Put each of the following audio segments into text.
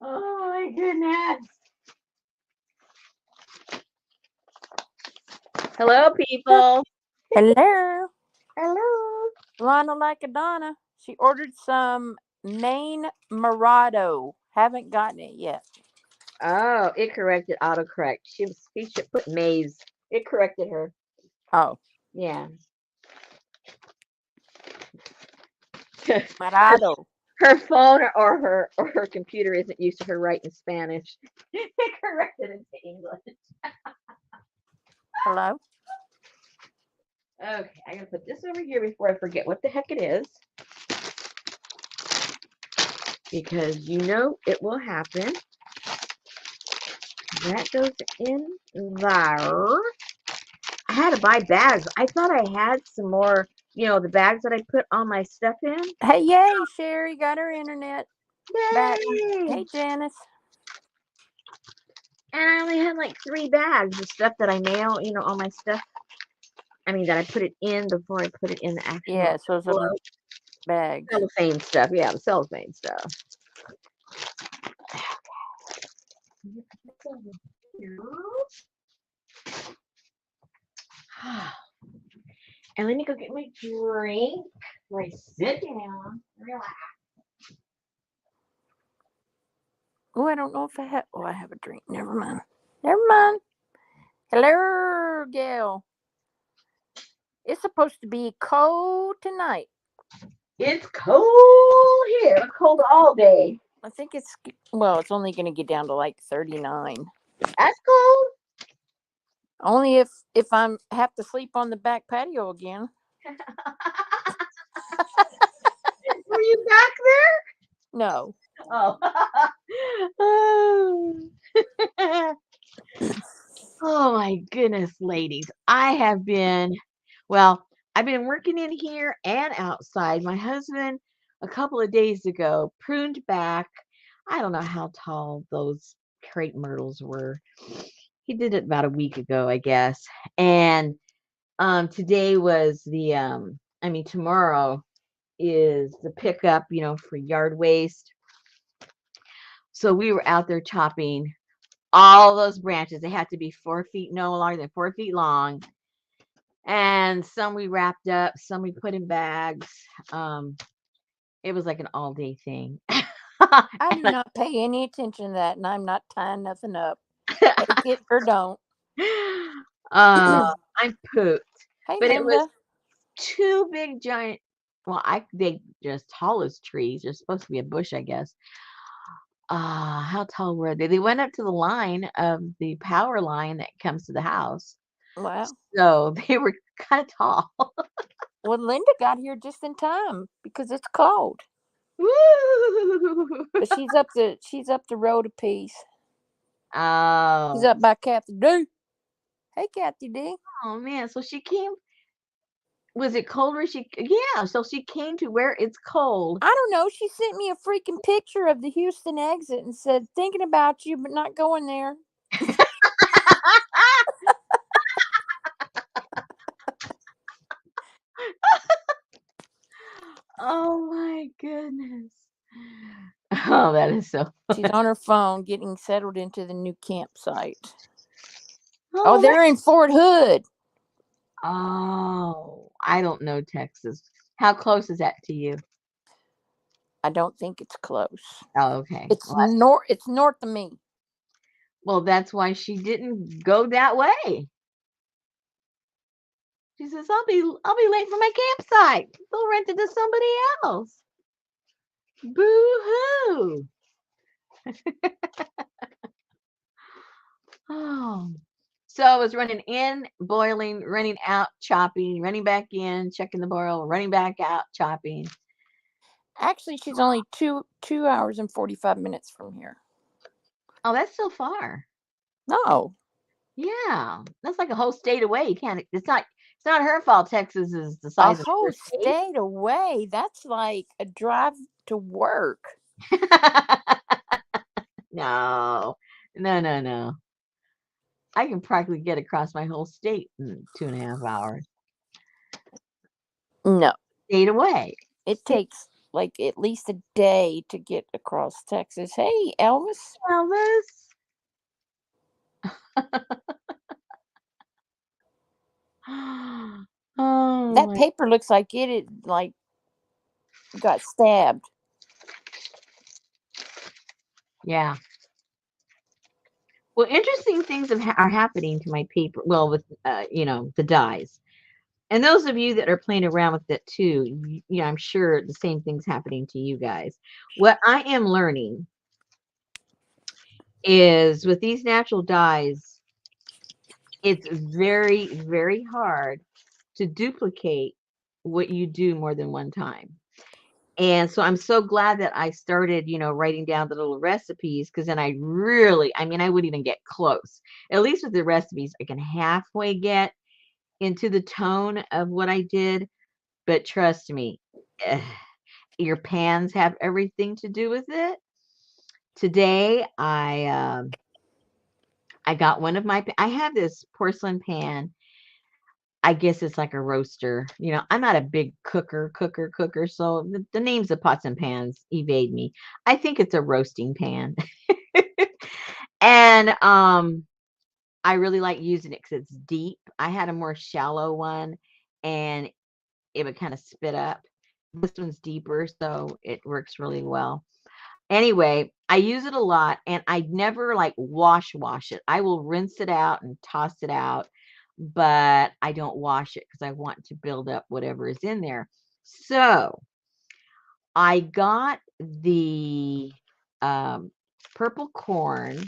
Oh my goodness. Hello, people. Hello. Hello. Lana like a Donna. She ordered some Maine Morado. Haven't gotten it yet. Oh, it corrected autocorrect. She should put Maiz. It corrected her. Oh, Yeah. her, Morado. her phone or her computer isn't used to her writing Spanish. It corrected it to English. Hello. Okay, I'm gonna put this over here before I forget what the heck it is. Because you know it will happen. That goes in there. I had to buy bags. I thought I had some more, the bags that I put all my stuff in. Hey, yay, Sherry got her internet back. Yay! Hey, Janice. And I only had like 3 bags of stuff that I mail, all my stuff. I mean, that I put it in before I put it in the actual Yeah, so some bags. cellophane stuff. Yeah, the cellophane stuff. And let me go get my drink. Right, sit down, relax. Oh, I don't know if I have. Oh, I have a drink. Never mind. Never mind. Hello, Gail. It's supposed to be cold tonight. It's cold here. Cold all day. I think it's only going to get down to like 39. That's cold. Only if I'm have to sleep on the back patio again. Were you back there? No. Oh. Oh my goodness, ladies. I've been working in here and outside. My husband, a couple of days ago, pruned back. I don't know how tall those crepe myrtles were. He did it about a week ago, I guess. And today was tomorrow is the pickup, for yard waste. So we were out there chopping all those branches. They had to be 4 feet, no longer than 4 feet long. And some we wrapped up, some we put in bags. It was like an all day thing. I do not pay any attention to that, and I'm not tying nothing up. Take it or don't. I'm pooped. Hey, But it was Linda. 2 big giant, they just tall as trees. They're supposed to be a bush, I guess. How tall were they? They went up to the line of the power line that comes to the house. Wow. So they were kind of tall. Well, Linda got here just in time because it's cold. Woo! But she's up the road a piece. She's Oh. up by Kathy D. Hey, Kathy D. Oh man, so she came. Was it cold where so she came to where it's cold. I don't know. She sent me a freaking picture of the Houston exit and said, "Thinking about you, but not going there." Oh my goodness. Oh, that is so She's on her phone getting settled into the new campsite. Oh, Oh, they're in Fort Hood. oh, I don't know Texas. How close is that to you? I don't think it's close. Oh, okay. It's north. It's north of me. Well, that's why she didn't go that way. She says, I'll be late for my campsite. They'll rent it to somebody else. Boo-hoo. Oh. So I was running in, boiling, running out, chopping, running back in, checking the boil, running back out, chopping. Actually, she's only 2 hours and 45 minutes from here. Oh, that's so far. No. Yeah. That's like a whole state away. You can't it's not her fault Texas is the A size of whole her state. state away. That's like a drive to work. No. No. I can practically get across my whole state in 2.5 hours. No. State away. It takes like at least a day to get across Texas. Hey, Elvis. Elvis. Oh That my, paper looks like like got stabbed. yeah. Well, interesting things are happening to my paper. Well, with the dyes. And those of you that are playing around with it too, I'm sure the same thing's happening to you guys. What I am learning is with these natural dyes, it's very, very hard to duplicate what you do more than one time. And so I'm so glad that I started, writing down the little recipes because then I wouldn't even get close. At least with the recipes, I can halfway get into the tone of what I did. But trust me, eh, your pans have everything to do with it. Today, I got one of I have this porcelain pan. I guess it's like a roaster. I'm not a big cooker, so the names of pots and pans evade me. I think it's a roasting pan. And I really like using it because it's deep. I had a more shallow one and it would kind of spit up. This one's deeper, so it works really well. Anyway, I use it a lot and I never like wash it. I will rinse it out and toss it out, but I don't wash it because I want to build up whatever is in there. So I got the purple corn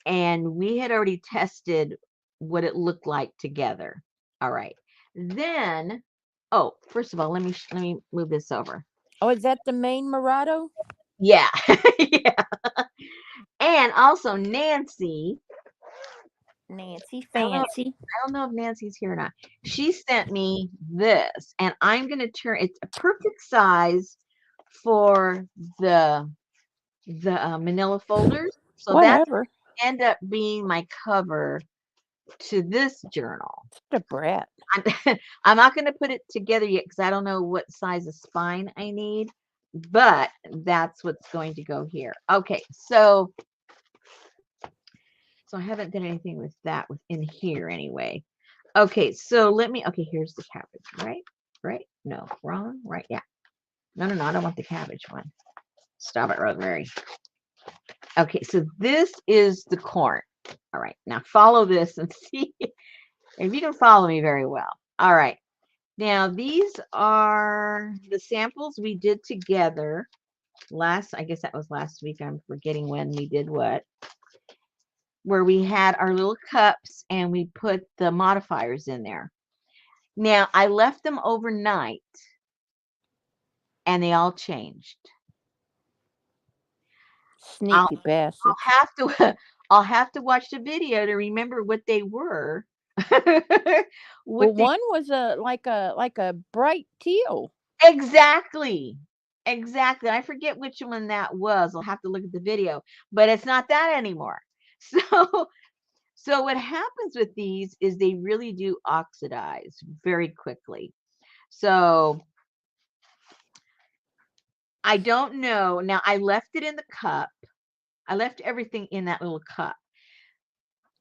and we had already tested what it looked like together. All right. Then, oh, first of all, let me move this over. Oh, is that the main Morado? Yeah. Yeah. And also Nancy, Nancy I don't know Fancy. I don't know if Nancy's here or not. She sent me this and I'm going to turn it's a perfect size for the manila folders. So that's Whatever. end up being my cover to this journal. Such a brat. I'm, I'm not going to put it together yet because I don't know what size of spine I need, but that's what's going to go here. Okay, so I haven't done anything with that within here anyway. Okay, so okay, here's the cabbage, right? Right? No, wrong, right? Yeah. No, I don't want the cabbage one. Stop it, Rosemary. Okay, so this is the corn. All right, now follow this and see if you can follow me very well. All right, now these are the samples we did together I guess that was last week. I'm forgetting when we did what. Where we had our little cups and we put the modifiers in there. Now, I left them overnight and they all changed. I'll, Sneaky bastards. I'll have to I'll have to watch the video to remember what they were. Well, What they one was a bright teal. exactly. Exactly. I forget which one that was. I'll have to look at the video, but it's not that anymore. So so what happens with these is they really do oxidize very quickly. So I don't know. Now I left it in the cup. I left everything in that little cup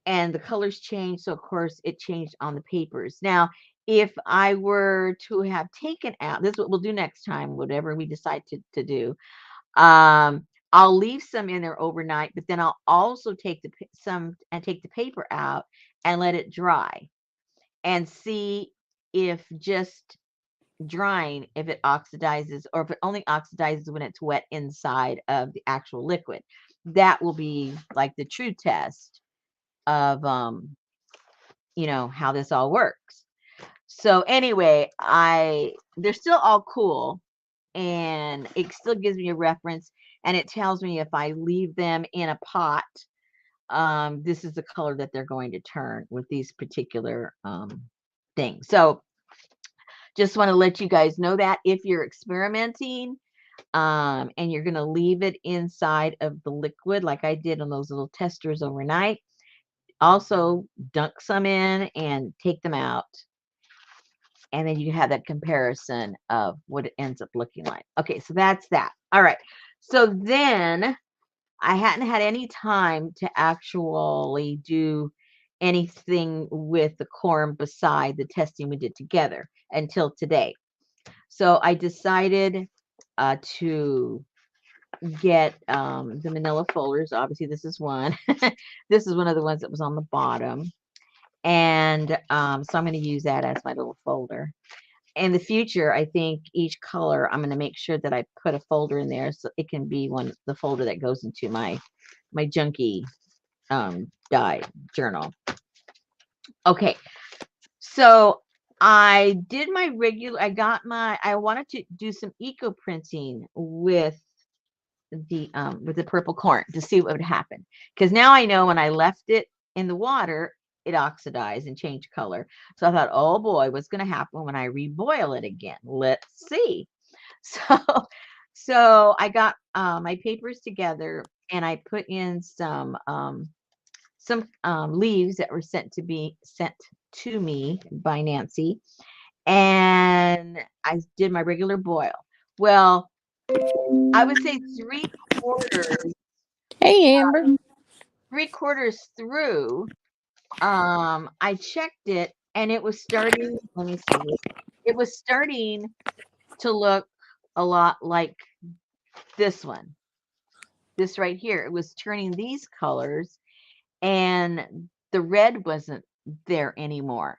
and the colors changed. So of course it changed on the papers. Now, if I were to have taken out, this is what we'll do next time, whatever we decide to do. I'll leave some in there overnight, but then I'll also take take the paper out and let it dry and see if just drying, if it oxidizes or if it only oxidizes when it's wet inside of the actual liquid. That will be like the true test of how this all works. So anyway, they're still all cool and it still gives me a reference and it tells me if I leave them in a pot, this is the color that they're going to turn with these particular things. So just want to let you guys know that if you're experimenting and you're going to leave it inside of the liquid like I did on those little testers overnight, also dunk some in and take them out And then you have that comparison of what it ends up looking like. Okay, so that's that. All right. So then I hadn't had any time to actually do anything with the corn beside the testing we did together until today. So I decided to get the manila folders. Obviously, this is one. This is one of the ones that was on the bottom. And so I'm going to use that as my little folder. In the future, I think each color, I'm going to make sure that I put a folder in there so it can be the folder that goes into my junky dye journal. Okay, so I did my regular. I wanted to do some eco printing with the purple corn to see what would happen, because now I know when I left it in the water, it oxidized and changed color. So I thought, oh boy, what's going to happen when I reboil it again? Let's see. So I got my papers together, and I put in some leaves that were sent to me by Nancy, and I did my regular boil. Well, I would say quarters Hey, Amber. 3/4 through, I checked it, and it was starting. Let me see. It was starting to look a lot like this one. This right here. It was turning these colors, and the red wasn't there anymore.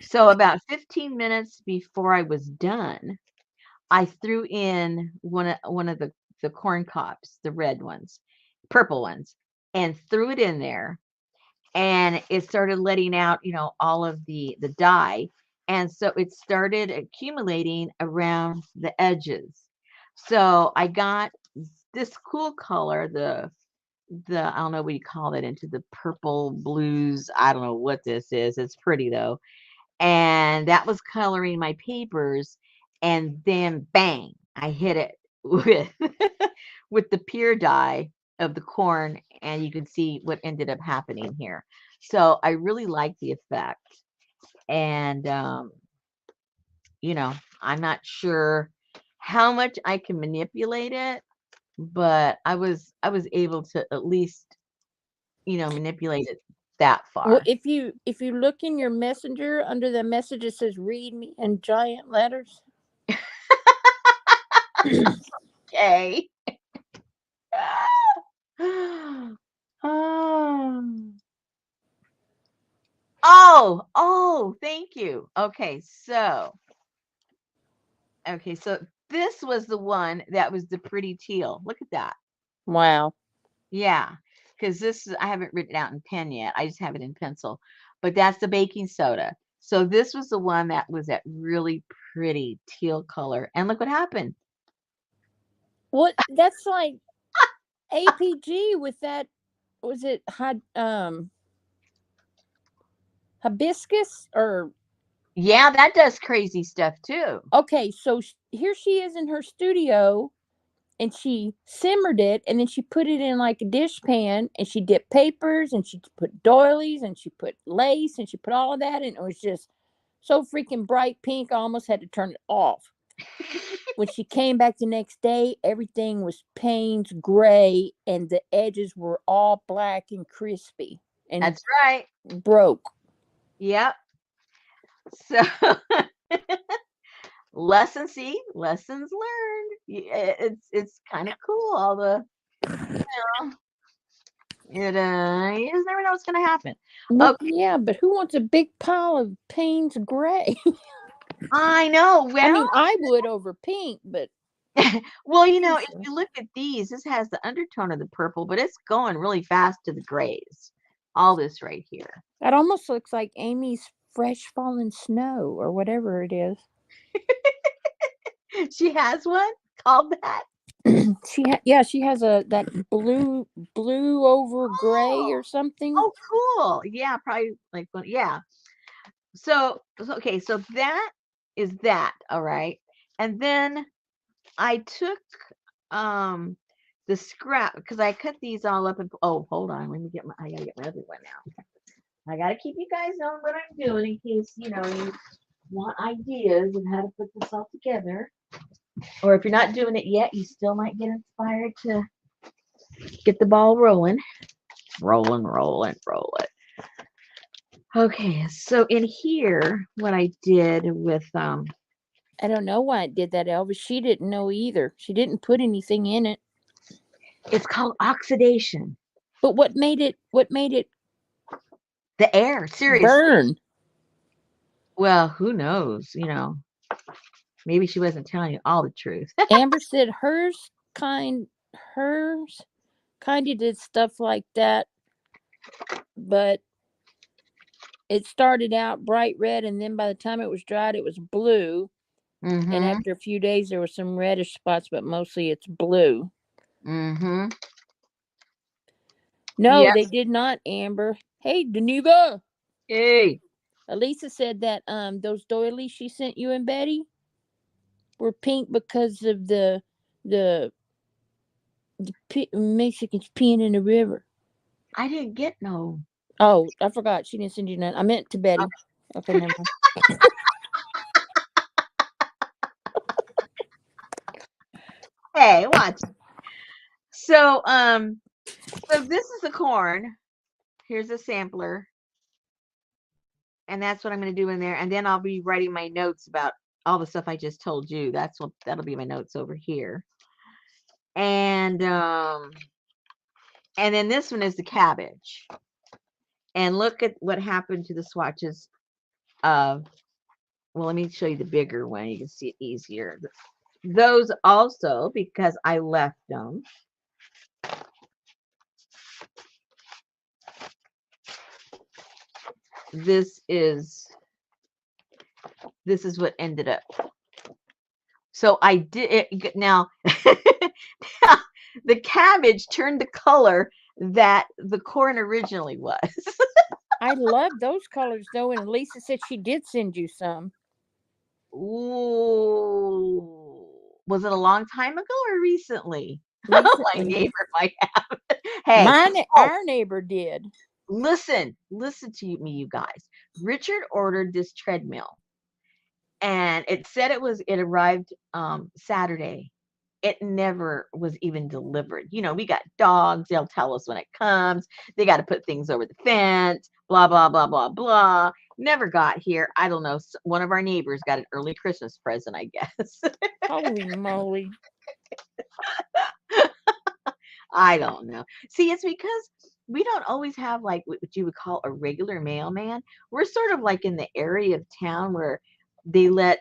So about 15 minutes before I was done, I threw in one of the corn cobs, the red ones, purple ones, and threw it in there, and it started letting out, all of the dye, and so it started accumulating around the edges. So I got this cool color, the I don't know what you call it, into the purple blues. I don't know what this is. It's pretty though. And that was coloring my papers, and then bang, I hit it with with the pure dye of the corn, and you can see what ended up happening here. So I really like the effect. And I'm not sure how much I can manipulate it, but I was able to at least, manipulate it that Well, far. if you look in your messenger under the message, it says "read me" in giant letters. Okay. Oh. Oh, thank you. Okay, so this was the one that was the pretty teal. Look at that. Wow. Yeah, because I haven't written it out in pen yet. I just have it in pencil. But that's the baking soda. So this was the one that was that really pretty teal color. And look what happened. What? That's like APG with that. Was it had hibiscus or Yeah, that does crazy stuff too. okay? So here she is in her studio, and she simmered it, and then she put it in like a dish pan, and she dipped papers, and she put doilies, and she put lace, and she put all of that, and it was just so freaking bright pink. I almost had to turn it off. When she came back the next day, everything was Payne's gray, and the edges were all black and crispy and That's right. broke. Yep. So lessons learned. It's kind of cool. All the you just never know what's gonna happen. Well, Okay, yeah, but who wants a big pile of Payne's gray? I know. I Well, mean, I would over pink, but well, if geez, you look at these, this has the undertone of the purple, but it's going really fast to the grays. All this right here. that almost looks like Amy's fresh fallen snow or whatever it is. She has one called that. Yeah, she has a that blue over gray Oh, or something. oh, cool. Yeah, probably like yeah. Okay, so that is that. All right, and then I took um the scrap because I cut these all up and hold on, I gotta get my other one now. I gotta keep you guys knowing what I'm doing in case you want ideas of how to put this all together, or if you're not doing it yet, you still might get inspired to get the ball rolling. Rolling, rolling, rolling. Okay, so in here, what I did with I don't know why it did that, Elvis. She didn't know either. She didn't put anything in it. it's called oxidation. But what made it? What made it The air, seriously. burn? Well, who knows? Maybe she wasn't telling you all the truth. Amber said hers kind of did stuff like that, but it started out bright red, and then by the time it was dried, it was blue. And Mm-hmm. after a few days, there were some reddish spots, but mostly it's blue. Mm-hmm. No, Yep. they did not, Amber. Hey, Deneva. Hey. Elisa said that those doilies she sent you and Betty were pink because of the Mexicans peeing in the river. I didn't get no. Oh, I forgot. She didn't send you none. I meant to Betty. Okay, never mind. Hey, watch. So this is the corn. Here's a sampler. And that's what I'm going to do in there. And then I'll be writing my notes about all the stuff I just told you. That'll be my notes over here. And then this one is the cabbage. And look at what happened to the swatches of, well, let me show you the bigger one. You can see it easier. Those also, because I left them. This is what ended up. So I did it now. The cabbage turned the color that the corn originally was. I love those colors though, and Lisa said she did send you some. Ooh. Was it a long time ago or recently? My Recently, neighbor might have. Hey, mine, oh, our neighbor did. listen to me, you guys. Richard ordered this treadmill, and it arrived Saturday. It never was even delivered. We got dogs. They'll tell us when it comes. They got to put things over the fence, blah, blah, blah, blah, blah. Never got here. I don't know. One of our neighbors got an early Christmas present, I guess. Holy moly! I don't know. See, it's because we don't always have like what you would call a regular mailman. We're sort of like in the area of town where they let,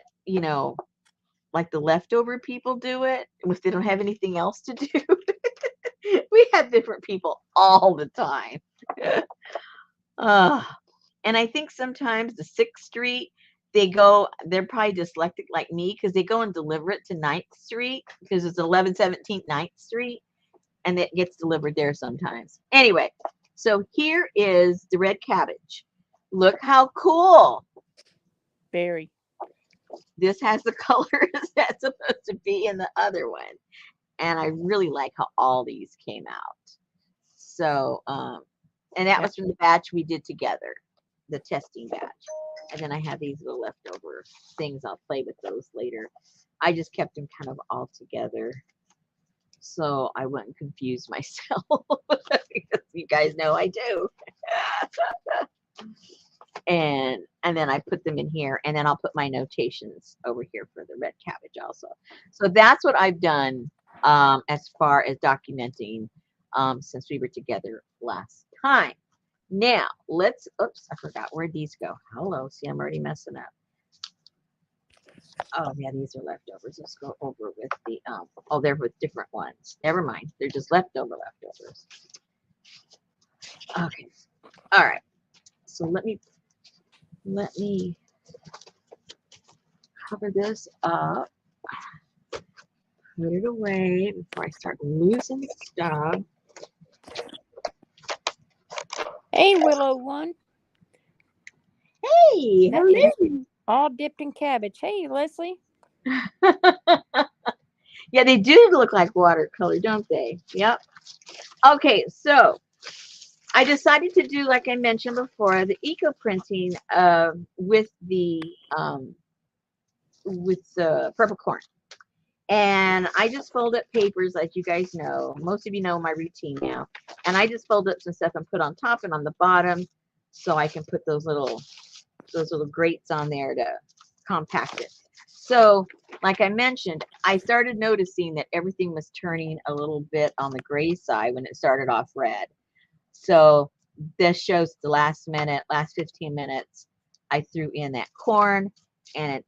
like the leftover people do it if they don't have anything else to do. We have different people all the time. uh, and I think sometimes the 6th Street, they're probably dyslexic like me because they go and deliver it to 9th Street because it's 1117 9th Street and it gets delivered there sometimes. Anyway, so here is the red cabbage. Look how cool. Very. This has the colors that's supposed to be in the other one. And I really like how all these came out. So, and that Yeah. was from the batch we did together, the testing batch. And then I have these little leftover things. I'll play with those later. I just kept them kind of all together so I wouldn't confuse myself. Because you guys know I do. and then I put them in here, and then I'll put my notations over here for the red cabbage also. So that's what I've done as far as documenting since we were together last time. Now oops, I forgot where these go. Hello, see, I'm already messing up. Oh yeah, these are leftovers. Let's go over with the oh, they're with different ones. Never mind, they're just leftovers. Okay, all right. So let me cover this up, put it away before I start losing stuff. Hey, Willow one. Hey, That is hello. all dipped in cabbage. Hey, Leslie. Yeah, they do look like watercolor, don't they? Yep. Okay, so I decided to do, like I mentioned before, the eco printing with the purple corn. And I just fold up papers, as you guys know. Most of you know my routine now. And I just fold up some stuff and put on top and on the bottom, so I can put those little grates on there to compact it. So, like I mentioned, I started noticing that everything was turning a little bit on the gray side when it started off red. So this shows the last 15 minutes, I threw in that corn, and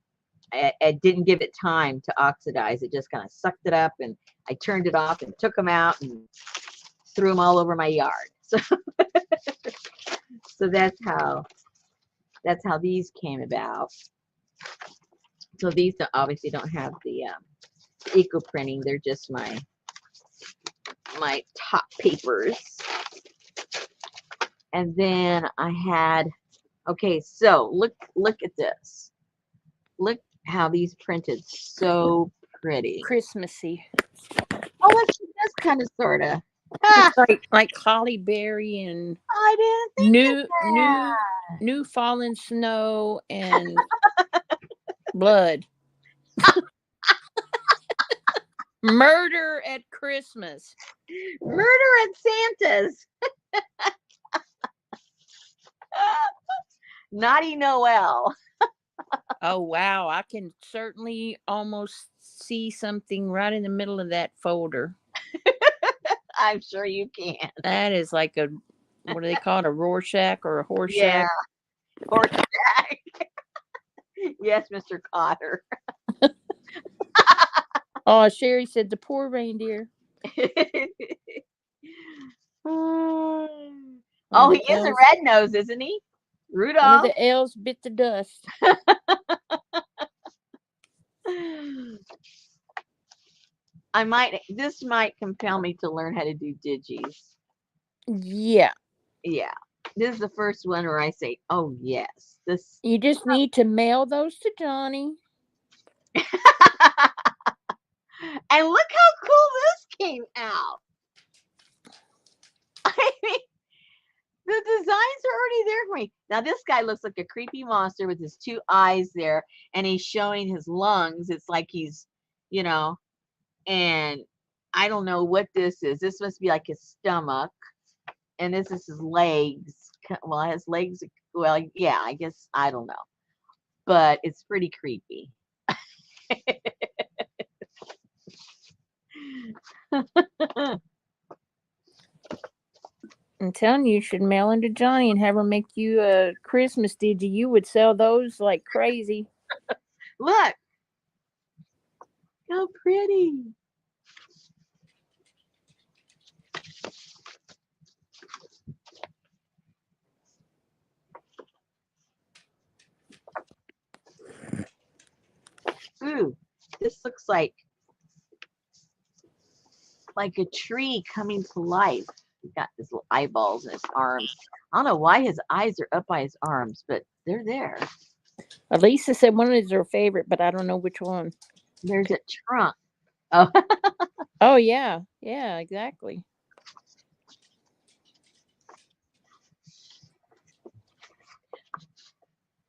it didn't give it time to oxidize. It just kind of sucked it up, and I turned it off and took them out and threw them all over my yard. So that's how these came about. So these obviously don't have the eco printing. They're just my top papers. And then I had, okay, so look at this. Look how these printed so pretty. Christmassy. Oh, that's kind of sort of. It's like holly berry and I didn't think of that. new fallen snow and blood. Murder at Christmas. Murder at Santa's. Naughty Noel. Oh wow, I can certainly almost see something right in the middle of that folder. I'm sure you can. That is like a, what do they call it, a Rorschach or a Yeah, Horseshack? or yes, Mr. Cotter. Oh, Sherry said the poor reindeer. Oh, he is a red nose, isn't he? Rudolph. One of the elves bit the dust. This might compel me to learn how to do digis. Yeah. Yeah. This is the first one where I say, oh, yes. This. You just need to mail those to Johnny. And look how cool this came out. I mean, the designs are already there for me. Now, this guy looks like a creepy monster with his two eyes there, and he's showing his lungs. It's like he's, and I don't know what this is. This must be like his stomach, and this is his legs. Well, his legs, well, yeah, I guess, I don't know. But it's pretty creepy. I'm telling you, you should mail them to Johnny and have her make you a Christmas digi. You would sell those like crazy. Look. How pretty. Ooh, this looks like a tree coming to life. He got his little eyeballs in his arms. I don't know why his eyes are up by his arms, but they're there. Elisa said one is her favorite, but I don't know which one. There's a trunk. Oh. Oh yeah, yeah, exactly.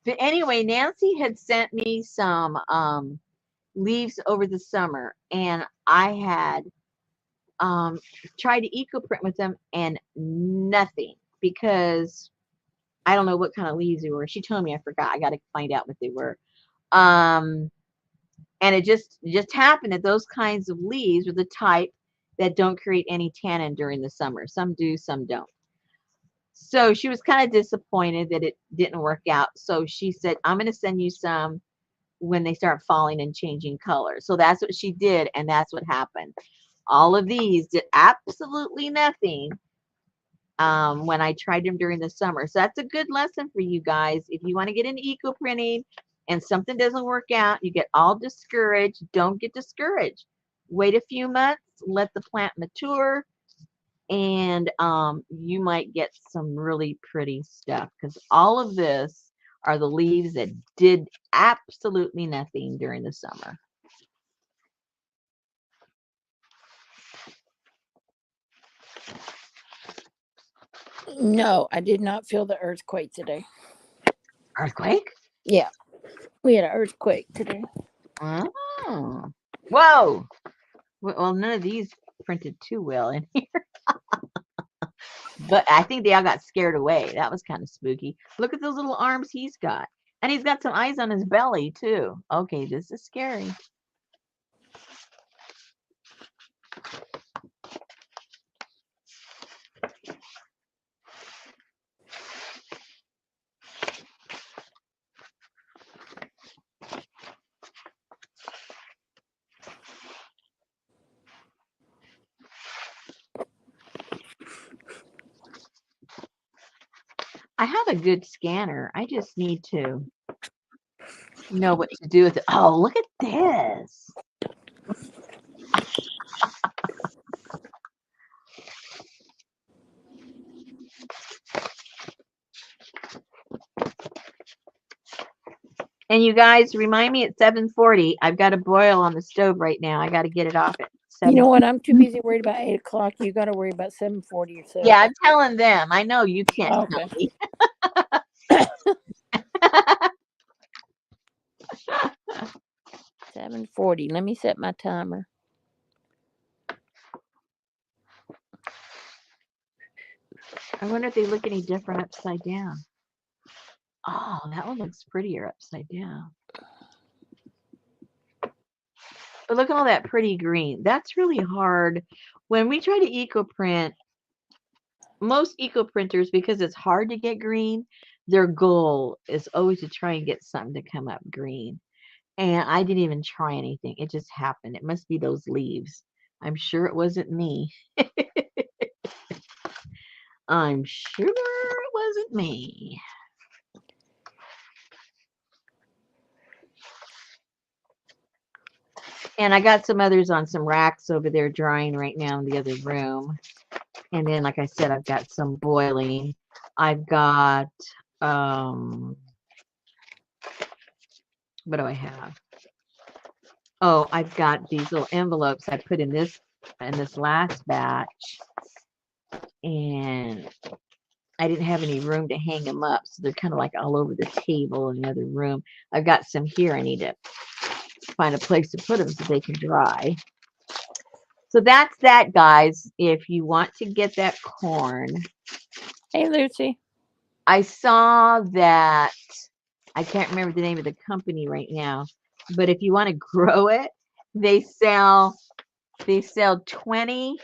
But anyway, Nancy had sent me some leaves over the summer, and I had tried to eco print with them, and nothing, because I don't know what kind of leaves they were. She told me, I forgot. I got to find out what they were. And it just happened that those kinds of leaves are the type that don't create any tannin during the summer. Some do, some don't. So she was kind of disappointed that it didn't work out. So she said, I'm going to send you some when they start falling and changing color. So that's what she did, and that's what happened. All of these did absolutely nothing when I tried them during the summer. So that's a good lesson for you guys. If you want to get into eco printing and something doesn't work out, you get all discouraged. Don't get discouraged. Wait a few months, let the plant mature, and you might get some really pretty stuff, because all of this are the leaves that did absolutely nothing during the summer. No, I did not feel the earthquake today. Earthquake? Yeah, we had an earthquake today. Oh. Whoa. Well, none of these printed too well in here. But I think they all got scared away. That was kind of spooky. Look at those little arms he's got. And he's got some eyes on his belly, too. Okay, this is scary. I have a good scanner. I just need to know what to do with it. Oh, look at this. And you guys, remind me at 7:40. I've got a boil on the stove right now. I got to get it off at 7. You know what? I'm too busy worried about 8 o'clock. You got to worry about 7:40 yourself. Yeah, I'm telling them. I know you can't tell Okay. me. 7:40. Let me set my timer. I wonder if they look any different upside down. Oh, that one looks prettier upside down. But look at all that pretty green. That's really hard. When we try to eco print, most eco printers, because it's hard to get green, their goal is always to try and get something to come up green. And I didn't even try anything. It just happened. It must be those leaves. I'm sure it wasn't me. I'm sure it wasn't me. And I got some others on some racks over there drying right now in the other room. And then, like I said, I've got some boiling. I've got, what do I have? Oh, I've got these little envelopes I put in this last batch. And I didn't have any room to hang them up. So they're kind of like all over the table in the other room. I've got some here. I need to find a place to put them so they can dry. So that's that, guys. If you want to get that corn. Hey, Lucy. I saw that, I can't remember the name of the company right now, but if you want to grow it, they sell 20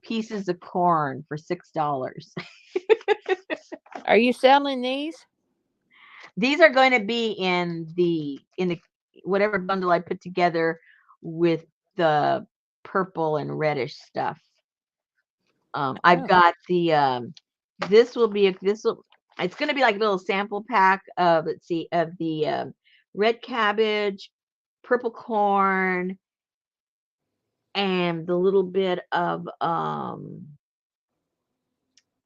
pieces of corn for $6. Are you selling these? These are going to be in the whatever bundle I put together with the purple and reddish stuff. I've got the it's going to be like a little sample pack of, let's see, of the red cabbage, purple corn, and the little bit of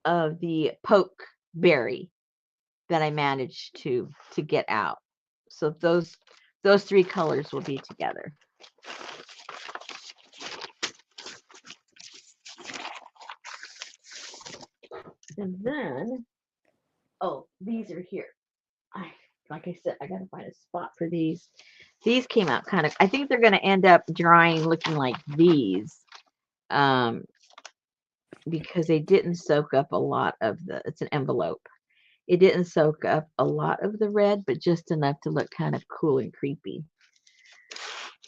the poke berry that I managed to get out. So those 3 colors will be together. And then, oh, these are here. Like I said, I got to find a spot for these. These came out kind of, I think they're going to end up drying looking like these. Because they didn't soak up a lot of it's an envelope. It didn't soak up a lot of the red, but just enough to look kind of cool and creepy.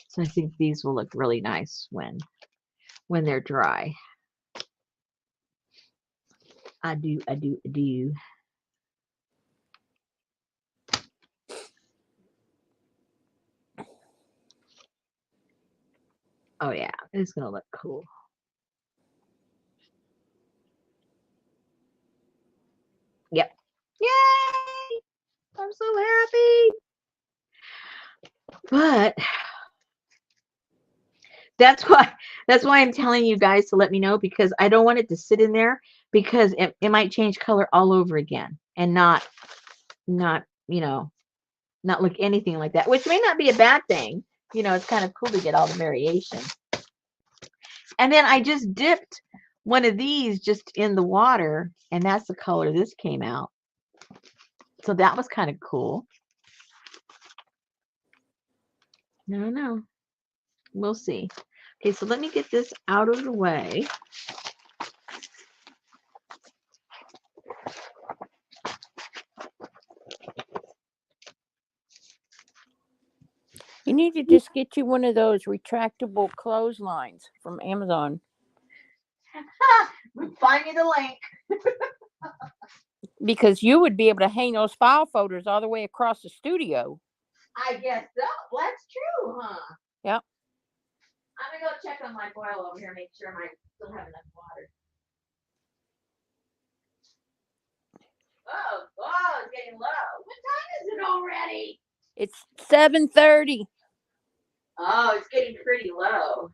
So I think these will look really nice when they're dry. I do. Oh yeah, it's gonna look cool. Yep. Yay! I'm so happy. But that's why I'm telling you guys to let me know, because I don't want it to sit in there, because it might change color all over again and not look anything like that, which may not be a bad thing. It's kind of cool to get all the variation. And then I just dipped one of these just in the water, and that's the color this came out. So that was kind of cool. No. We'll see. Okay, so let me get this out of the way. You need to just get you one of those retractable clotheslines from Amazon. Find me the link. Because you would be able to hang those file folders all the way across the studio. I guess so. Well, that's true, huh? Yep. I'm going to go check on my boil over here, make sure I still have enough water. Oh, it's getting low. What time is it already? It's 7:30. Oh, it's getting pretty low.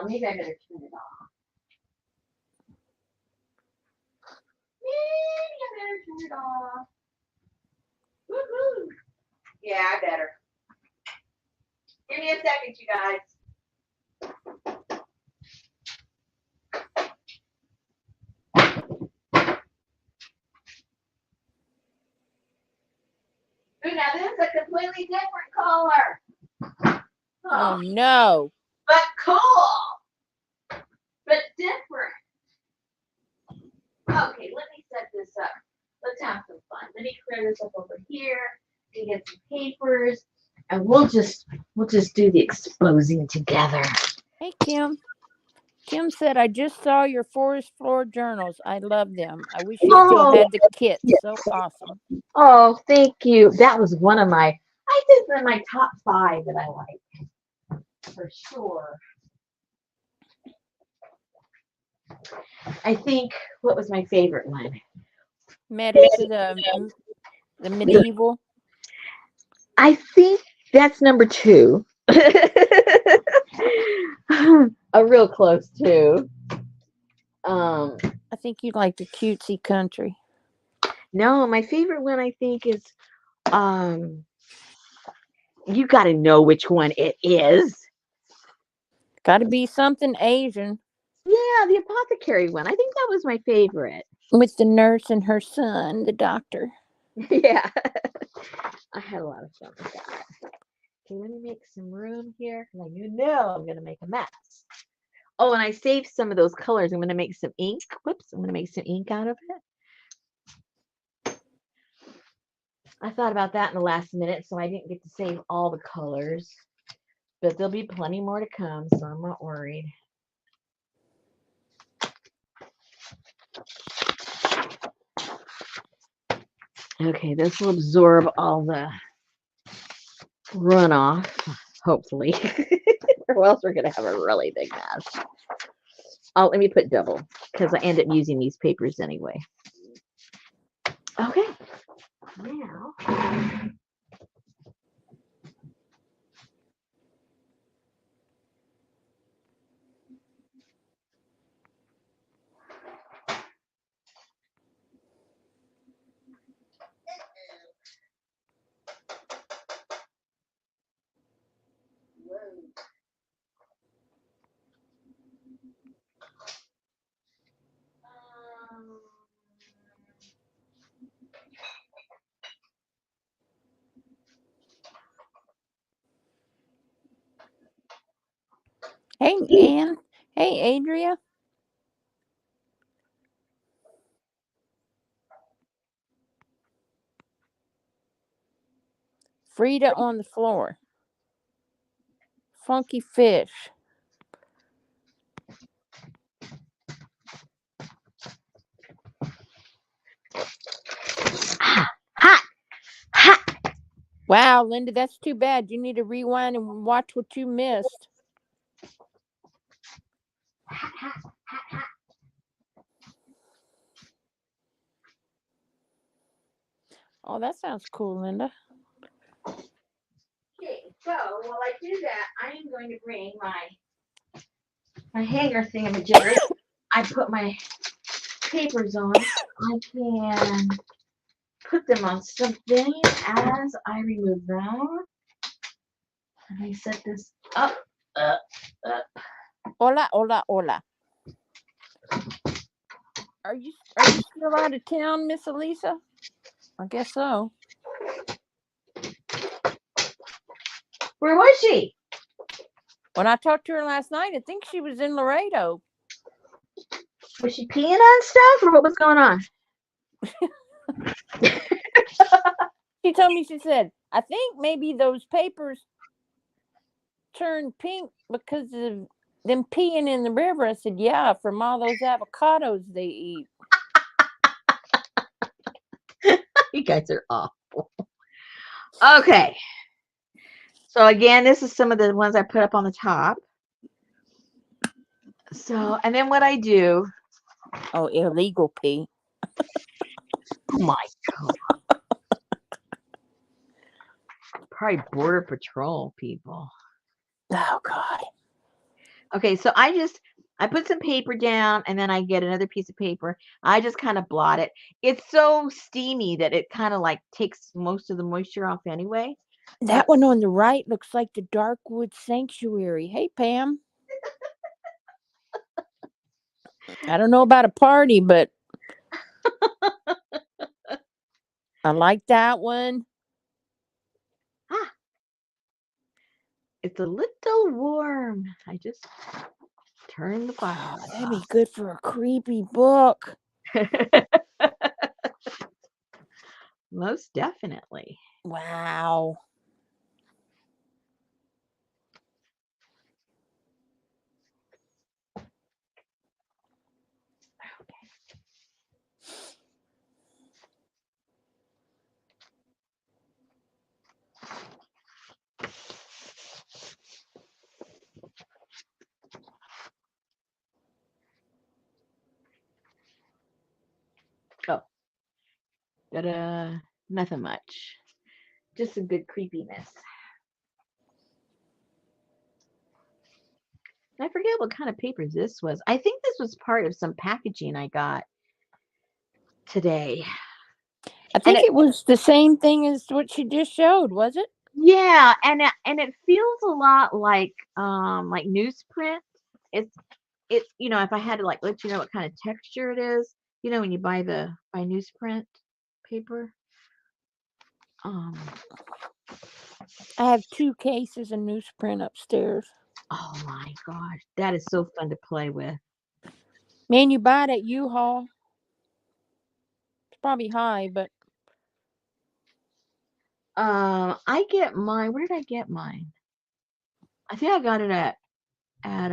Maybe I better turn it off. Maybe I better turn it off. Woohoo! Yeah, I better. Give me a second, you guys. Ooh, now this is a completely different color. Oh no. But cool. But different. Okay, let me set this up. Let's have some fun. Let me clear this up over here and get some papers, and we'll just do the exposing together. Hey, Kim. Kim said, I just saw your forest floor journals. I love them. I wish you still had the kit. So awesome. Oh, thank you. That was one of my, I think they're my top 5 that I like. For sure. I think, what was my favorite one? The medieval. I think that's number 2. A real close 2. I think you like the cutesy country. No, my favorite one I think is you got to know which one it is. Got to be something Asian. Yeah, the apothecary one. I think that was my favorite. With the nurse and her son, the doctor. Yeah. I had a lot of fun with that. Okay, let me make some room here because I know I'm going to make a mess. Oh, and I saved some of those colors. I'm going to make some ink. Whoops, I'm going to make some ink out of it. I thought about that in the last minute, so I didn't get to save all the colors. But there'll be plenty more to come, so I'm not worried. Okay, this will absorb all the runoff, hopefully. Or else we're going to have a really big mess. Oh, let me put double, because I end up using these papers anyway. Okay. Now, Hey, Ann. Hey, Adria. Frida on the floor. Funky fish. hot. Wow, Linda, that's too bad. You need to rewind and watch what you missed. Hot. Oh, that sounds cool, Linda. Okay, so while I do that, I am going to bring my hanger thingamajigger. I put my papers on. I can put them on something as I remove them. And I set this up. Hola, hola, hola. Are you still out of town, Miss Elisa? I guess so. Where was she? When I talked to her last night, I think she was in Laredo. Was she peeing on stuff, or what was going on? She told me, she said, I think maybe those papers turned pink because of them peeing in the river. I said, yeah, from all those avocados they eat. You guys are awful. Okay. So again, this is some of the ones I put up on the top. So, and then what I do. Oh, illegal pee. Oh my God. Probably Border Patrol people. Oh, God. Okay, so I put some paper down and then I get another piece of paper. I just kind of blot it. It's so steamy that it kind of like takes most of the moisture off anyway. That one on the right looks like the Darkwood Sanctuary. Hey, Pam. I don't know about a party, but I like that one. Ah, it's a little warm. I just turned the fire Oh, that'd be good for a creepy book. off. Most definitely. Wow. Oh, nothing much. Just some good creepiness. I forget what kind of paper this was. I think this was part of some packaging I got today. I And think it was the same thing as what she just showed, was it? yeah, and it feels a lot like newsprint. It's if I had to like let you know what kind of texture it is, when you buy newsprint paper. Um I have 2 cases of newsprint upstairs. oh my gosh, that is so fun to play with. Man, you buy it at U-Haul. It's probably high, but I get mine. Where did I get mine? I think I got it at at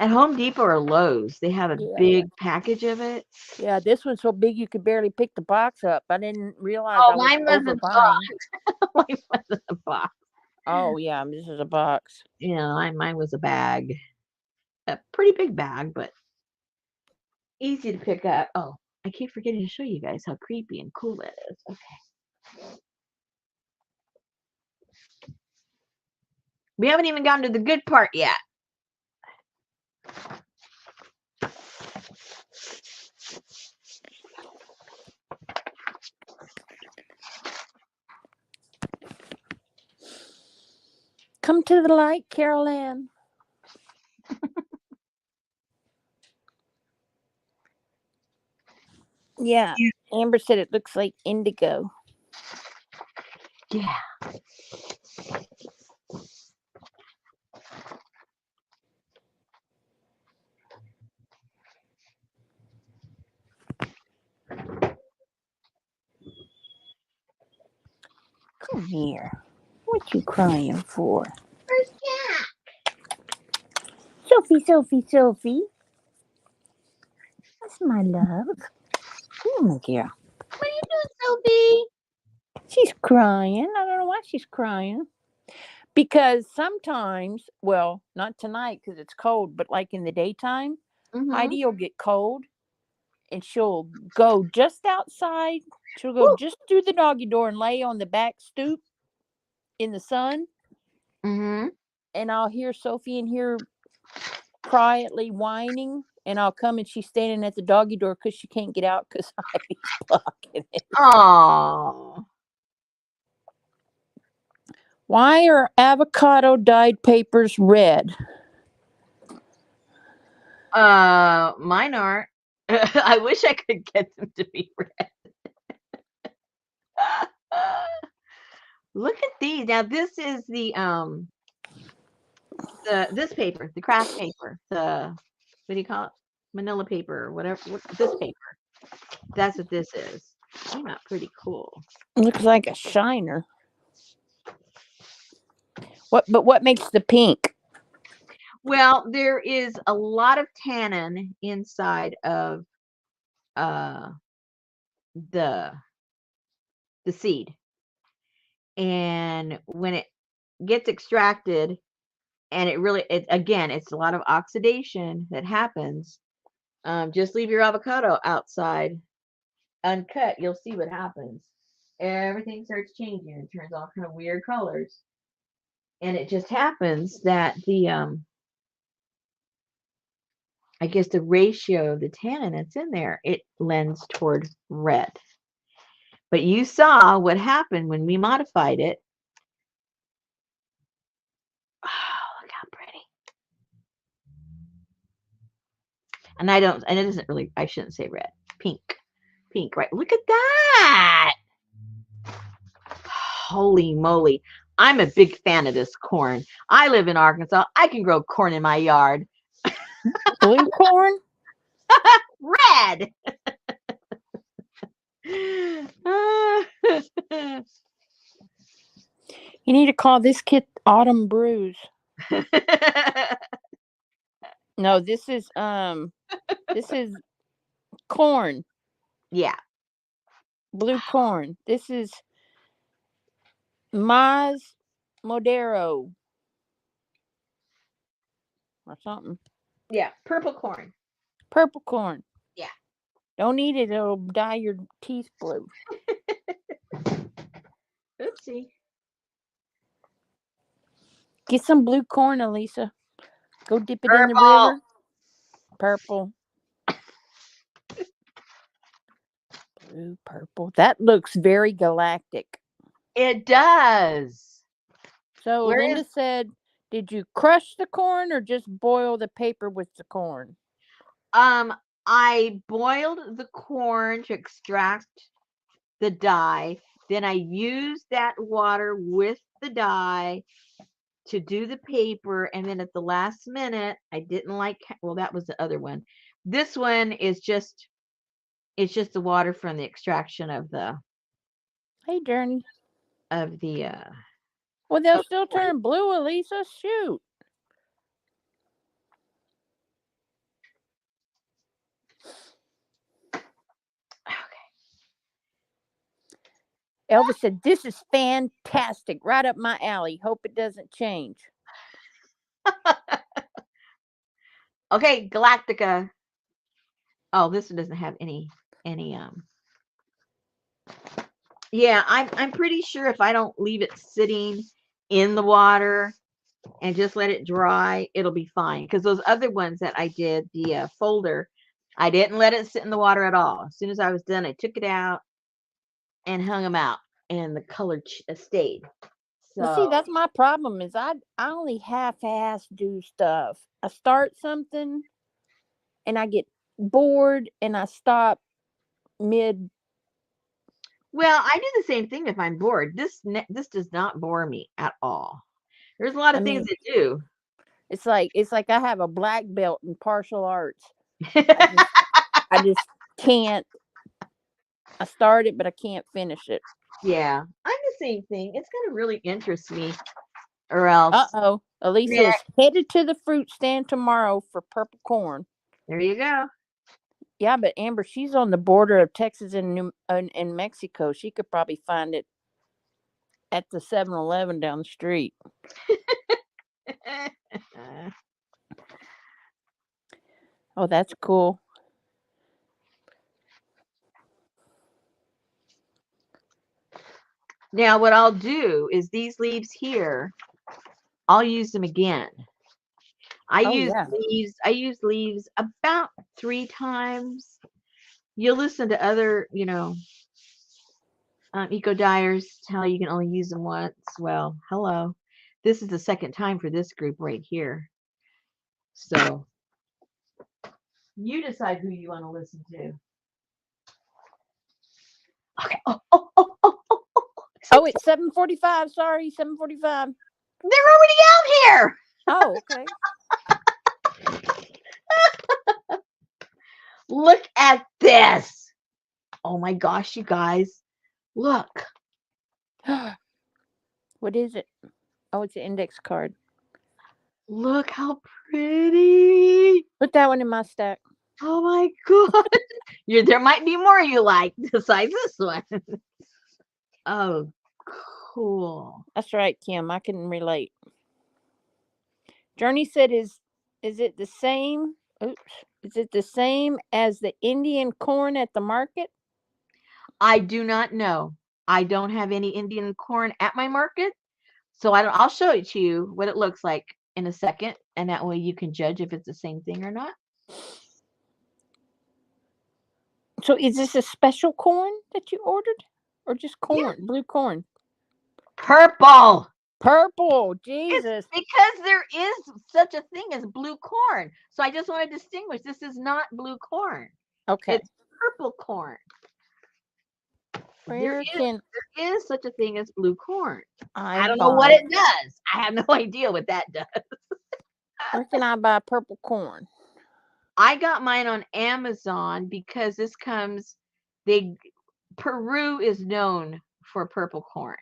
Home Depot or Lowe's. They have a yeah. big package of it. Yeah, this one's so big you could barely pick the box up. I didn't realize Oh, I was mine wasn't overbuying. mine wasn't a box. Oh, yeah, this is a box. Mine was a bag. A pretty big bag, but easy to pick up. Oh, I keep forgetting to show you guys how creepy and cool that is. Okay. We haven't even gotten to the good part yet. Come to the light, Carol Ann. Yeah, Amber said it looks like indigo. Yeah. Come here. What you crying for? Where's Jack? Sophie, Sophie, Sophie. That's my love. Come here. What are you doing, Sophie? She's crying. I don't know why she's crying. Because sometimes, well, not tonight because it's cold, but like in the daytime, Heidi will get cold and she'll go just outside. She'll go just through the doggy door and lay on the back stoop in the sun. Mm-hmm. And I'll hear Sophie in here quietly whining. And I'll come and she's standing at the doggy door because she can't get out because Heidi's blocking it. Aww. Why are avocado dyed papers red? Mine aren't. I wish I could get them to be red. Look at these. Now this is the this paper, the craft paper, the what do you call it? Manila paper or whatever. This paper. That's what this is. Came out pretty cool. Looks like a shiner. What makes the pink? Well, there is a lot of tannin inside of uh the the seed. And when it gets extracted and it's a lot of oxidation that happens. Just leave your avocado outside uncut, you'll see what happens. Everything starts changing and turns all kind of weird colors. And it just happens that I guess the ratio of the tannin that's in there, it lends toward red. But you saw what happened when we modified it. Oh, look how pretty. And it isn't really, I shouldn't say red, pink. Pink, right? Look at that. Holy moly. I'm a big fan of this corn. I live in Arkansas. I can grow corn in my yard. Blue corn? Red. You need to call this kit Autumn Brews. No, this is corn. Yeah. Blue corn. This is Maiz Morado or something. Yeah. Purple corn. Purple corn. Yeah. Don't eat it. It'll dye your teeth blue. Oopsie. Get some blue corn, Elisa. Go dip it in the Purple. river. Purple. Blue, purple. That looks very galactic. It does. So Linda said, did you crush the corn or just boil the paper with the corn? I boiled the corn to extract the dye. Then I used that water with the dye to do the paper. And then at the last minute, I didn't like, well, that was the other one. This one is just, it's just the water from the extraction of the, Hey, Journey. of the, well, they'll still turn blue, Elisa. Shoot. Elvis said, this is fantastic. Right up my alley. Hope it doesn't change. Okay, Galactica. Oh, this one doesn't have any yeah, I'm pretty sure if I don't leave it sitting in the water and just let it dry, it'll be fine. Because those other ones that I did, the folder, I didn't let it sit in the water at all. As soon as I was done, I took it out and hung them out, and the color stayed. So, well, see, that's my problem is I only half-ass do stuff. I start something and I get bored and I stop mid. well, I do the same thing if I'm bored. This does not bore me at all. There's a lot of things that do. It's like I have a black belt in martial arts. I just can't. I start it, but I can't finish it. Yeah, I'm the same thing. It's gonna really interest me, or else. Uh-oh. Elisa is headed to the fruit stand tomorrow for purple corn. There you go. Yeah, but Amber, she's on the border of Texas and Mexico. She could probably find it at the 7-Eleven down the street. Oh, that's cool. Now, what I'll do is these leaves here, I'll use them again. I use leaves about 3 times. You'll listen to other, eco dyers tell you can only use them once. Well, hello. This is the second time for this group right here. So You decide who you want to listen to. Okay. Oh. Oh, it's 7:45. Sorry, 7:45. They're already out here. Oh, okay. Look at this. Oh my gosh, you guys. Look. What is it? Oh, it's an index card. Look how pretty. Put that one in my stack. Oh my god. There might be more you like besides this one. Oh, cool. That's right, Kim. I can relate. Journey said, "Is it the same? Oops. Is it the same as the Indian corn at the market?" I do not know. I don't have any Indian corn at my market, so I don't. I'll show it to you what it looks like in a second, and that way you can judge if it's the same thing or not. So, is this a special corn that you ordered, or just Yeah, corn, blue corn? purple. Purple. It's Jesus. because there is such a thing as blue corn. So I just want to distinguish. This is not blue corn. Okay. It's purple corn. There Where is can there is such a thing as blue corn. I I don't know what buy? it does. I have no idea what that does. Where can I buy purple corn? I got mine on Amazon because this comes they Peru is known for purple corn.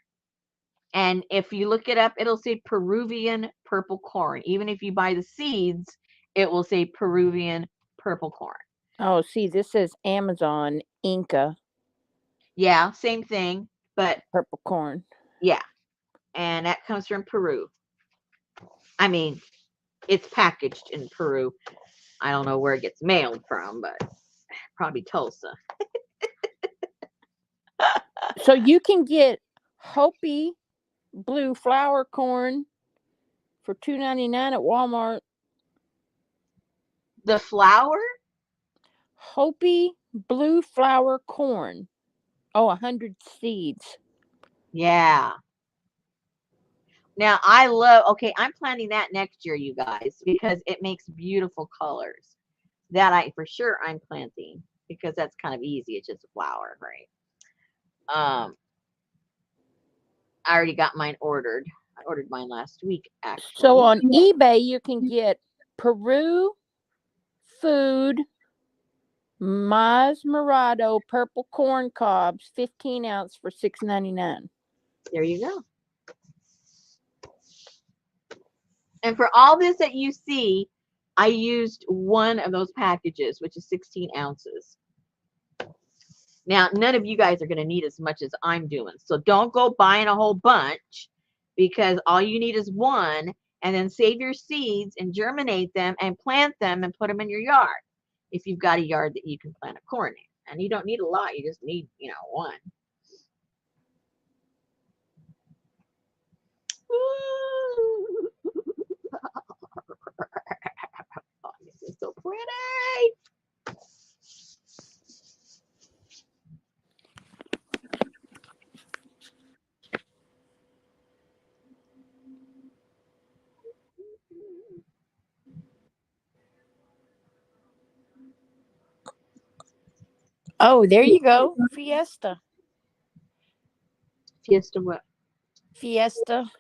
And if you look it up, it'll say Peruvian purple corn. Even if you buy the seeds, it will say Peruvian purple corn. Oh, see, this says Amazon Inca Yeah, same thing, but purple corn. yeah, and that comes from Peru. I mean, it's packaged in Peru. I don't know where it gets mailed from, but probably Tulsa. So you can get Hopi blue flower corn for $2.99 at Walmart. The flour? Hopi blue flower corn. Oh, 100 seeds. Yeah. Now I love, okay, I'm planting that next year, you guys, because it makes beautiful colors. That for sure I'm planting because that's kind of easy. It's just a flower, right? I already got mine ordered. I ordered mine last week, So actually. on eBay, you can get Peru food Maiz Morado purple corn cobs, 15 ounce for $6.99. There you go. And for all this that you see, I used one of those packages, which is 16 ounces. Now, none of you guys are going to need as much as I'm doing. So don't go buying a whole bunch because all you need is one, and then save your seeds and germinate them and plant them and put them in your yard. If you've got a yard that you can plant a corn in. And you don't need a lot. You just need, one. Ooh. Oh, this is so pretty. Oh, there you go. Fiesta. Fiesta what? Fiesta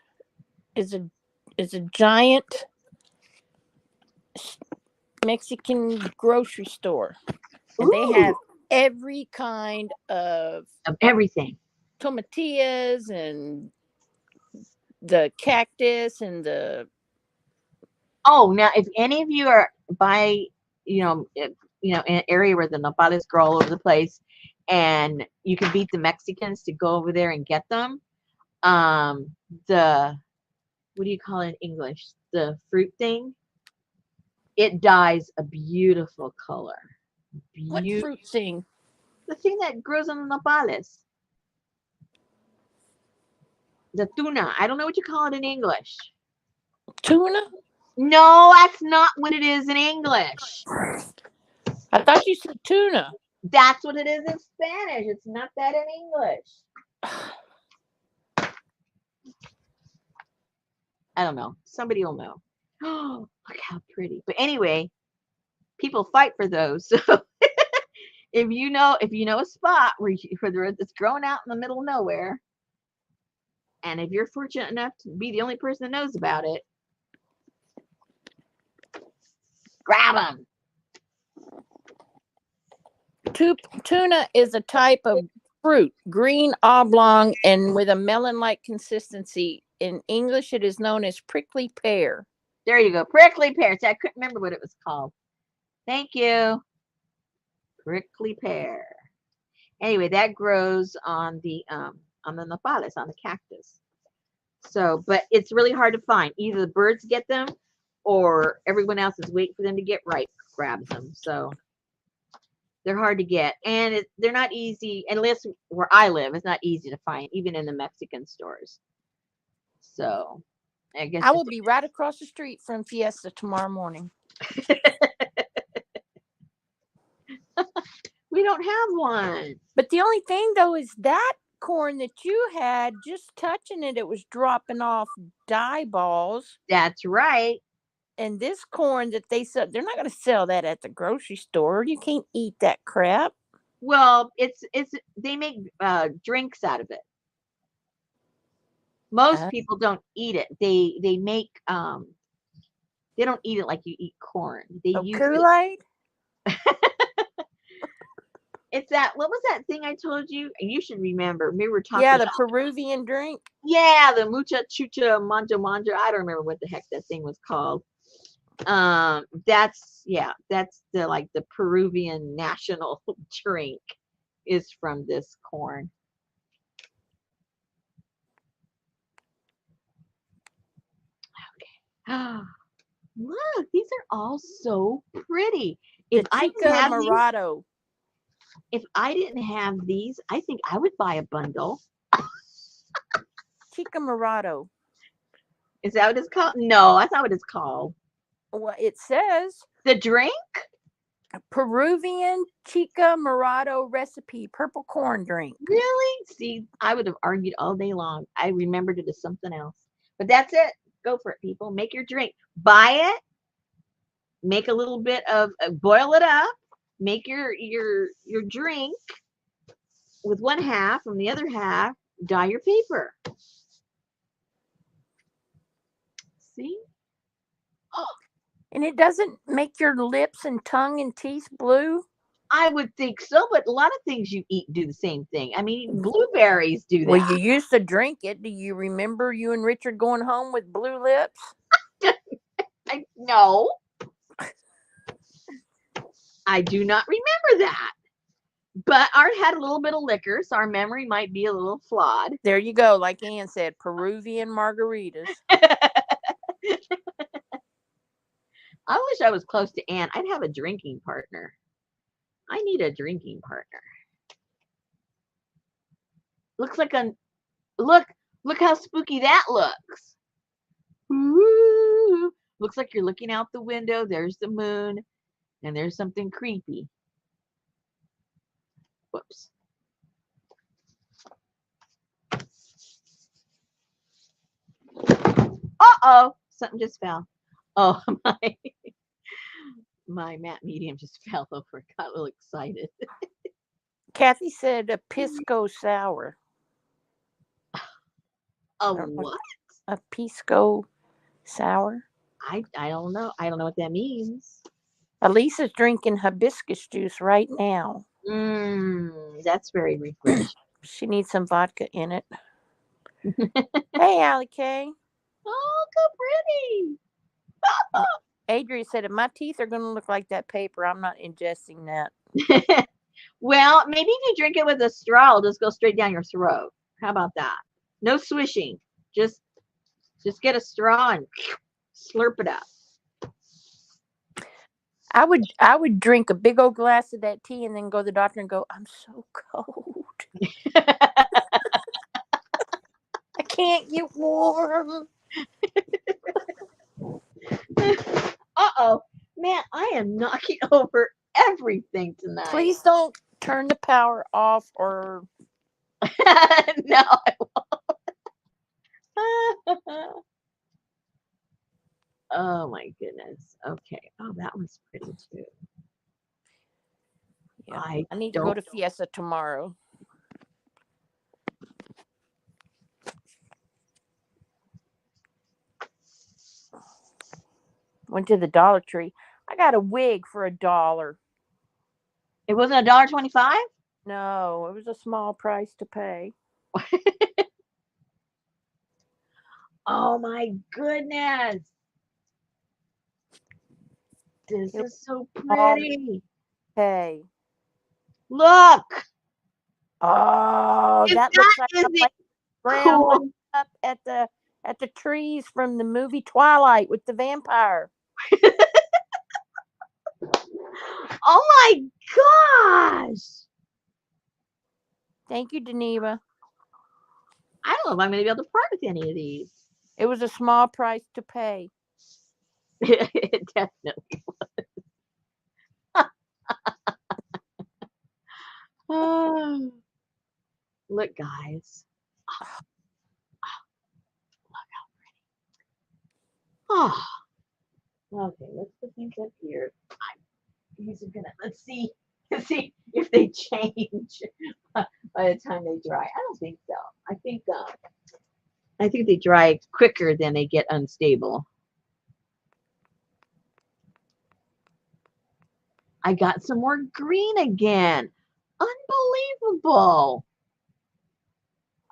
is a giant Mexican grocery store. And they have Ooh, every kind of of everything. tomatillas and the cactus and the Oh, now if any of you are by, in an area where the nopales grow all over the place, and you can beat the Mexicans to go over there and get them. The what do you call it in English? The fruit thing. It dyes a beautiful color. what fruit thing? The thing that grows on the nopales. The tuna. I don't know what you call it in English. Tuna? No, that's not what it is in English. I thought you said tuna. That's what it is in Spanish. It's not that in English. I don't know. Somebody will know. Oh, look how pretty. But anyway, people fight for those. So if you know a spot that's growing out in the middle of nowhere, and if you're fortunate enough to be the only person that knows about it, grab them. Tuna is a type of fruit, green, oblong, and with a melon-like consistency. In English, it is known as prickly pear. There you go. Prickly pear. See, I couldn't remember what it was called. Thank you. Prickly pear. Anyway, that grows on the nopales, on the cactus. So, but it's really hard to find. Either the birds get them or everyone else is waiting for them to get ripe, grabs them. So they're hard to get. And they're not easy, unless where I live, it's not easy to find, even in the Mexican stores. So I guess I will be right across the street from Fiesta tomorrow morning. We don't have one. But the only thing, though, is that corn that you had, just touching it, it was dropping off dye balls. That's right. And this corn that they sell, they're not going to sell that at the grocery store. You can't eat that crap. Well, it's they make drinks out of it. Most people don't eat it. They make they don't eat it like you eat corn. They use Kool-Aid? It's that, what was that thing I told you? And you should remember. We were talking the Peruvian drink. Yeah, the mucha chucha manja manja. I don't remember what the heck that thing was called. That's the Peruvian national drink is from this corn. Okay. Look, these are all so pretty. If I Morado. If I didn't have these, I think I would buy a bundle. Chica Morado. Is that what it's called? No, that's not what it's called. Well, it says the drink? A Peruvian Chica Morado recipe, purple corn drink. Really? See, I would have argued all day long. I remembered it as something else. But that's it. Go for it, people. Make your drink. Buy it. Make a little bit of boil it up. Make your drink with one half, and the other half, dye your paper. See? And it doesn't make your lips and tongue and teeth blue? I would think so, but a lot of things you eat do the same thing. I mean, blueberries do that. Well, you used to drink it. Do you remember you and Richard going home with blue lips? No. I do not remember that. But Art had a little bit of liquor, so our memory might be a little flawed. There you go. Like Ann said, Peruvian margaritas. I wish I was close to Ann. I'd have a drinking partner. I need a drinking partner. Looks like look how spooky that looks. Ooh. Looks like you're looking out the window. There's the moon. And there's something creepy. Whoops. Uh-oh. Something just fell. Oh, my matte medium just fell over. Got a little excited. Kathy said a pisco sour. A what? A pisco sour. I don't know. I don't know what that means. Elisa's drinking hibiscus juice right now. That's very refreshing. She needs some vodka in it. Hey, Allie Kay. Oh, so pretty. Adria said, if my teeth are going to look like that paper, I'm not ingesting that. Well, maybe if you drink it with a straw, it'll just go straight down your throat. How about that? No swishing. Just get a straw and slurp it up. I would drink a big old glass of that tea and then go to the doctor and go, I'm so cold. I can't get warm. Uh-oh. Man, I am knocking over everything tonight. Please don't turn the power off or... No, I won't. Oh my goodness. Okay. Oh, that was pretty too. Yep. I I need to go don't. to Fiesta tomorrow. Went to the Dollar Tree. I got a wig for $1. It wasn't $1.25. No, it was a small price to pay. Oh my goodness. This It was is so small pretty. pay. Look. Oh, If that looks that like the isn't place Grandma cool. up at the trees from the movie Twilight with the vampire. Oh my gosh. Thank you, Geneva. I don't know if I'm going to be able to part with any of these. It was a small price to pay. It definitely. Oh, look, guys. Oh, okay. Let's put things up here. These are gonna. Let's see. Let's see if they change by the time they dry. I don't think so. I think they dry quicker than they get unstable. I got some more green again. Unbelievable.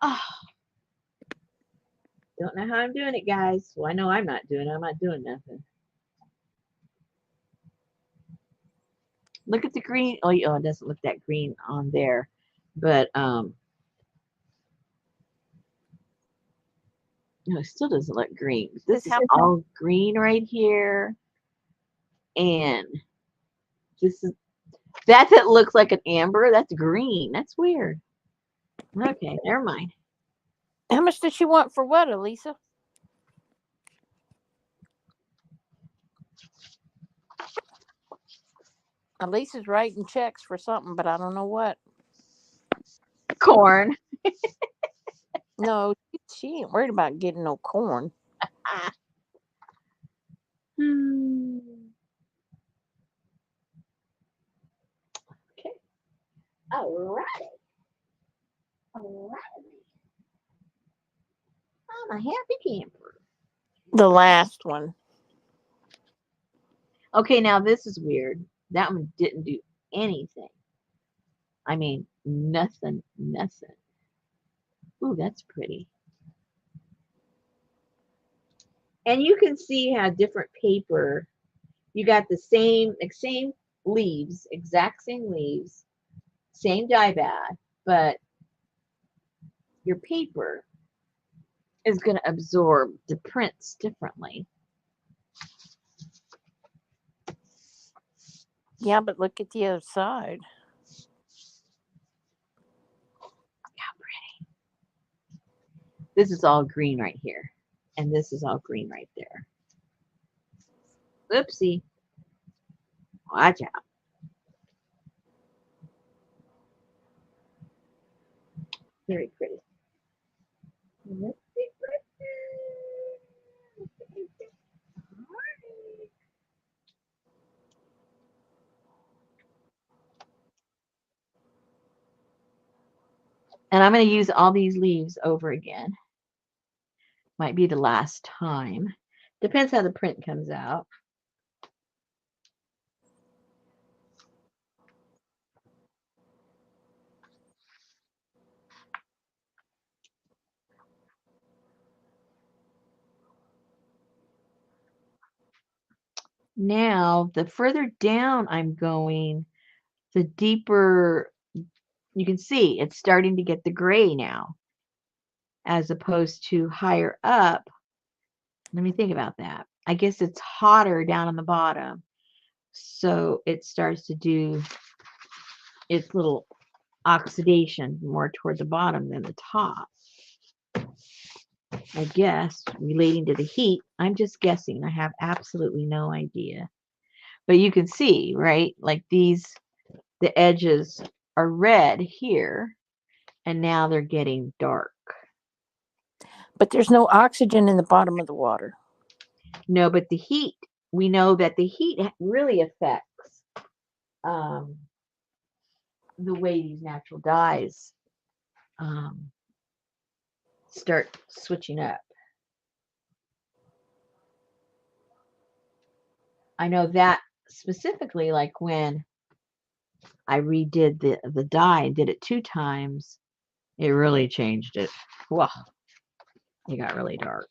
Oh, don't know how I'm doing it, guys. Well, I know I'm not doing it. I'm not doing nothing. Look at the green. Oh, it doesn't look that green on there. But no, it still doesn't look green. This This is how all green right here. And this is that looks like an amber. That's green. That's weird. Okay, never mind. how much does she want for what, Elisa? Elisa's writing checks for something, but I don't know what. Corn. No, she ain't worried about getting no corn. Ah. Hmm. Okay. All right. All right. I'm a happy camper. The last one. Okay, now this is weird. That one didn't do anything. I mean, nothing, nothing. Ooh, that's pretty. And you can see how different paper, you got the same leaves, exact same leaves, same dye bath, but your paper is going to absorb the prints differently. Yeah, but look at the other side. How pretty. This is all green right here. And this is all green right there. Oopsie. Watch out. Very pretty. And I'm going to use all these leaves over again. Might be the last time. Depends how the print comes out. Now, the further down I'm going, the deeper you can see it's starting to get the gray now, as opposed to higher up. Let me think about that. I guess it's hotter down on the bottom. So it starts to do its little oxidation more toward the bottom than the top. I guess relating to the heat. I'm just guessing. I have absolutely no idea. But you can see, right? Like the edges are red here, and now they're getting dark. But there's no oxygen in the bottom of the water. No, but the heat, we know that the heat really affects um, the way these natural dyes um, start switching up. I know that specifically, like when I redid the dye and did it 2 times, it really changed it. Well, it got really dark.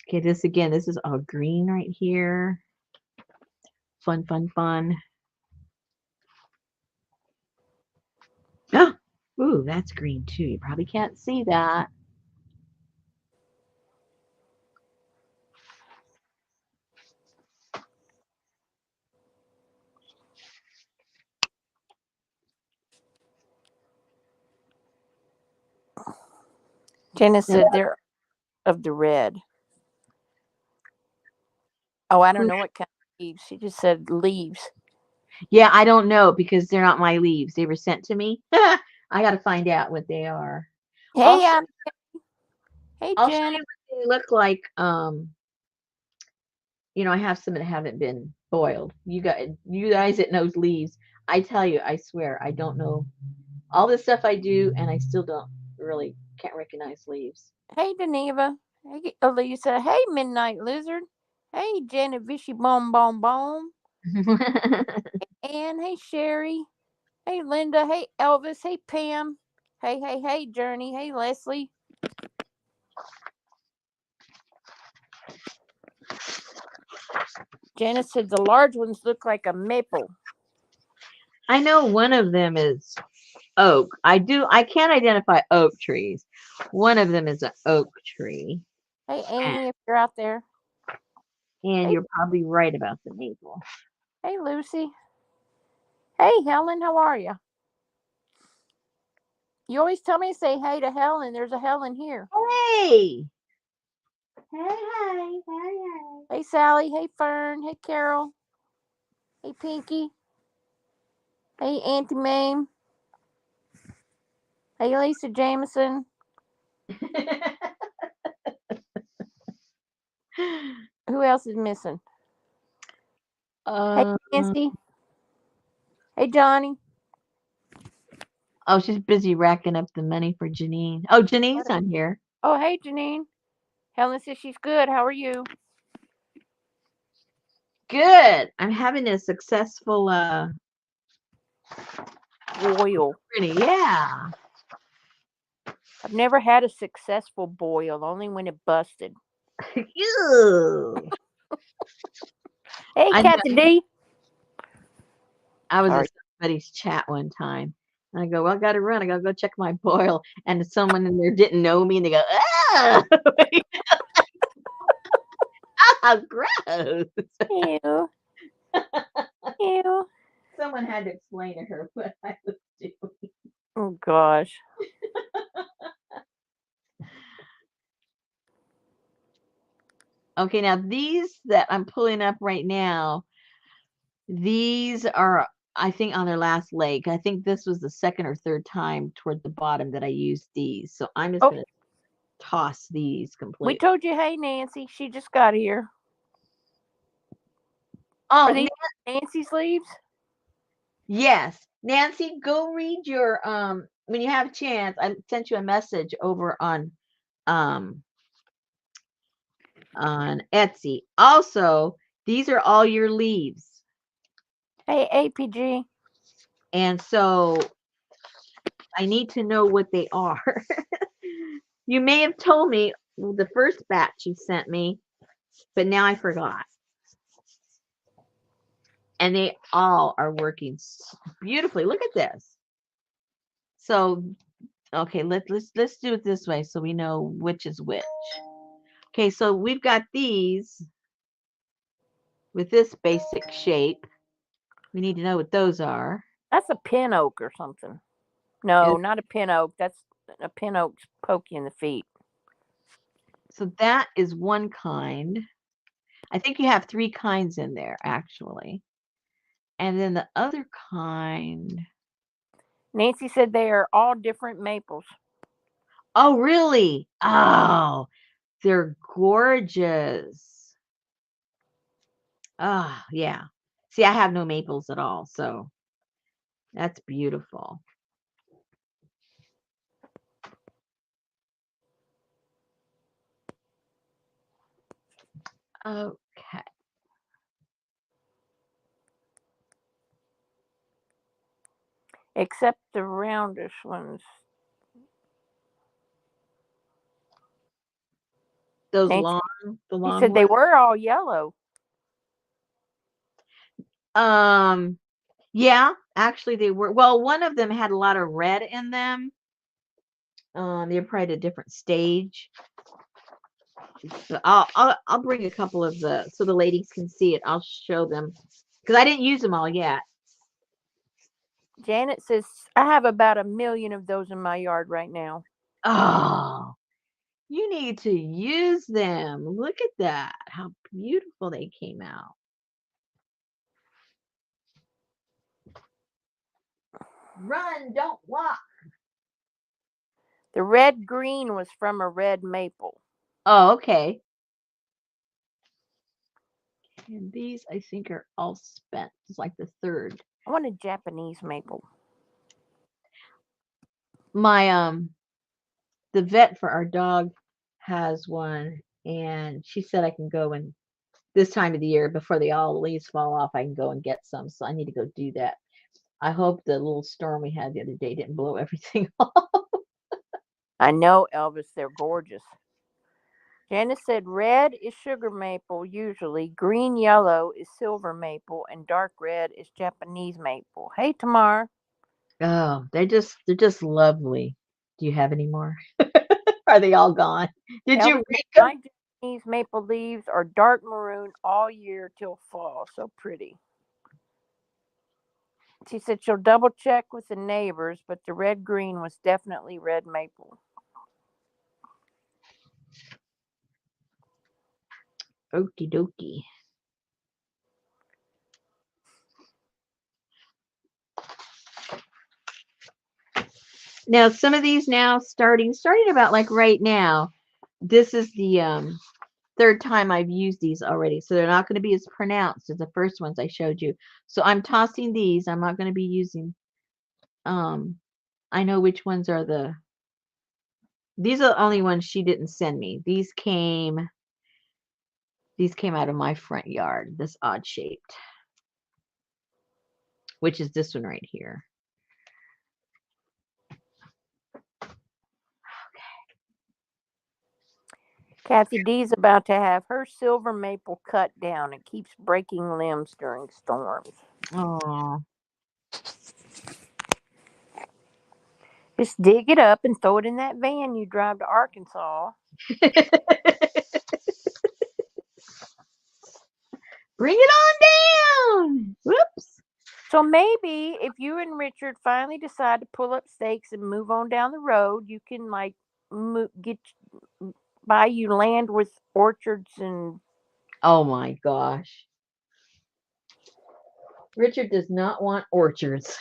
Okay, this again, this is all green right here. Fun, fun, fun. Ooh, that's green too. You probably can't see that. Janice Now, said they're of the red. Oh, I don't know what kind of leaves. She just said leaves. yeah, I don't know because they're not my leaves. They were sent to me. I got to find out what they are. I'll Hey, show, hey, I'll show Janet. you what they look like. I have some that haven't been boiled. You guys that knows leaves, I tell you, I swear, I don't know all this stuff I do, and I still don't really can't recognize leaves. Hey, Deneva. Hey, Elisa. Hey, Midnight Lizard. Hey, Janet Vishy Bom Bom Bom. Ann. Hey, Sherry. Hey, Linda. Hey, Elvis. Hey, Pam. Hey, hey, hey, Journey. Hey, Leslie. Janice said the large ones look like a maple. I know one of them is oak. I can't identify oak trees. One of them is an oak tree. Hey, And, Amy, if you're out there. and Hey, you're probably right about the maple. hey, Lucy. Hey, Helen. How are you? You always tell me to say hey to Helen. There's a Helen here. Hey! Hey. Hey, Sally. Hey, Fern. Hey, Carol. Hey, Pinky. Hey, Auntie Mame. Hey, Lisa Jameson. Who else is missing? Hey, uh, Nancy. Hey, Johnny. oh, she's busy racking up the money for Janine. Oh, Janine's on here. Oh, hey, Janine. Helen says she's good. How are you? Good. I'm having a successful Boil. yeah. I've never had a successful boil, only when it busted. Ew. Hey, I Kathy D. I was in Sorry. somebody's chat one time. And I go, well, I gotta run. I gotta go check my boil. And someone in there didn't know me and they go, ah, ah gross. Ew. Ew. Someone had to explain to her what I was doing. Oh, gosh. Okay, now these that I'm pulling up right now, these are, I think, on their last leg. I think this was the second or third time toward the bottom that I used these. So I'm just Oh, going to toss these we completely. told you, hey, Nancy. She just got here. Are Oh, these Nancy's leaves? yes. Nancy, go read your when you have a chance. I sent you a message over um on Etsy. Also, these are all your leaves. Hey, APG. And so I need to know what they are. You may have told me the first batch you sent me, but now I forgot. And they all are working beautifully. Look at this. So, okay, let's do it this way so we know which is which. Okay, so we've got these with this basic shape. We need to know what those are. That's a pin oak or something. Is- No, not a pin oak. That's a pin oak's poke you in the feet. So that is one kind. I think you have 3 kinds in there actually. And then the other kind. Nancy said they are all different maples. Oh, really? Oh, they're gorgeous. Oh, yeah. See, I have no maples at all, so that's beautiful. Okay. Except the roundish ones. Those Nancy, the she long said they ones. were all yellow. Um, yeah, actually they were. Well, one of them had a lot of red in them. They were probably at a different stage. So I'll bring a couple of the so the ladies can see it. I'll show them because I didn't use them all yet. Janet says I have about 1 million of those in my yard right now. Oh, you need to use them. Look at that. How beautiful they came out. Run, don't walk. The red green was from a red maple. Oh, okay. And these I think are all spent. It's like the third. I want a Japanese maple. My the vet for our dog has one and she said I can go and this time of the year before they all the leaves fall off, I can go and get some. So I need to go do that. I hope the little storm we had the other day didn't blow everything off. I know, Elvis, they're gorgeous. Janice said red is sugar maple usually, green yellow is silver maple, and dark red is Japanese maple. Hey Tamar. Oh, they're just lovely. Do you have any more? Are they all gone? Did you Elvis said rake them? my Japanese maple leaves are dark maroon all year till fall. So pretty. She said she'll double check with the neighbors, but the red green was definitely red maple. Okie dokie. Now some of these now starting about like right now. This is the third time I've used these already, so they're not going to be as pronounced as the first ones I showed you. So I'm tossing these. I'm not going to be using. Um, I know which ones are the. These are the only ones she didn't send me. These came. These came out of my front yard. This odd shaped, which is this one right here. Kathy D's about to have her silver maple cut down. It keeps breaking limbs during storms. Oh. Just dig it up and throw it in that van you drive to Arkansas. Bring it on down. Whoops. So maybe if you and Richard finally decide to pull up stakes and move on down the road, you can like get buy you land with orchards and. Oh my gosh. Richard does not want orchards.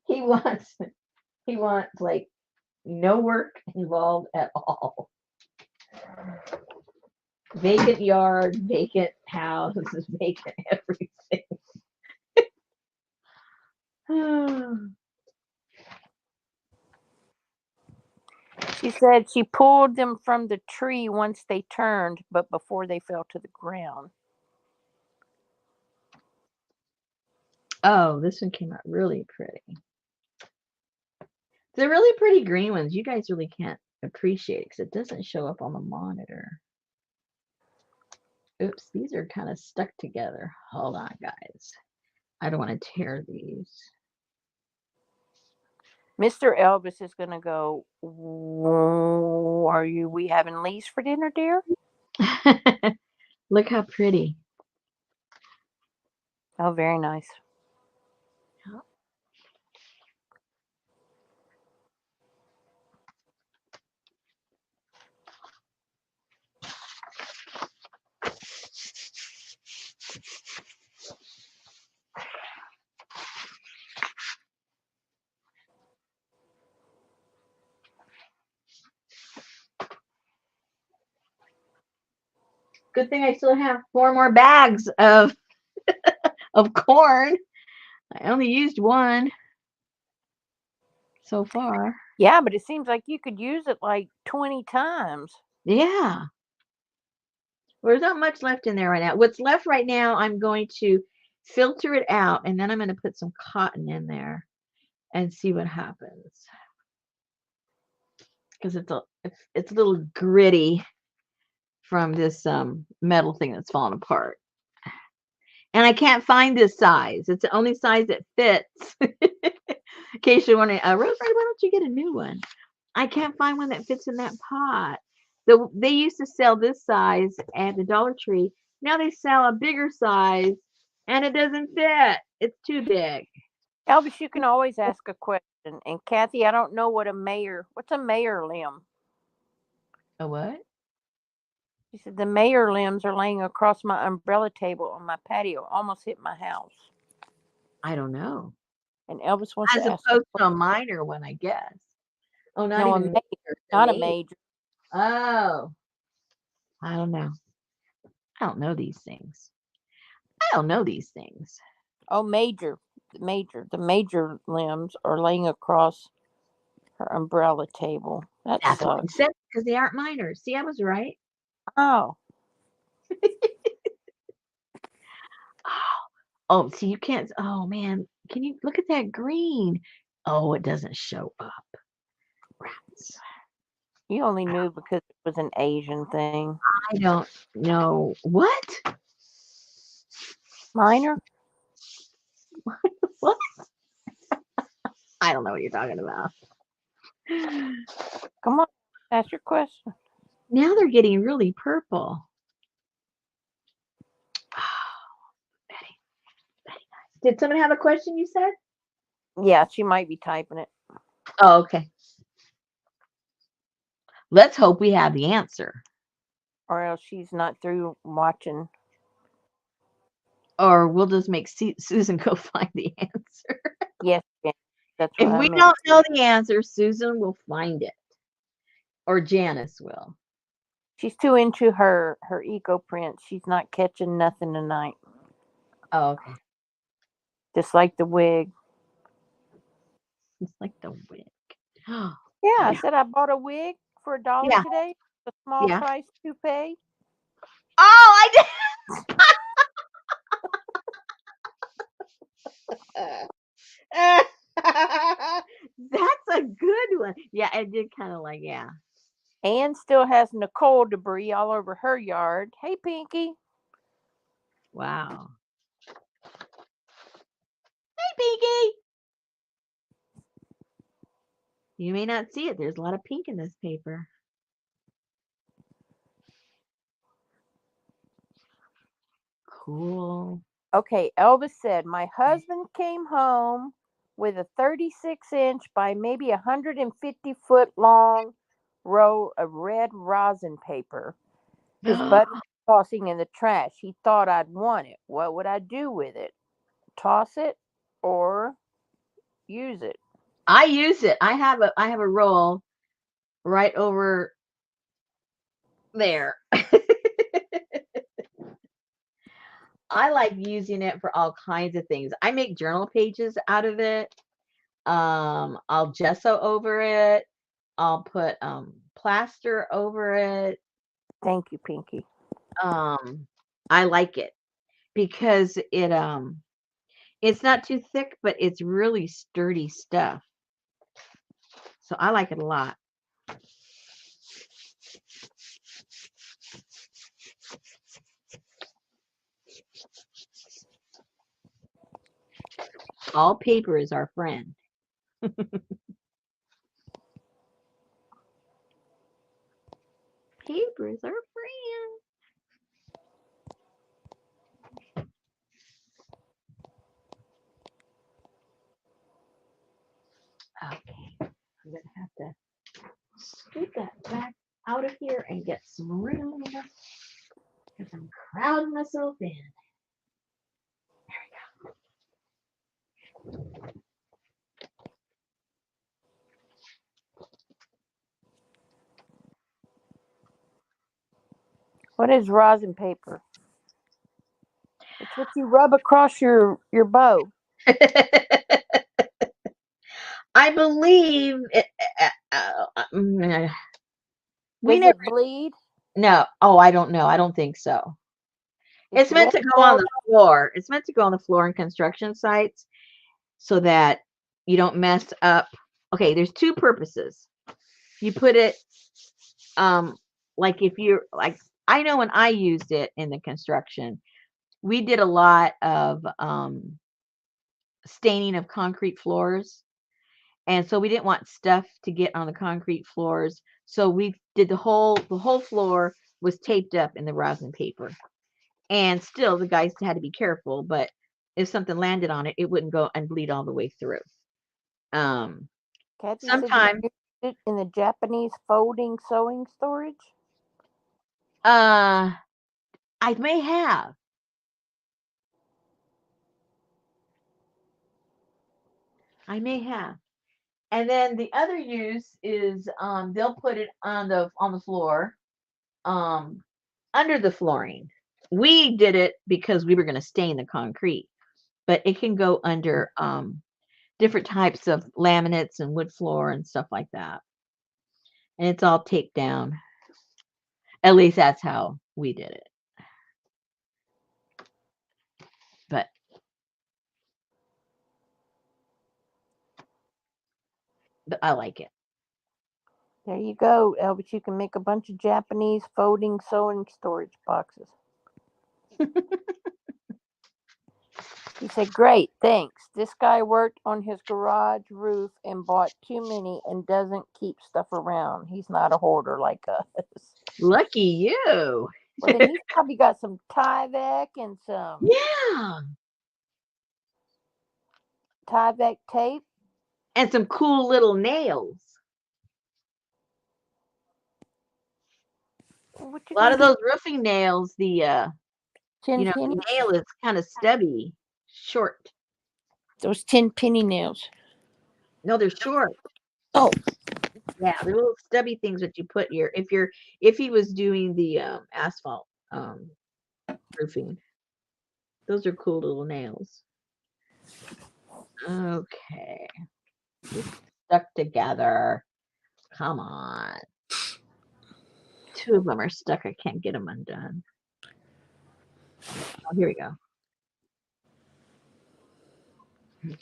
He wants he wants like no work involved at all. Vacant yard, vacant house, vacant everything. She said she pulled them from the tree once they turned, but before they fell to the ground. Oh, this one came out really pretty. They're really pretty green ones. You guys really can't appreciate it because it doesn't show up on the monitor. Oops, these are kind of stuck together. Hold on, guys. I don't want to tear these. Mr. Elvis is going to go, are you, we having Lee's for dinner, dear? Look how pretty. Oh, very nice. Good thing I still have 4 more bags of corn. I only used one so far. Yeah, but it seems like you could use it like 20 times. Yeah. Well, there's not much left in there right now. What's left right now, I'm going to filter it out, and then I'm going to put some cotton in there and see what happens. Because it's a little gritty from this metal thing that's falling apart. And I can't find this size. It's the only size that fits. In case you're wondering, Rosemary, why don't you get a new one? I can't find one that fits in that pot. They used to sell this size at the Dollar Tree. Now they sell a bigger size, and it doesn't fit. It's too big. Elvis, you can always ask a question. And Kathy, I don't know what's a mayor limb? A what? She said, the mayor limbs are laying across my umbrella table on my patio, almost hit my house. I don't know. And Elvis wants As to ask a opposed to question. a minor one, I guess. Oh, not No, a even major, major, a not a major. major. Oh, I don't know. I don't know these things. I don't know these things. Oh, major. Major. The major limbs are laying across her umbrella table. That That's what I sucks. said because they aren't minors. See, I was right. Oh, Oh, oh, see, you can't. Oh man, can you look at that green? Oh, it doesn't show up. Rats. you only knew because it was an Asian thing. I don't know what. Minor? What? I don't know what you're talking about. Come on, ask your question. Now they're getting really purple. Oh, Betty, Betty. Did someone have a question? You said? Yeah, she might be typing it. Oh, okay. Let's hope we have the answer, Or else she's not through watching. or we'll just make Susan go find the answer. Yes, Jan, that's If what I we meant. don't know the answer, Susan will find it, or Janice will. She's too into her eco print. She's not catching nothing tonight. Oh, okay. Just like the wig. It's like the wig. Yeah, I Yeah. said I bought a wig for $1 Yeah. today. A small Yeah. price to pay. Oh, I did. That's a good one. Yeah, I did kind of like, yeah. Ann still has Nicole debris all over her yard. Hey, Pinky. Wow. Hey, Pinky. You may not see it. There's a lot of pink in this paper. Cool. Okay, Elvis said, my husband came home with a 36-inch by maybe 150-foot long roll of red rosin paper. His butt was tossing in the trash. He thought I'd want it. What would I do with it? Toss it or use it? I use it. I have a roll right over there. I like using it for all kinds of things. I make journal pages out of it. I'll gesso over it. I'll put plaster over it. Thank you, Pinky. I like it because it's not too thick, but it's really sturdy stuff. So I like it a lot. All paper is our friend. Paper is our friend. Okay, I'm gonna have to scoot that back out of here and get some room because I'm crowding myself in. What is rosin paper? It's what you rub across your bow. I believe it, we Does never it bleed? no. Oh, I don't know. I don't think so. It's It's meant red to go on velvet. the floor. It's meant to go on the floor in construction sites so that you don't mess up. Okay, there's two purposes. You put it like if you're like I know when I used it in the construction, we did a lot of staining of concrete floors. And so we didn't want stuff to get on the concrete floors. So we did the whole floor was taped up in the rosin paper. And still the guys had to be careful, but if something landed on it, it wouldn't go and bleed all the way through. Um Kathy said you sometime used it in the Japanese folding sewing storage. uh I may have. I may have. And then the other use is they'll put it on the floor um under the flooring. We did it because we were going to stain the concrete, but it can go under different types of laminates and wood floor and stuff like that. And it's all taped down. At least that's how we did it. But I like it. There you go, Elvis. You can make a bunch of Japanese folding sewing storage boxes. He said, "Great, thanks. This guy worked on his garage roof and bought too many and doesn't keep stuff around. He's not a hoarder like us." Lucky you. Well, then he's probably got some Tyvek and some Yeah. Tyvek tape. And some cool little nails. What you A lot gonna of do? those roofing nails, Ten the penny? nail is kind of stubby, short. Those 10 penny nails. No, they're short. Oh, Yeah, the little stubby things that you put your if he was doing the asphalt roofing. Those are cool little nails. Okay. It's stuck together. Come on. Two of them are stuck. I can't get them undone. Oh, here we go. Okay.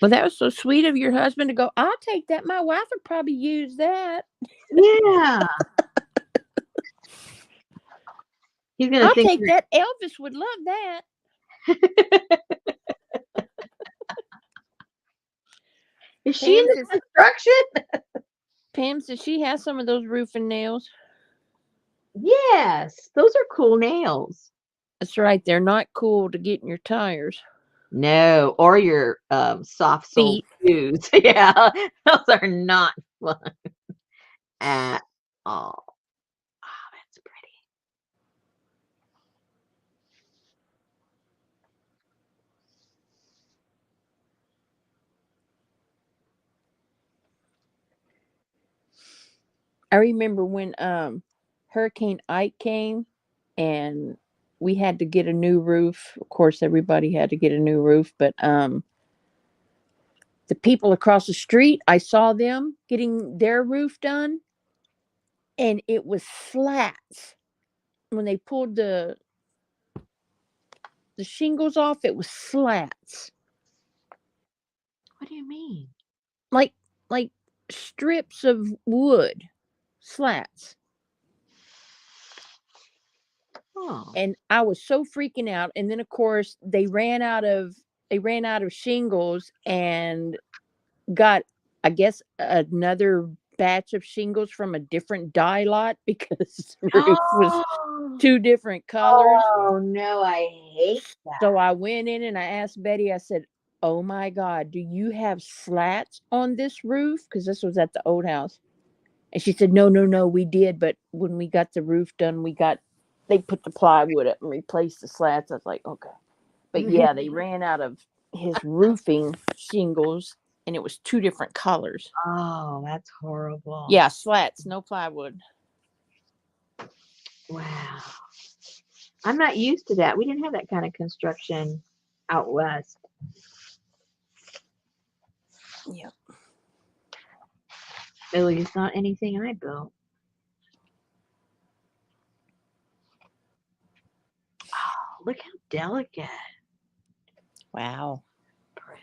well, that was so sweet of your husband to go, I'll take that. My wife would probably use that. Yeah. He's gonna I'll think take that. Elvis would love that. is she in Pam the says, construction? Pam says she has some of those roofing nails. Yes, those are cool nails. That's right. They're not cool to get in your tires. No, or your soft soled Feet. shoes. Yeah, those are not fun at all. Oh, that's pretty. I remember when Hurricane Ike came and we had to get a new roof. Of course, everybody had to get a new roof, but the people across the street, I saw them getting their roof done, and it was slats. When they pulled the shingles off, it was slats. What do you mean? Like like strips of wood, slats. Oh, And I was so freaking out. And then of course they ran out of shingles and got, I guess, another batch of shingles from a different dye lot because the roof was oh, two different colors. oh no! I hate So that. I went in and I asked Betty, I said, "Oh my God, do you have slats on this roof?" Because this was at the old house. And she said, "No, no, no, we did. But when we got the roof done, they put the plywood up and replaced the slats." I was like, okay. But yeah, they ran out of his roofing shingles and it was two different colors. Oh, that's horrible. Yeah, slats, no plywood. Wow. I'm not used to that. We didn't have that kind of construction out west. Yeah. At least not anything I built. Oh, look how delicate. Wow. Pretty.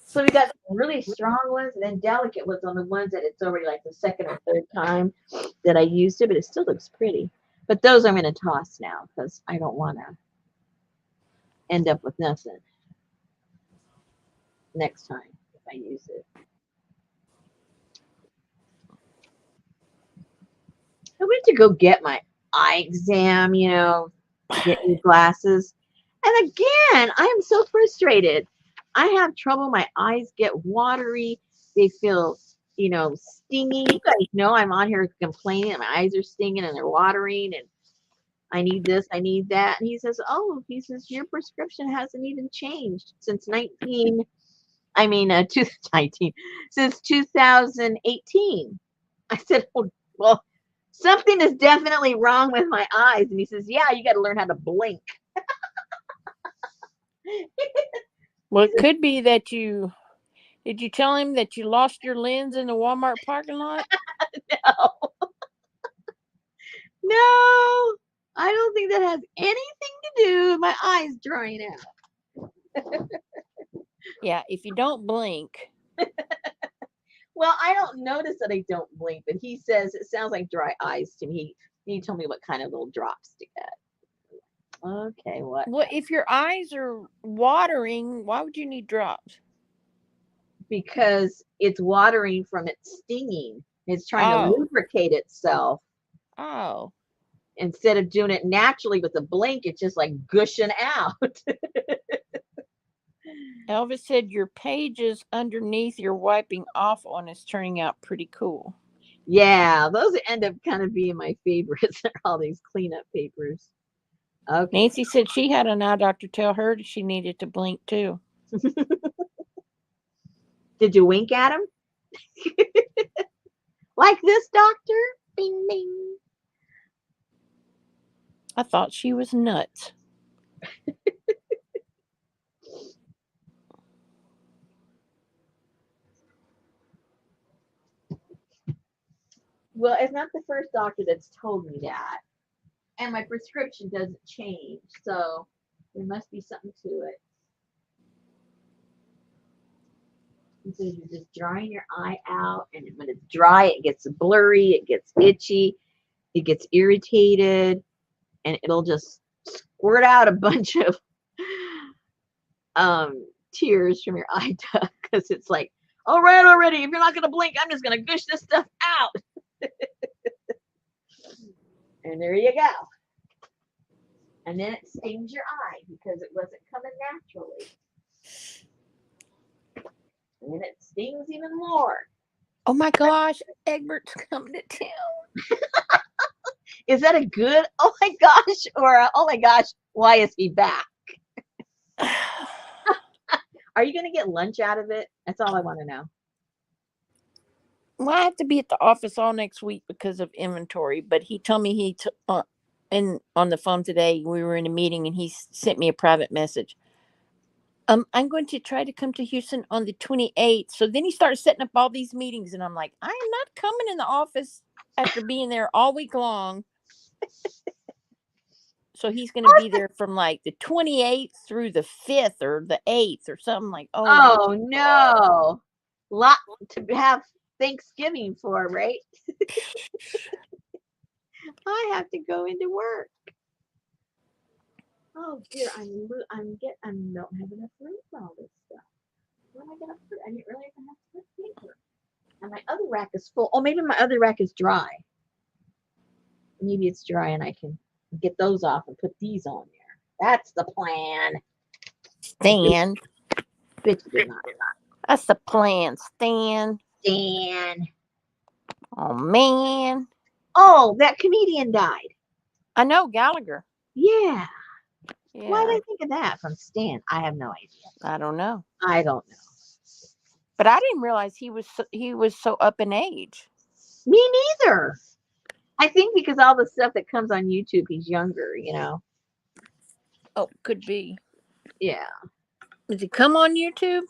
So we got really strong ones, and then delicate ones on the ones that it's already like the second or third time that I used it, but it still looks pretty. But those I'm going to toss now because I don't want to end up with nothing next time if I use it. I went to go get my eye exam, get new glasses. And again, I am so frustrated. I have trouble. My eyes get watery. They feel, stinging. You guys know I'm on here complaining that my eyes are stinging and they're watering and I need this, I need that. And he says, your prescription hasn't even changed since 19, since 2018. I said, well, something is definitely wrong with my eyes. And he says, yeah, you got to learn how to blink. Well, it could be that you. Did you tell him that you lost your lens in the Walmart parking lot? No, no, I don't think that has anything to do with my eyes drying out. Yeah, if you don't blink. Well, I don't notice that I don't blink, but he says it sounds like dry eyes to me. He told me what kind of little drops to get. Okay, what? Well, if your eyes are watering, why would you need drops? Because it's watering from it stinging. It's trying to Oh, lubricate itself. oh. Instead of doing it naturally with a blink, it's just like gushing out. Elvis said your pages underneath you're wiping off on is turning out pretty cool. Yeah, those end up kind of being my favorites. All these cleanup papers. Okay. Nancy said she had an eye doctor tell her that she needed to blink too. Did you wink at him? Like this, doctor? Bing, bing. I thought she was nuts. Well, it's not the first doctor that's told me that. And my prescription doesn't change. So there must be something to it. He says you're just drying your eye out. And when it's dry, it gets blurry, it gets itchy, it gets irritated, and it'll just squirt out a bunch of tears from your eye duct because it's like, all right, already. If you're not going to blink, I'm just going to gush this stuff out. And there you go. And then it stings your eye because it wasn't coming naturally. And then it stings even more. Oh my gosh, Egbert's coming to town. Is that a good, oh my gosh, or a, oh my gosh, why is he back? Are you going to get lunch out of it? That's all I want to know. Well, I have to be at the office all next week because of inventory, but he told me and on the phone today, we were in a meeting and he sent me a private message. I'm going to try to come to Houston on the 28th. So then he started setting up all these meetings, and I'm like, I am not coming in the office after being there all week long. So he's going to be there from like the 28th through the 5th or the 8th or something like. Oh no, lot to have Thanksgiving for, right? I have to go into work. Oh dear, I don't have enough room for all this stuff. Where am I gonna put it? I didn't realize I have to put paper. And my other rack is full. Oh, maybe my other rack is dry. Maybe it's dry and I can get those off and put these on there. That's the plan. Stan. Bitch did not. That's the plan, Stan. Stan. Oh man. Oh, that comedian died. I know Gallagher. Yeah. Yeah. Why did I think of that from Stan? I have no idea. I don't know. I don't know. But I didn't realize he was so up in age. Me neither. I think because all the stuff that comes on YouTube, he's younger, Oh, could be. Yeah. Does it come on YouTube?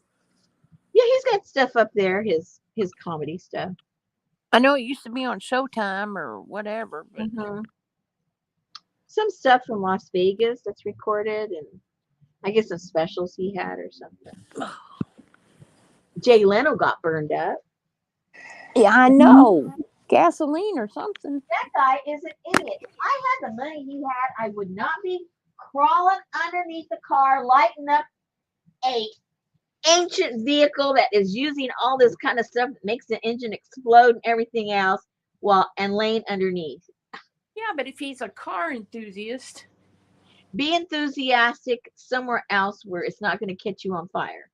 Yeah, he's got stuff up there, his comedy stuff. I know it used to be on Showtime or whatever, but Hmm. Some stuff from Las Vegas that's recorded, and I guess some specials he had or something. Jay Leno got burned up. yeah, I know. Gasoline or something. That guy is an idiot. If I had the money he had, I would not be crawling underneath the car, lighting up a ancient vehicle that is using all this kind of stuff that makes the engine explode and everything else and laying underneath. Yeah, but if he's a car enthusiast. Be enthusiastic somewhere else where it's not going to catch you on fire.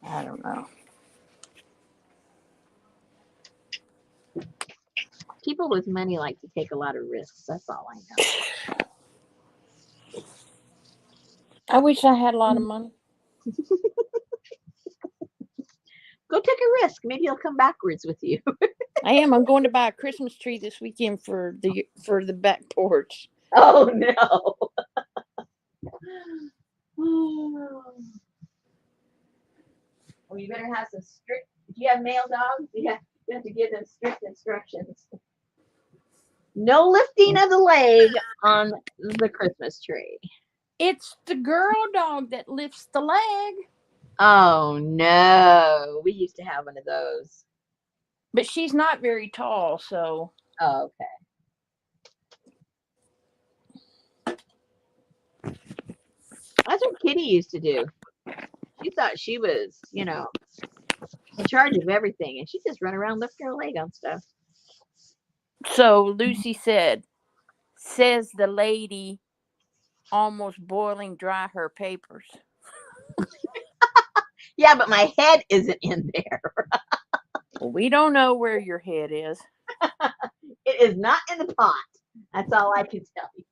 I don't know. People with money like to take a lot of risks. That's all I know. I wish I had a lot of money. Go take a risk. Maybe he'll come backwards with you. I am. I'm going to buy a Christmas tree this weekend for the back porch. Oh no. Well, you better have some strict. If you have male dogs, you have to give them strict instructions. No lifting of the leg on the Christmas tree. It's the girl dog that lifts the leg. Oh no. We used to have one of those. But she's not very tall, so. Oh, okay. That's what Kitty used to do. She thought she was, in charge of everything, and she just run around lifting her leg on stuff. So Lucy says the lady almost boiling dry her papers. Yeah, but my head isn't in there. Well, we don't know where your head is. It is not in the pot. That's all I can tell you.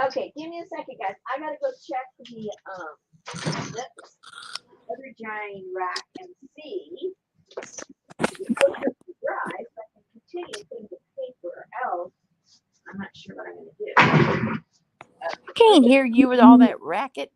Okay, give me a second, guys. I gotta go check the other drying rack and see if it's dry, so I can continue putting the paper else. I'm not sure what I'm gonna do. Can't hear you with all that racket.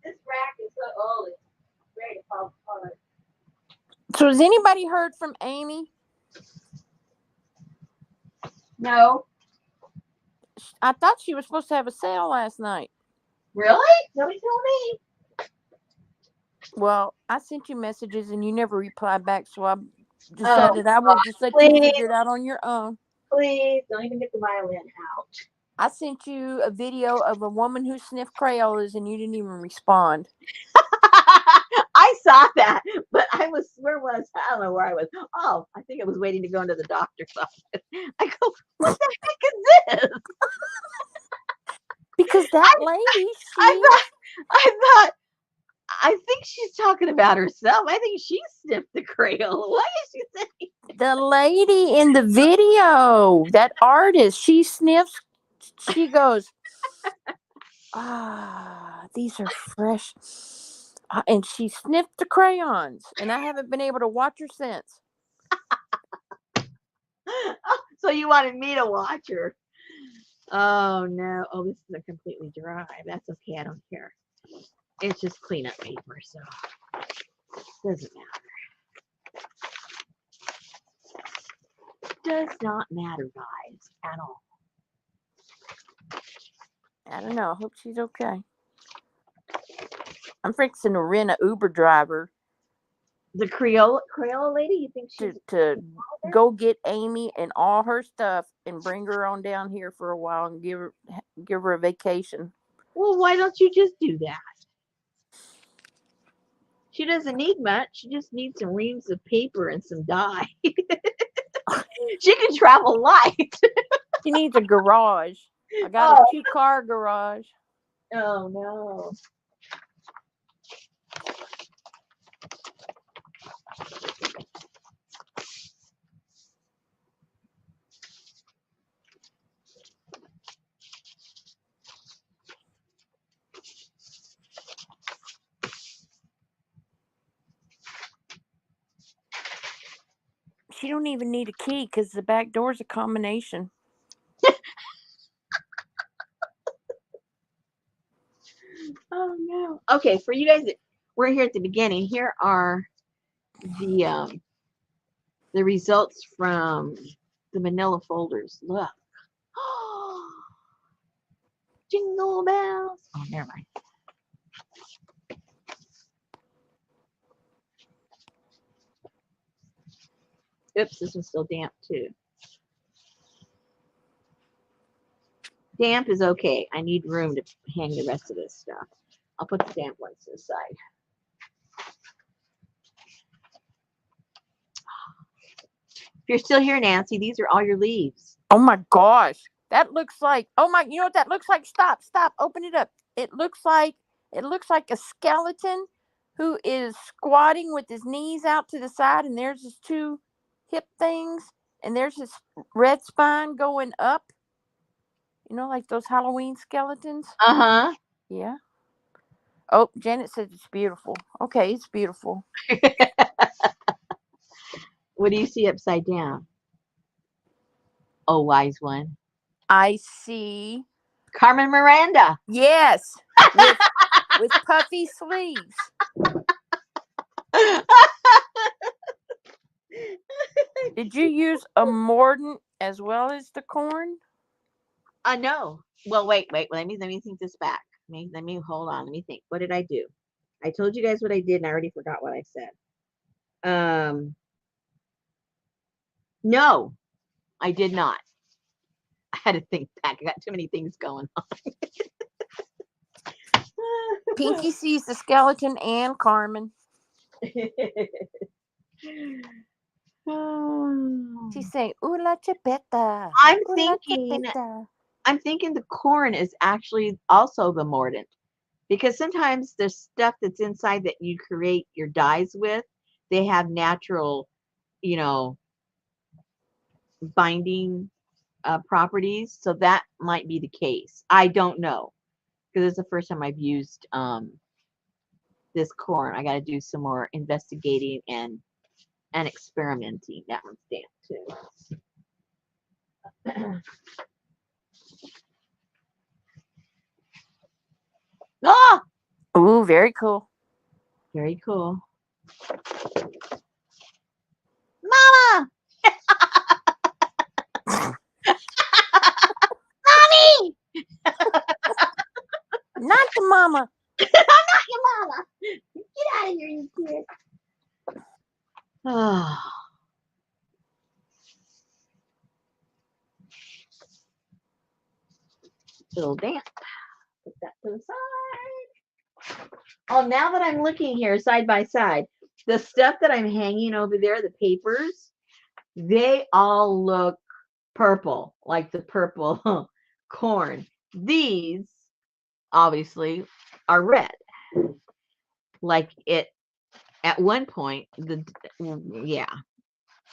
This rack is so old, it's ready to fall apart. So has anybody heard from Amy? No. I thought she was supposed to have a sale last night. Really? Nobody told me. Well, I sent you messages and you never replied back, so I decided I will just let please, you figure it out on your own. Please, don't even get the violin out. I sent you a video of a woman who sniffed Crayolas and you didn't even respond. I saw that, but where was I? don't know where I was. Oh, I think I was waiting to go into the doctor's office. I go, what the heck is this? Because that lady, I think she's talking about herself. I think she sniffed the Crayola. What is she saying? the lady in the video, that artist, she sniffs, she goes, these are fresh. And she sniffed the crayons, and I haven't been able to watch her since. Oh, so you wanted me to watch her. Oh, no. Oh, this is a completely dry. That's okay. I don't care. It's just cleanup paper, so it doesn't matter. Does not matter, guys, at all. I don't know. I hope she's okay. I'm fixing to rent an Uber driver The Crayola lady, you think she's to there? go get Amy and all her stuff and bring her on down here for a while and give her a vacation. Well, why don't you just do that? She doesn't need much. She just needs some reams of paper and some dye. She can travel light. She needs a garage. I got a Oh, 2-car garage. oh no. She don't even need a key because the back door's a combination. Oh no. Okay, for you guys that we're here at the beginning, here are the results from the manila folders. Look. Jingle bells. Oh, never mind. Oops, this one's still damp too. Damp is okay. I need room to hang the rest of this stuff. I'll put the damp ones to the side. If you're still here, Nancy, these are all your leaves. Oh my gosh. That looks like, oh my, you know what that looks like? Stop, open it up. It looks like a skeleton who is squatting with his knees out to the side, and there's his 2 hip things, and there's his red spine going up. You know, like those Halloween skeletons. Uh-huh. Yeah. Oh, Janet says it's beautiful. Okay, it's beautiful. What do you see upside down? Oh, wise one. I see. Carmen Miranda. Yes, with puffy sleeves. Did you use a mordant as well as the corn? No. Well, wait. Let me think this back. Let me hold on. Let me think. What did I do? I told you guys what I did, and I already forgot what I said. No, I did not. I had to think back. I got too many things going on. Pinky sees the skeleton and Carmen. She's saying, "Ooh la chipeta." I'm Ooh la thinking chipeta. I'm thinking the corn is actually also the mordant, because sometimes there's stuff that's inside that you create your dyes with. They have natural, you know, binding properties, so that might be the case. I don't know, because it's the first time I've used this corn. I got to do some more investigating and experimenting. That one's damp too. Ah, Ooh, very cool. very cool. Mama, mommy, Not the mama. I'm not your mama. Get out of here, you kid. Oh. Little damp. Put that to the side. Oh, now that I'm looking here side by side, the stuff that I'm hanging over there, the papers, they all look purple, like the purple corn. These obviously are red. Like it at one point, yeah,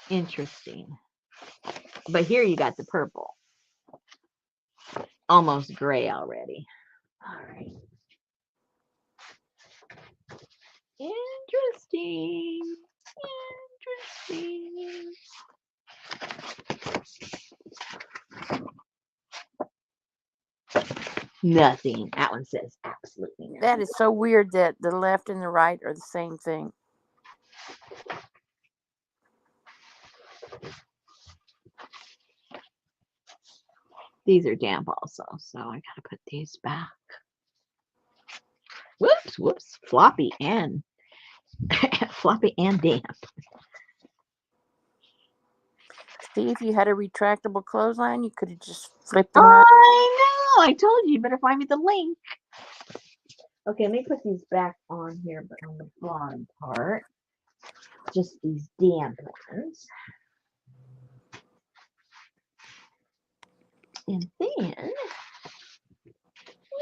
interesting. But here you got the purple, almost gray already. All right. Interesting. Interesting. Nothing. That one says absolutely nothing. That is so weird that the left and the right are the same thing. These are damp also, so I gotta put these back. Whoops, floppy and floppy and damp. See, if you had a retractable clothesline, you could have just flipped them right. I know. I told you. You better find me the link. Okay, let me put these back on here, but on the bottom part. Just these damp ones. And then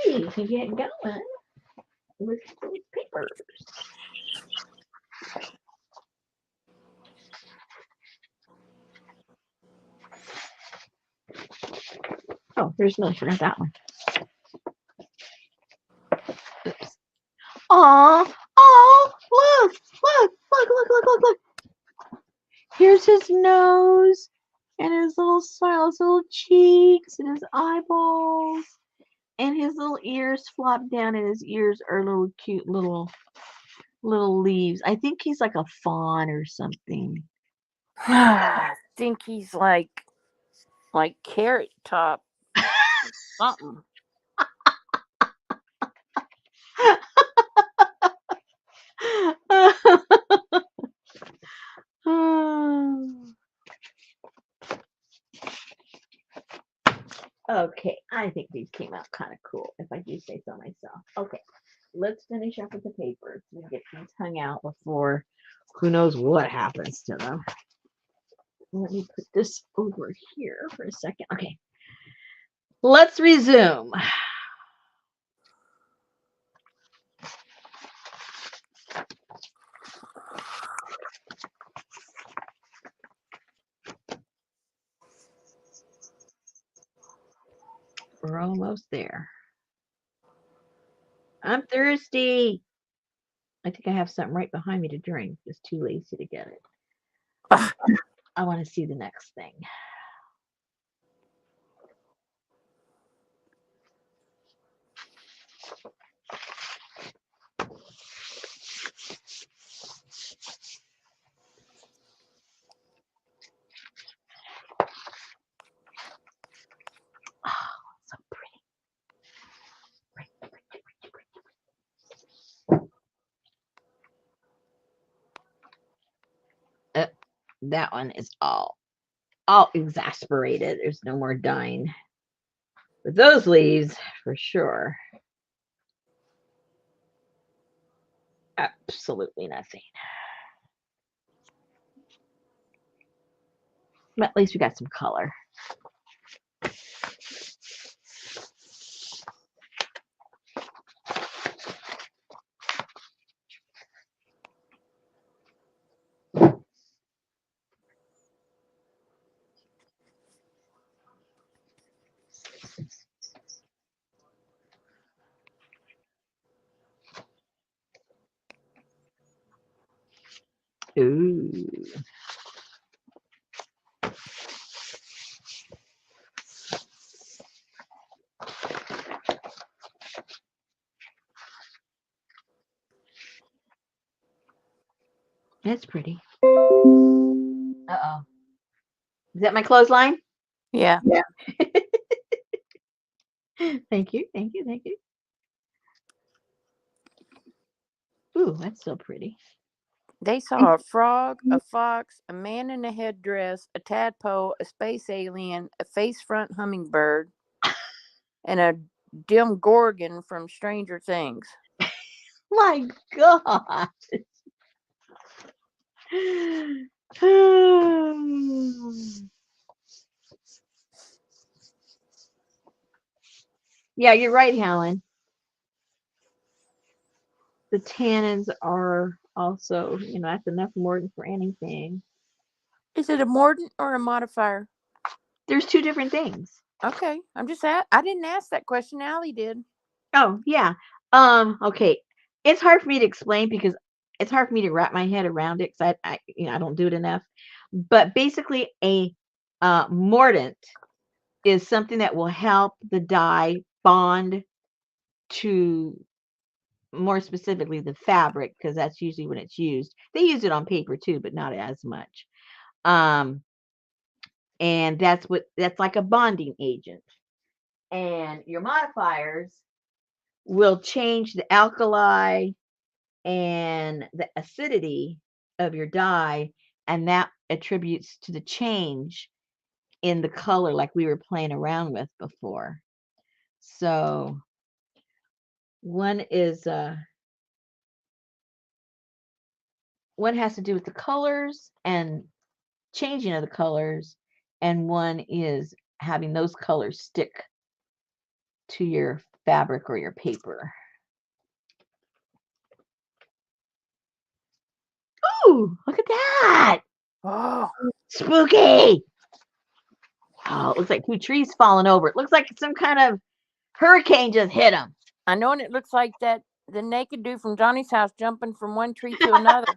we can get going with those papers. Oh, there's no, forgot that one. Oops. Aw, oh, look. Here's his nose and his little smile, his little cheeks and his eyeballs. And his little ears flop down, and his ears are little cute little leaves. I think he's like a fawn or something. I think he's like Carrot Top something. Okay, I think these came out kind of cool, if I do say so myself. Okay, let's finish up with the papers and get these hung out before who knows what happens to them. Let me put this over here for a second. Okay, let's resume. We're almost there. I'm thirsty. I think I have something right behind me to drink. Just too lazy to get it. I want to see the next thing. Oh, so pretty. That one is all exasperated. There's no more dying. But those leaves, for sure. Absolutely nothing. But at least we got some color. Ooh. That's pretty. Uh-oh. Is that my clothesline? Yeah. Thank you. Ooh, that's so pretty. They saw a frog, a fox, a man in a headdress, a tadpole, a space alien, a face front hummingbird, and a Demogorgon from Stranger Things. My God. Yeah, you're right, Helen. The tannins are also, that's enough mordant for anything. Is it a mordant or a modifier? There's two different things. Okay, I'm just I didn't ask that question. Allie did. Oh, yeah. Okay. It's hard for me to explain because it's hard for me to wrap my head around it because I don't do it enough. But basically, a mordant is something that will help the dye bond to, more specifically, the fabric, because that's usually when it's used. They use it on paper too, but not as much. And that's like a bonding agent. And your modifiers will change the alkali and the acidity of your dye, and that attributes to the change in the color like we were playing around with before. So one is one has to do with the colors and changing of the colors, and one is having those colors stick to your fabric or your paper. Ooh, look at that! Oh, Spooky! Oh, it looks like 2 trees falling over. It looks like some kind of hurricane just hit them. I know, and it looks like that the naked dude from Johnny's house jumping from one tree to another.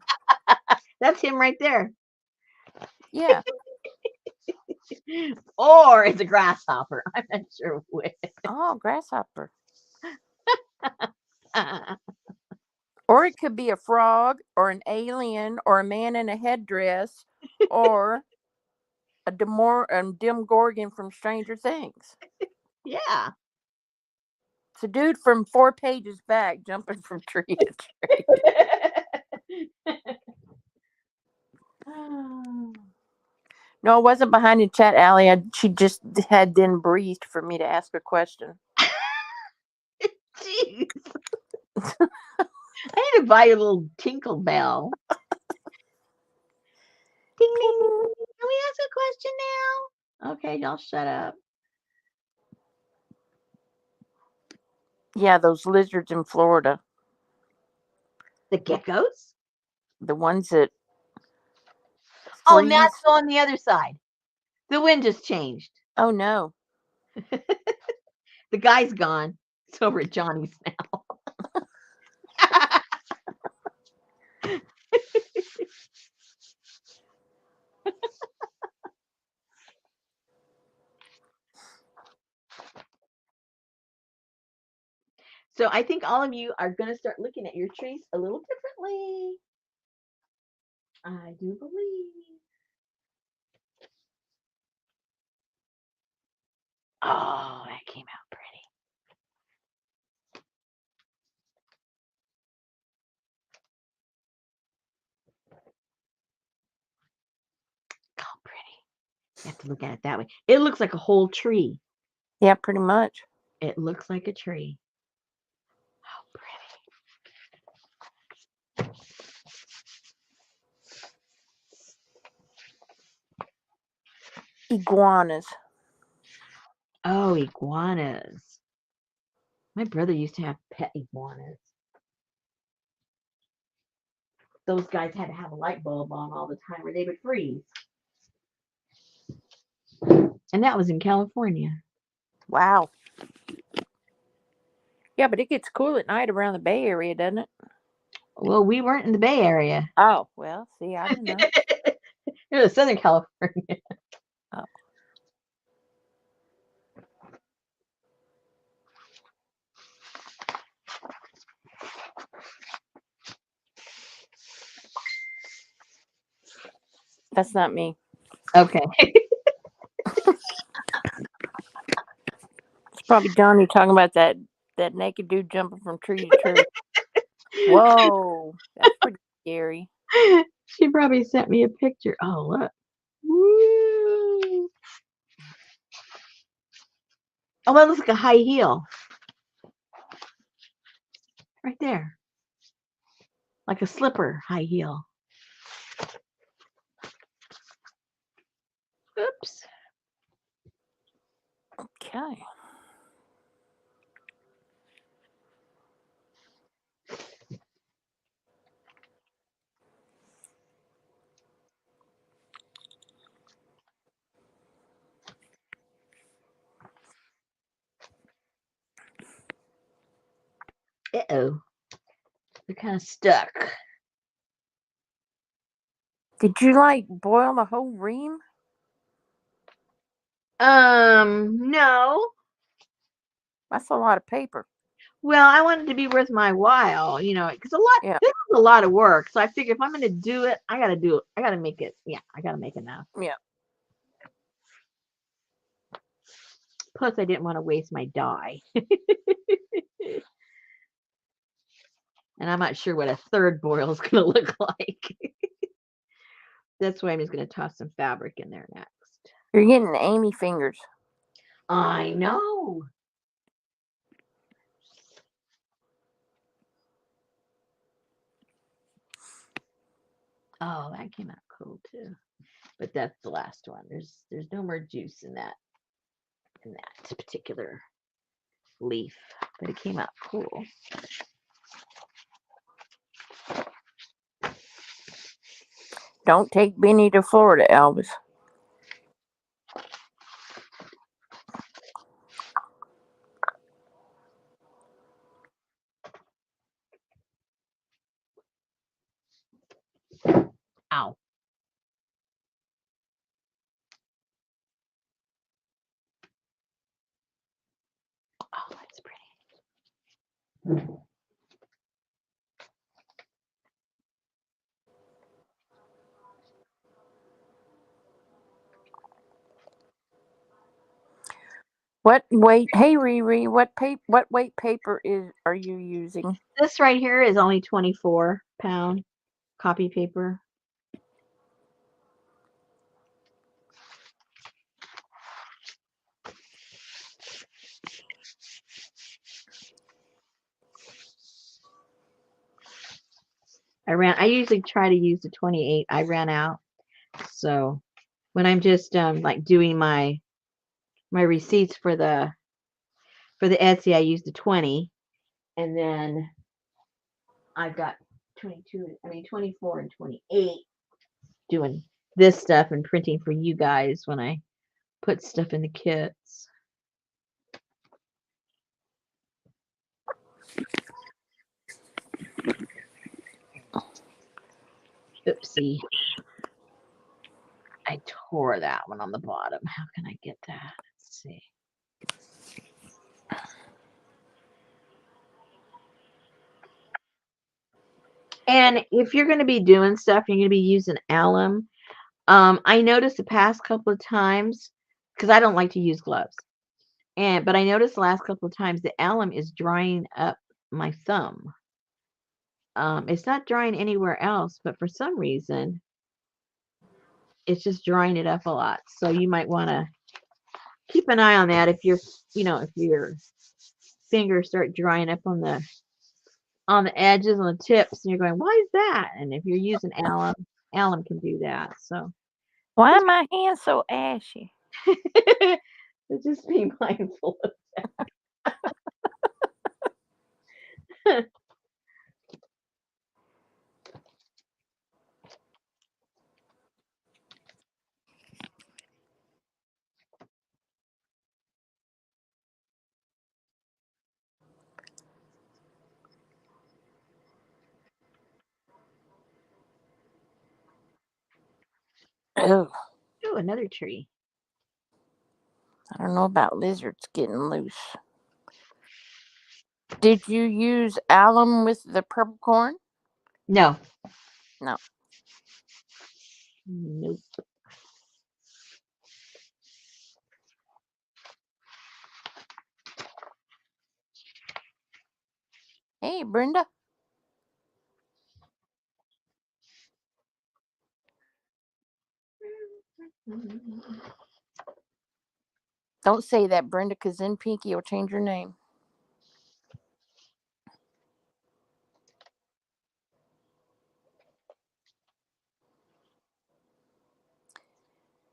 That's him right there. Yeah. Or it's a grasshopper. I'm not sure which. Oh, grasshopper. Or it could be a frog, or an alien, or a man in a headdress, or a dim gorgon from Stranger Things. Yeah. It's a dude from 4 pages back jumping from tree to tree. No, it wasn't behind the chat alley. She just had then breathed for me to ask a question. Jeez. I need to buy you a little tinkle bell. Ding, ding. Can we ask a question now? Okay, y'all shut up. Yeah, those lizards in Florida. The geckos? The ones that Oh, freeze. that's on the other side. The wind just changed. Oh, no. The guy's gone. It's over at Johnny's now. So I think all of you are going to start looking at your trees a little differently. I do believe. Oh, that came out pretty. Oh, pretty. You have to look at it that way. It looks like a whole tree. Yeah, pretty much. It looks like a tree. How pretty. Iguanas. Oh, iguanas. My brother used to have pet iguanas. Those guys had to have a light bulb on all the time or they would freeze. And that was in California. Wow. Yeah, but it gets cool at night around the Bay Area, doesn't it? Well, we weren't in the Bay Area. Oh, well, see, I didn't know. It was Southern California. Oh. That's not me. Okay. It's probably Johnny talking about that naked dude jumping from tree to tree. Whoa, that's pretty scary. She probably sent me a picture. Oh, look. Woo. Oh, that looks like a high heel. Right there. Like a slipper high heel. Oops. Okay. Uh-oh. They're kind of stuck. Did you like boil the whole ream? No. That's a lot of paper. Well, I wanted to be worth my while, because Yeah. this is a lot of work. So I figure if I'm going to do it, I got to do it. I got to make it. Yeah, I got to make enough. Yeah. Plus, I didn't want to waste my dye. And I'm not sure what a third boil is going to look like. that's why I'm just going to toss some fabric in there next. You're getting Amy fingers. I know. Oh, that came out cool too. But that's the last one. There's no more juice in that particular leaf, but it came out cool. Don't take Benny to Florida, Elvis. Ow. Oh, that's pretty. What weight? Hey Riri, what weight paper are you using? This right here is only 24-pound copy paper. I usually try to use the 28. I ran out. So when I'm just like doing my receipts for the Etsy, I use the 20, and then I've got 24 and 28 doing this stuff and printing for you guys when I put stuff in the kits. Oopsie. I tore that one on the bottom. How can I get that? Let's see. And if you're going to be doing stuff, you're going to be using alum. I noticed the past couple of times, because I don't like to use gloves, but I noticed the last couple of times the alum is drying up my thumb. It's not drying anywhere else, but for some reason, it's just drying it up a lot. So you might want to keep an eye on that if your fingers start drying up on the edges, on the tips, and you're going, why is that? And if you're using alum can do that. So Why are my hands so ashy? just be mindful of that. Oh, Oh, another tree. I don't know about lizards getting loose. Did you use alum with the purple corn? No. No. Nope. Hey, Brenda. Don't say that, Brenda, because then Pinky will change your name.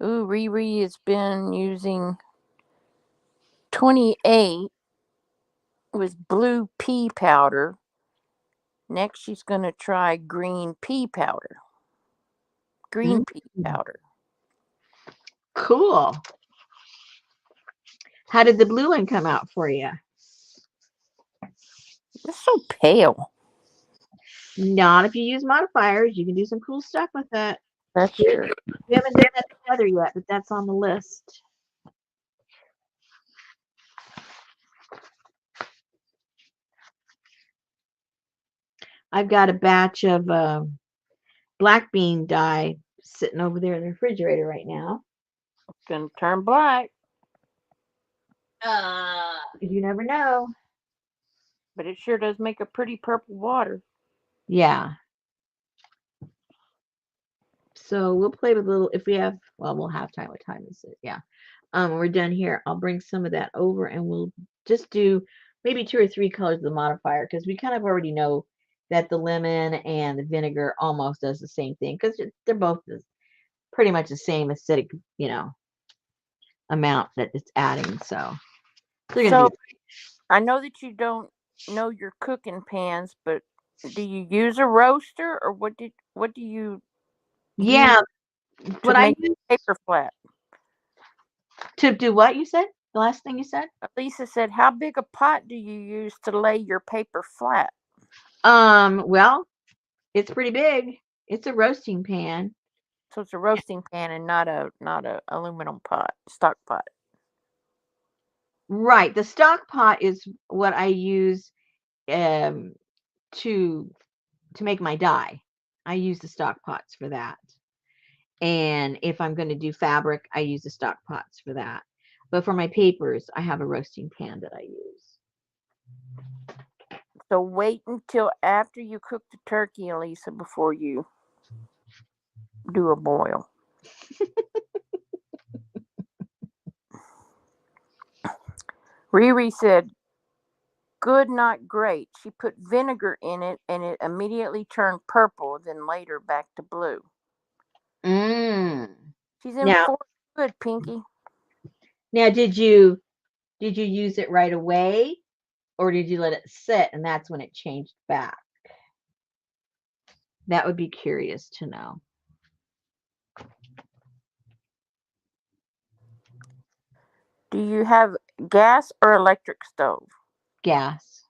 Ooh, Riri has been using 28 with blue pea powder. Next, she's going to try green pea powder. Green pea powder. Cool. How did the blue one come out for you? It's so pale. Not if you use modifiers. You can do some cool stuff with that. That's true. We haven't done that together yet, but that's on the list. I've got a batch of black bean dye sitting over there in the refrigerator right now. It's going to turn black. You never know. But it sure does make a pretty purple water. Yeah. So we'll play with a little if we have. Well, we'll have time. What time is it? Yeah. When we're done here, I'll bring some of that over, and we'll just do maybe 2 or 3 colors of the modifier because we kind of already know that the lemon and the vinegar almost does the same thing because they're both pretty much the same acidic, amount that it's adding. So they're gonna So be I know that you don't know your cooking pans, but do you use a roaster, or what do you use yeah. to What I make use paper flat? to do what you said. The last thing you said. Lisa said, "How big a pot do you use to lay your paper flat?" Well, it's pretty big. It's a roasting pan. So it's a roasting pan and not a aluminum pot, stock pot. Right. The stock pot is what I use um to make my dye. I use the stock pots for that. And if I'm going to do fabric, I use the stock pots for that. But for my papers, I have a roasting pan that I use. So wait until after you cook the turkey, Elisa, before you do a boil. Riri said, "Good, not great. She put vinegar in it and it immediately turned purple, then later back to blue." Mm. She's in Now, for good, Pinky. now, did you use it right away, or did you let it sit and that's when it changed back? That would be curious to know. Do you have gas or electric stove? Gas.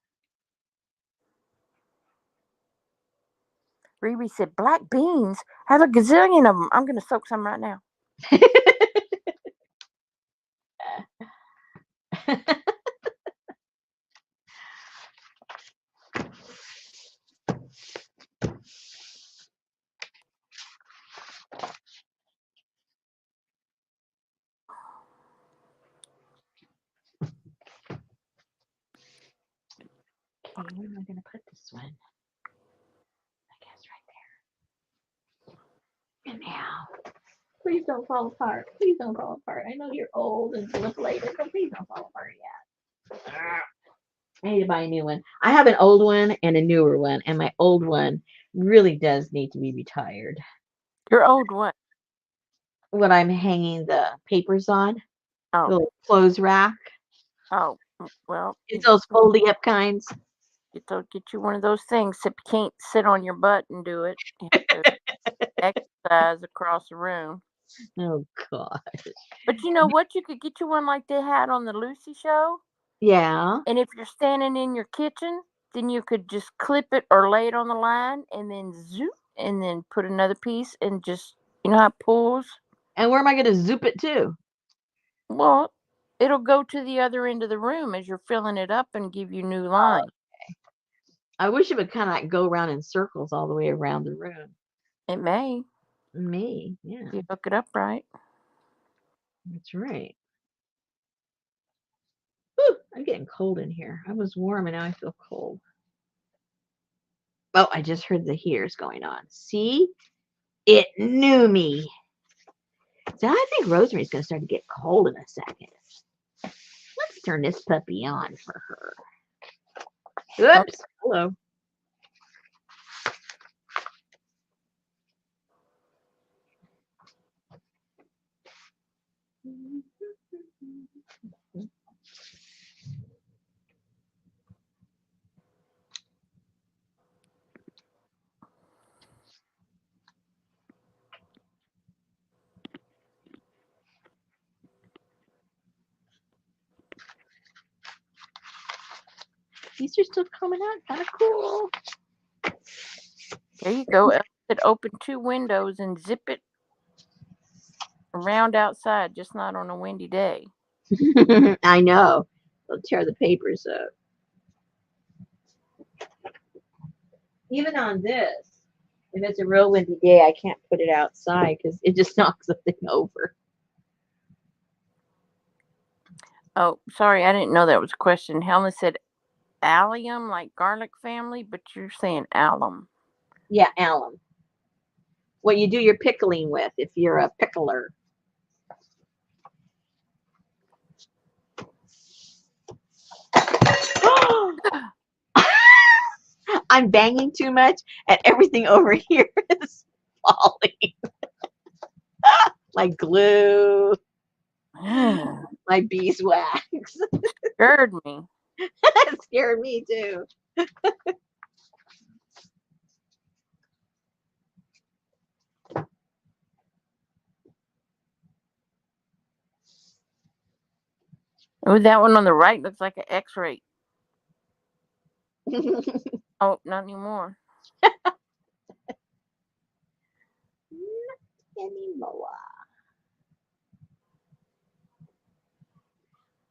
Riri said, "Black beans. Have a gazillion of them. I'm going to soak some right now." Okay, where am I going to put this one? I guess right there. And now, please don't fall apart. Please don't fall apart. I know you're old and dilapidated, but please don't fall apart yet. I need to buy a new one. I have an old one and a newer one, and my old one really does need to be retired. Your old one. What I'm hanging the papers on, the Oh, little clothes rack. oh. Well, It's those foldy up kinds. get you one of those things. Except you can't sit on your butt and do it. You have to exercise across the room. Oh God. But you know what? You could get you one like they had on the Lucy show. Yeah. And if you're standing in your kitchen, then you could just clip it or lay it on the line and then zoop and then put another piece and just, you know how it pulls? And where am I going to zoop it to? Well, it'll go to the other end of the room as you're filling it up and give you new Oh, line. I wish it would kind of like go around in circles all the way around the room. It may, Me, if yeah, you hook it up right. that's right. Whew, I'm getting cold in here. I was warm and now I feel cold. Oh, I just heard the hears going on. See? It knew me. So I think Rosemary's going to start to get cold in a second. Let's turn this puppy on for her. Oh, Oops. Hello. These are still coming out. Kind of cool. there you go. Open 2 windows and zip it around outside, just not on a windy day. I know. They'll tear the papers up. Even on this, if it's a real windy day, I can't put it outside because it just knocks the thing over. Oh, sorry, I didn't know that was a question. Helen said allium, like garlic family, but you're saying alum. Yeah, alum. what you do your pickling with if you're a pickler. I'm banging too much and everything over here is falling. My glue, my beeswax. Scared me. That scared me too. Oh, that one on the right looks like an X-ray. Oh, not anymore. Anymore.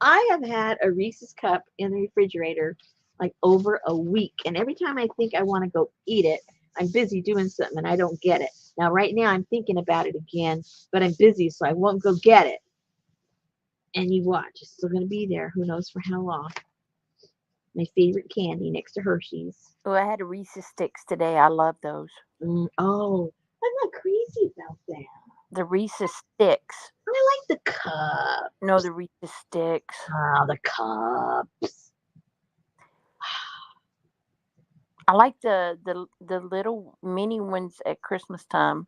I have had a Reese's cup in the refrigerator like over a week, and every time I think I want to go eat it, I'm busy doing something and I don't get it. Now, right now, I'm thinking about it again, but I'm busy, so I won't go get it. And you watch, it's still going to be there. Who knows for how long? My favorite candy next to Hershey's. Oh, I had a Reese's Sticks today. I love those. Oh, I'm not crazy about that. The Reese's Sticks. I like the cup. No, the Reese's Sticks. Oh, the cups. I like the little mini ones at Christmas time.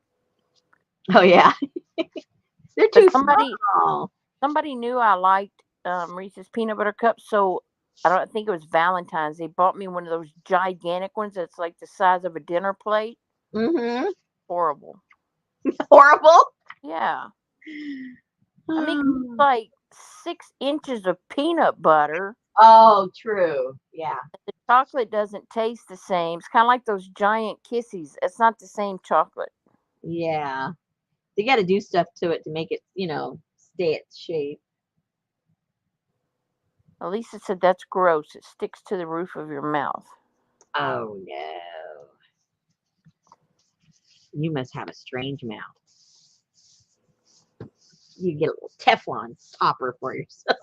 Oh, yeah. They're But too small. somebody knew I liked Reese's peanut butter cups, so I think it was Valentine's. They bought me one of those gigantic ones that's like the size of a dinner plate. Mm-hmm. Horrible. Horrible. Yeah. I mean, it's like 6 inches of peanut butter. Oh, true. Yeah. The chocolate doesn't taste the same. It's kind of like those giant kissies. It's not the same chocolate. Yeah. They got to do stuff to it to make it, stay its shape. Lisa said that's gross. It sticks to the roof of your mouth. Oh, no. You must have a strange mouth. You get a little Teflon topper for yourself.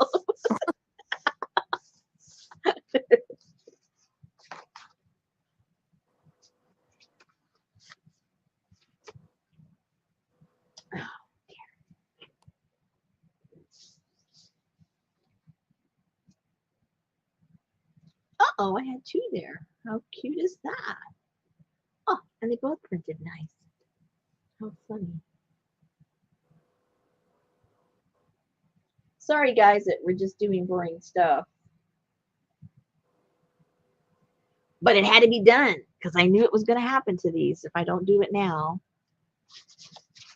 Uh-oh, I had two there. How cute is that? Oh, and they both printed nice. How funny. Sorry, guys, that we're just doing boring stuff. But it had to be done because I knew it was going to happen to these if I don't do it now.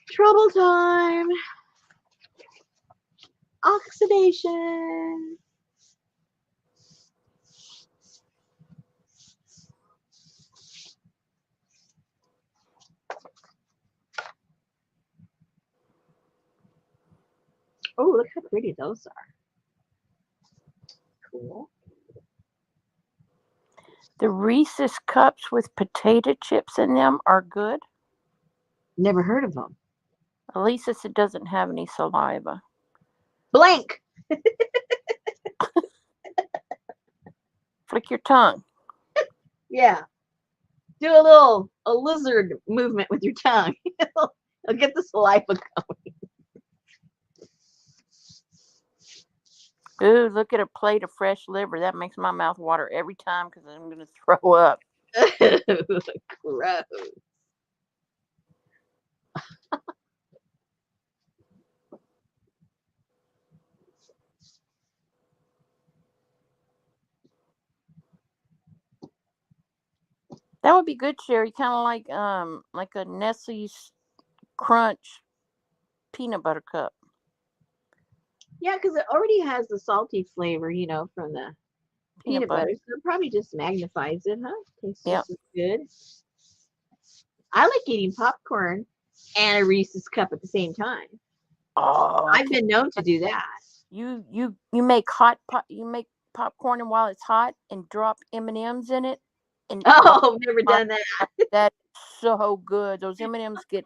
Trouble time. Oxidation. Oh, look how pretty those are. Cool. The Reese's cups with potato chips in them are good. Never heard of them. Lisa said doesn't have any saliva. Blank. Flick your tongue. Yeah. Do a lizard movement with your tongue. It'll get the saliva going. Ooh, look at a plate of fresh liver. That makes my mouth water every time because I'm going to throw up. Gross. That would be good, Sherry. Kind of like a Nestle's Crunch peanut butter cup. Yeah, because it already has the salty flavor, from the peanut butter. So it probably just magnifies it, huh? Tastes just as good. I like eating popcorn and a Reese's cup at the same time. Oh, I've been known to do that. You make hot pot. You make popcorn, and while it's hot, and drop M&Ms in it. And Oh, never done that. That's so good. Those M&Ms get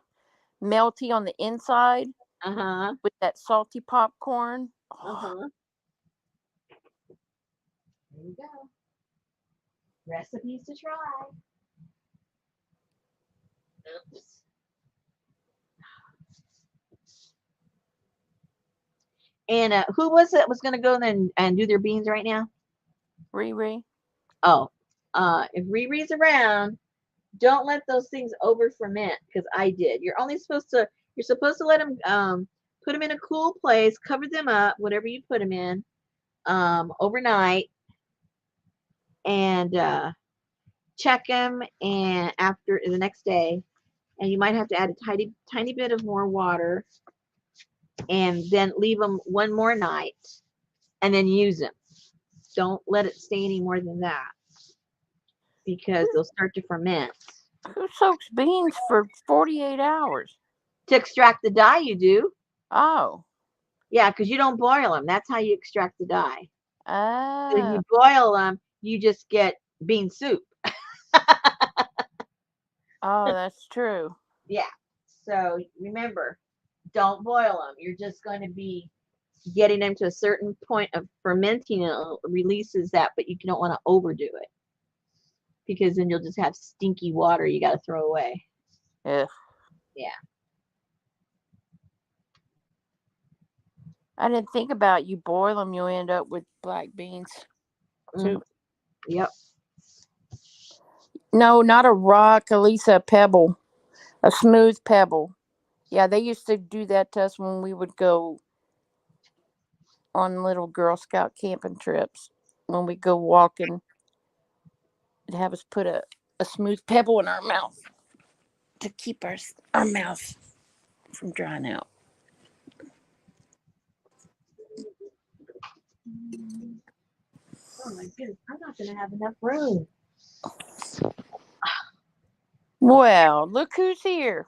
melty on the inside. With that salty popcorn. There you go. Recipes to try. Oops. And who was it was going to go and do their beans right now? Riri. Oh, if Riri's around, don't let those things over ferment because I did. You're supposed to let them put them in a cool place, cover them up, whatever you put them in, overnight, and check them and after the next day. And you might have to add a tiny bit of more water, and then leave them one more night, and then use them. Don't let it stay any more than that because they'll start to ferment. Who soaks beans for 48 hours? To extract the dye, you do. Oh. Yeah, because you don't boil them. That's how you extract the dye. If Oh. you boil them, you just get bean soup. Oh, that's true. Yeah. So remember, don't boil them. You're just going to be getting them to a certain point of fermenting. It releases that, but you don't want to overdo it because then you'll just have stinky water you got to throw away. Ugh. Yeah. I didn't think about you boil them, you end up with black beans Mm, soup. yep. No, not a rock, Elisa, a pebble. A smooth pebble. Yeah, they used to do that to us when we would go on little Girl Scout camping trips. When we go walking, they'd have us put a smooth pebble in our mouth to keep our mouth from drying out. Oh my goodness, I'm not going to have enough room. Well, look who's here.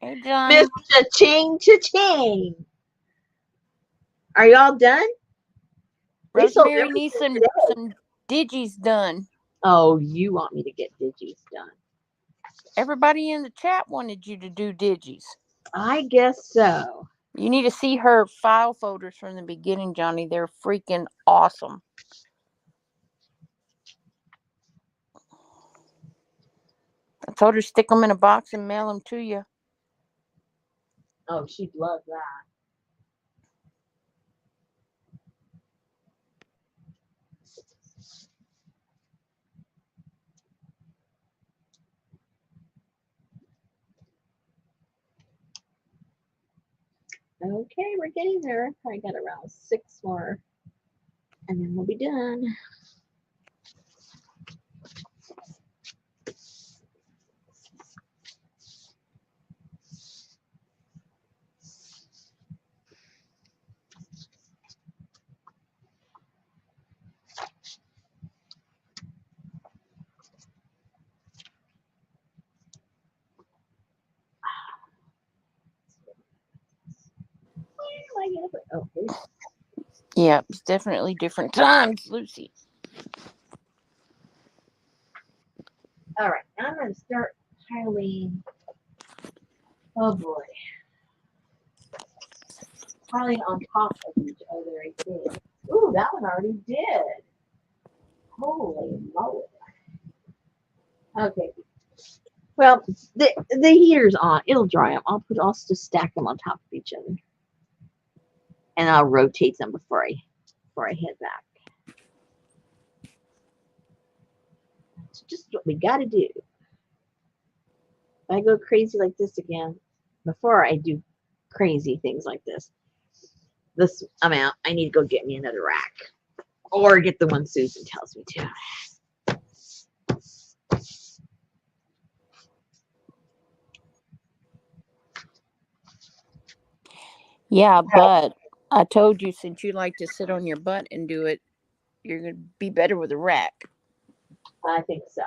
Hey, Miss Johnny. Cha-ching, cha-ching. Are y'all done? They sold Rosemary needs everything some today. digis done. Oh, you want me to get digis done? Everybody in the chat wanted you to do digis. I guess so. You need to see her file folders from the beginning, Johnny. They're freaking awesome. I told her stick them in a box and mail them to you. Oh, she'd love that. Okay, we're getting there. I got around 6 more, and then we'll be done. Where am I going to put? Oh, here's. Yeah, it's definitely different times, Lucy. All right, I'm going to start piling. Oh boy, piling on top of each other. I think. Ooh, that one already did. Holy moly. Okay. Well, the heater's on. It'll dry them. I'll just stack them on top of each other, and I'll rotate them before I head back. It's just what we got to do. If I go crazy like this again, before I do crazy things like this amount, I need to go get me another rack, or get the one Susan tells me to. Yeah, but I told you since you like to sit on your butt and do it, you're going to be better with a rack. I think so.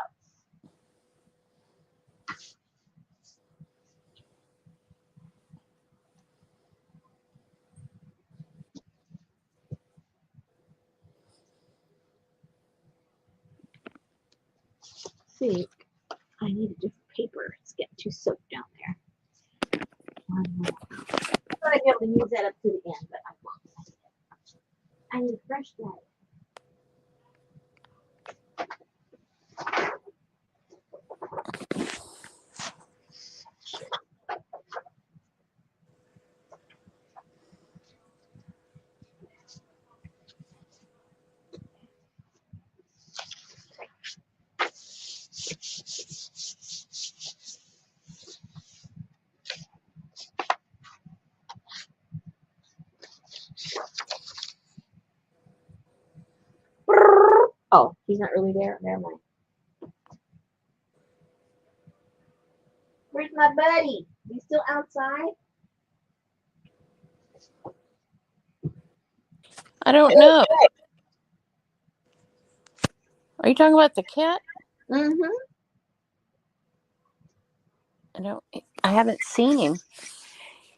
See, I need a different paper. It's getting too soaked down there. One more. I thought I'd be able to use that up to the end, but I won't. I need a fresh dye. He's not really there. Never mind. Where's my buddy? He's still outside? I don't know. Are you talking about the cat? Mm-hmm. I haven't seen him.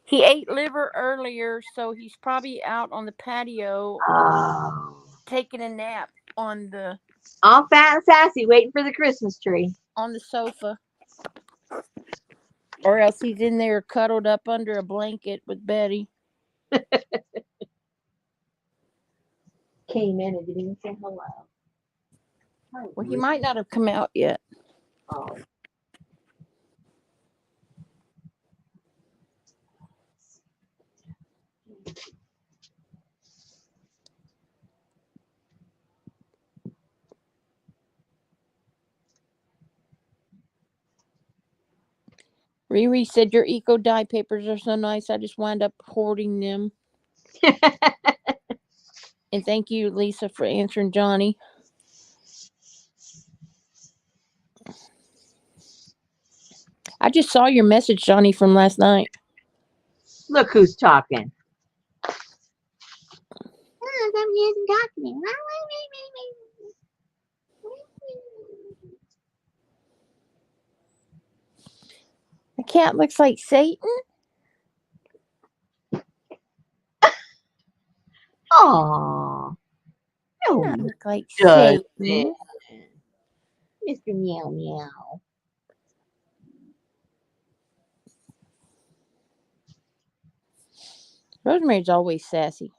He ate liver earlier, so he's probably out on the patio Oh. taking a nap on the All fat and sassy, waiting for the Christmas tree. sofa. Or else he's in there cuddled up under a blanket with Betty. Came in and didn't even say hello. Well, he might not have come out yet. Oh. Riri said your eco dye papers are so nice. I just wind up hoarding them. And thank you, Lisa, for answering Johnny. I just saw your message, Johnny, from last night. Look who's talking. The cat looks like Satan. Aww. No, I look like does Satan. Mr. Meow Meow. Rosemary's always sassy.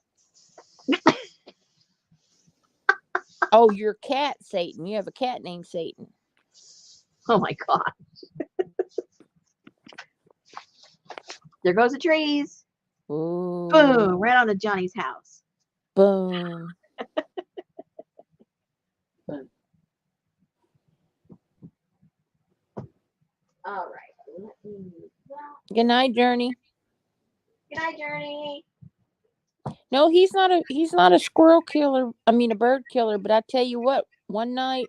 Oh, your cat, Satan. You have a cat named Satan. Oh my God. There goes the trees. Ooh. Boom. Right onto Johnny's house. Boom. Boom. All right. Good night, Journey. Good night, Journey. No, he's not a squirrel killer. I mean, a bird killer. But I tell you what, one night,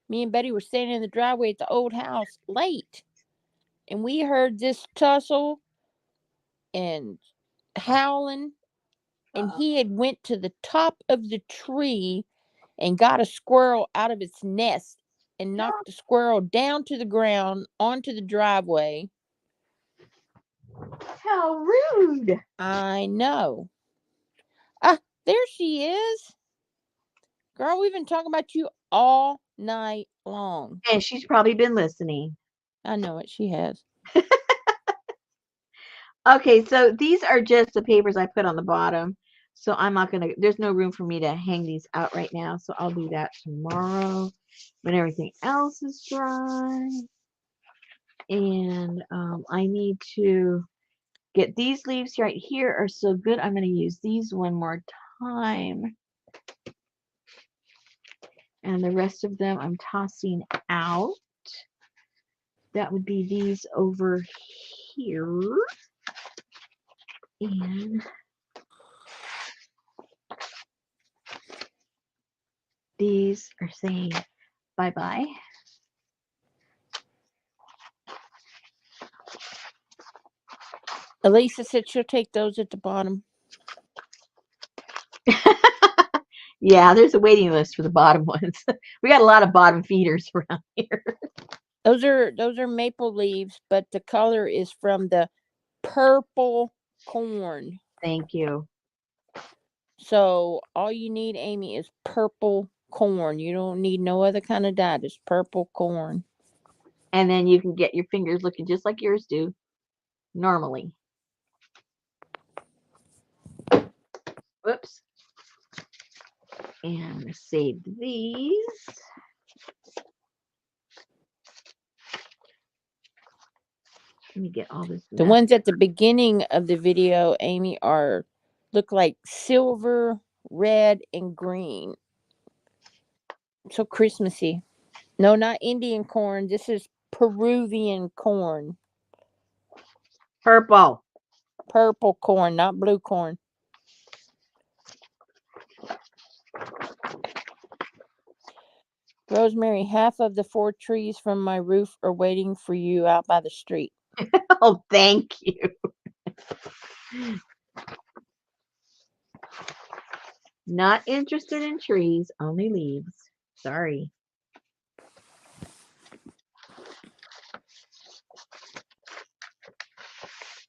me and Betty were standing in the driveway at the old house late, and we heard this tussle and howling, and he had went to the top of the tree and got a squirrel out of its nest and knocked the squirrel down to the ground onto the driveway. How rude. I know. Ah, there she is. Girl, we've been talking about you all night long. And she's probably been listening. I know it. She has. Okay, so these are just the papers I put on the bottom. So I'm not going to, there's no room for me to hang these out right now. So I'll do that tomorrow when everything else is dry. And I need to get these leaves right here are so good. I'm going to use these one more time. And the rest of them I'm tossing out. That would be these over here. And these are saying bye-bye. Elisa said she'll take those at the bottom. Yeah, there's a waiting list for the bottom ones. We got a lot of bottom feeders around here. Those are maple leaves, but the color is from the purple corn. Thank you. So all you need, Amy, is purple corn. You don't need no other kind of dye, just purple corn. And then you can get your fingers looking just like yours do normally. Whoops. And save these. Let me get all this. The ones at the beginning of the video, Amy, look like silver, red, and green. So Christmassy. No, not Indian corn. This is Peruvian corn. Purple. Purple corn, not blue corn. Rosemary, half of the 4 trees from my roof are waiting for you out by the street. Oh, thank you. Not interested in trees, only leaves. Sorry.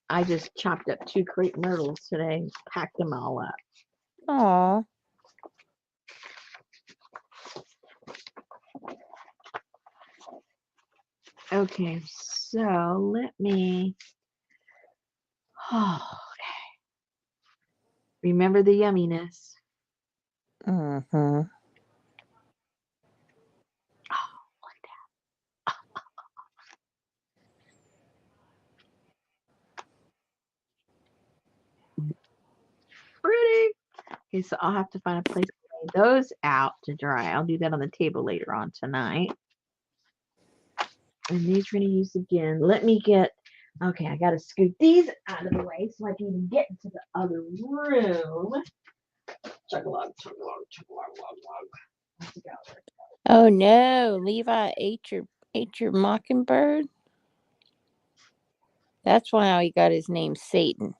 I just chopped up 2 crepe myrtles today, packed them all up. Aw. Okay, so let me. Oh, remember the yumminess. Mm-hmm. Pretty. Okay, so I'll have to find a place to lay those out to dry. I'll do that on the table later on tonight. And these we're going to use again. Let me get. Okay, I got to scoot these out of the way so I can even get into the other room. Chug-a-lug, chug-a-lug, chug-a-lug, lug, lug. Let's go. Oh no, Levi ate your mockingbird. That's why he got his name Satan.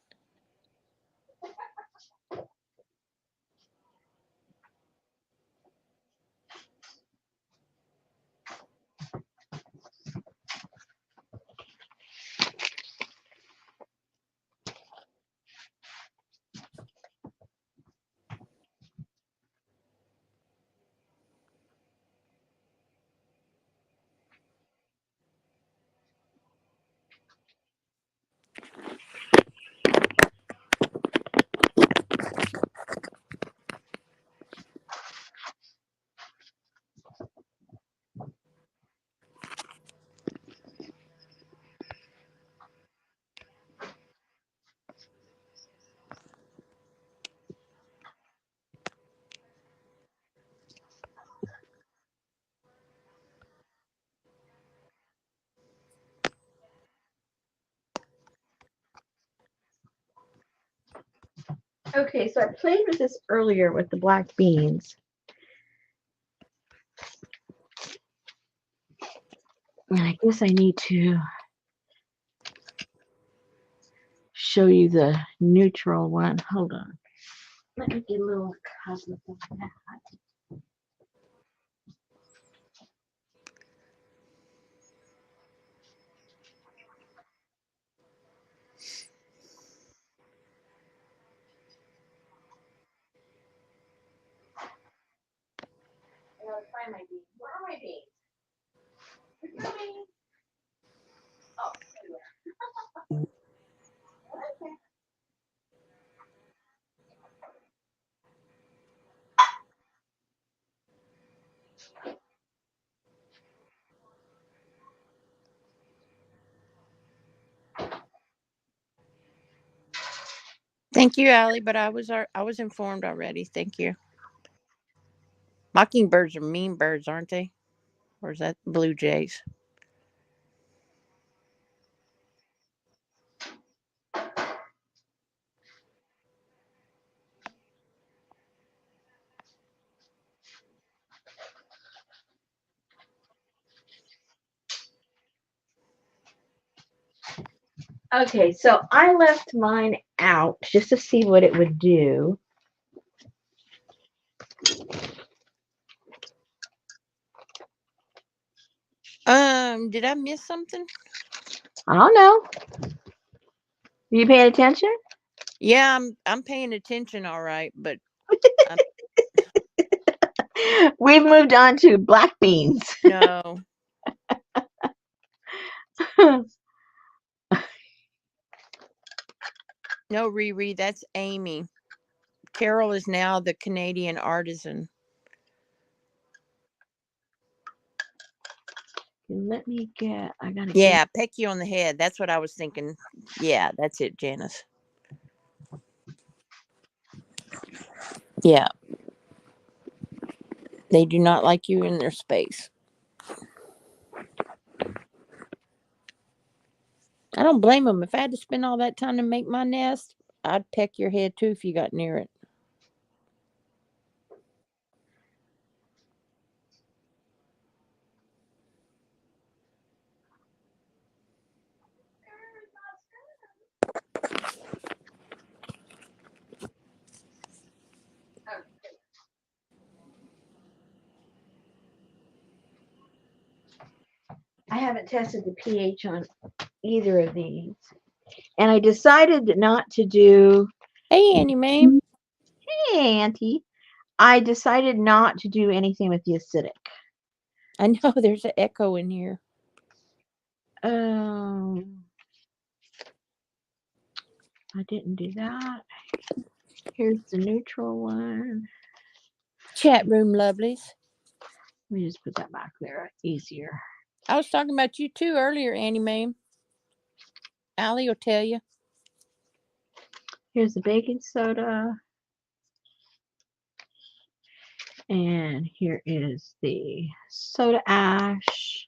Okay, so I played with this earlier with the black beans. And I guess I need to show you the neutral one. Hold on. Let me get a little cup of that. I gotta find my beans. Where are my beans? They're coming. Oh, there you are. Okay. Thank you, Allie, but I was informed already. Thank you. Mockingbirds are mean birds, aren't they? Or is that blue jays? Okay, so I left mine out just to see what it would do. Did I miss something? I don't know. You paying attention? Yeah, I'm paying attention, all right, but I'm, We've moved on to black beans. no. No, Riri, that's Amy. Carol is now the Canadian artisan. Let me get. I gotta get. Yeah, peck you on the head. That's what I was thinking. Yeah, that's it, Janice. Yeah, they do not like you in their space. I don't blame them. If I had to spend all that time to make my nest, I'd peck your head too if you got near it. haven't tested the pH on either of these. And I decided not to do, Hey, Annie Mae. hey, Auntie, I decided not to do anything with the acidic. I know there's an echo in here. Um, I didn't do that. Here's the neutral one. Chat room lovelies. Let me just put that back there. Easier. I was talking about you too earlier, Annie Mae. Allie will tell you. Here's the baking soda. And here is the soda ash.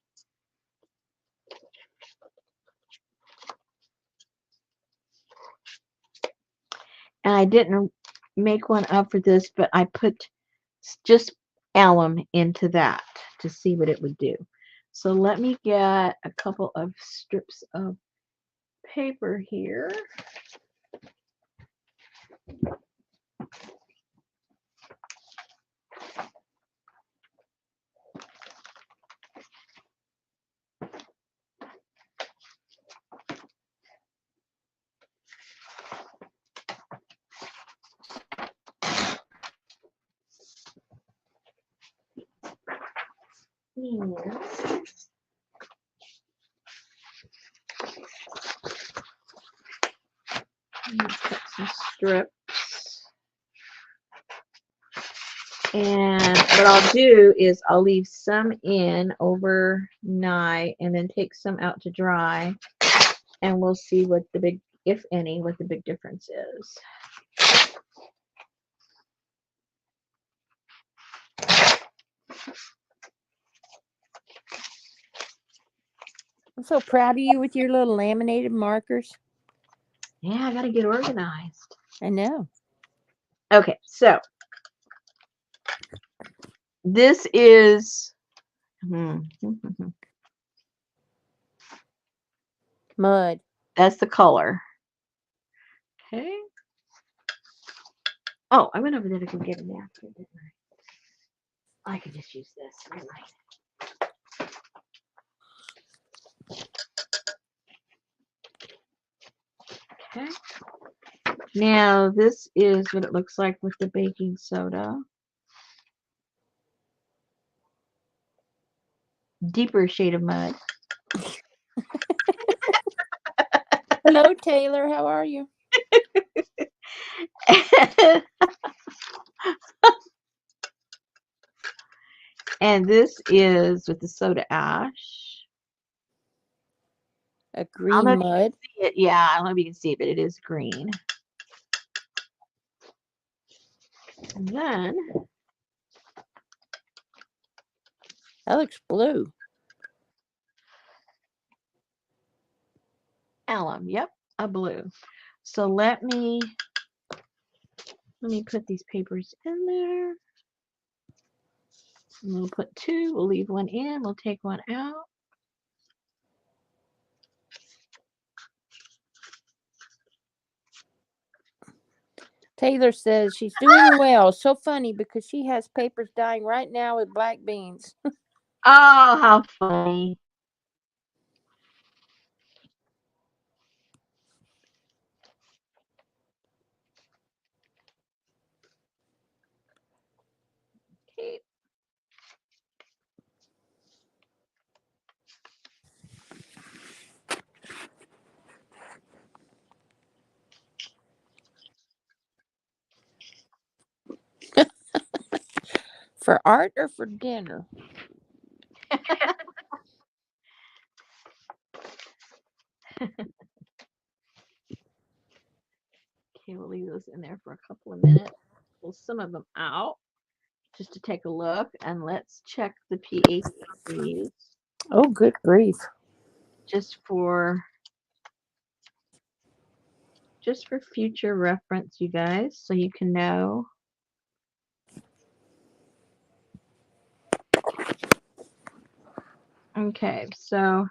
And I didn't make one up for this, but I put just alum into that to see what it would do. So let me get a couple of strips of paper here. Yes. Cut some strips. And what I'll do is I'll leave some in overnight and then take some out to dry. And we'll see what the big, if any, what the big difference is. I'm so proud of you with your little laminated markers. Yeah, I got to get organized. I know. Okay, so this is Mud. that's the color. Okay. Oh, I went over there to go get a napkin, didn't I? I could just use this. Never mind. Okay. Now this is what it looks like with the baking soda. Deeper shade of mud. Hello, Taylor. How are you? And this is with the soda ash. A I don't know green if you mud. can see it. Yeah, I don't know if you can see it, but it is green. And then That looks blue. alum. Yep, a blue. So let me put these papers in there. And we'll put two. We'll leave one in. We'll take one out. Taylor says she's doing well. So funny because she has papers dying right now with black beans. Oh, how funny. Okay. For art or for dinner? Okay, we'll leave those in there for a couple of minutes. Pull some of them out just to take a look, and let's check the pH of these Oh, good grief. just for future reference, you guys, so you can know. Okay, so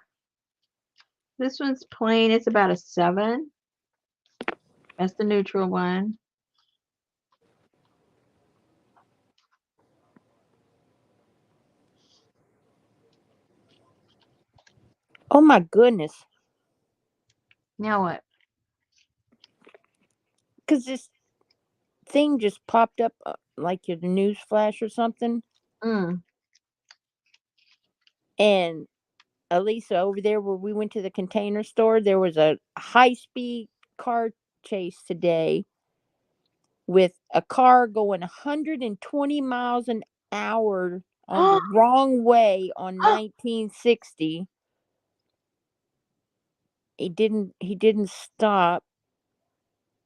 this one's plain. It's about a 7. That's the neutral one. Oh my goodness. Now what? Because this thing just popped up like your news flash or something. Mm. And Elisa, over there where we went to the container store, there was a high speed car chase today with a car going 120 miles an hour on the wrong way on 1960. He didn't stop,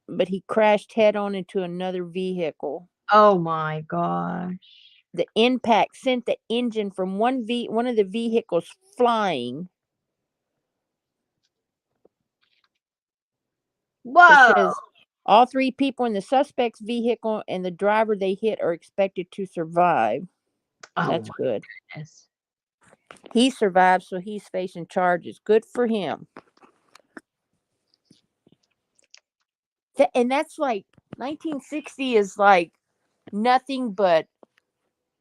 but he crashed head on into another vehicle. Oh my gosh. The impact sent the engine from one of the vehicles flying. It Whoa. says all three people in the suspect's vehicle and the driver they hit are expected to survive. Oh That's my good. goodness. He survived, so he's facing charges. Good for him. And that's like 1960 is like nothing but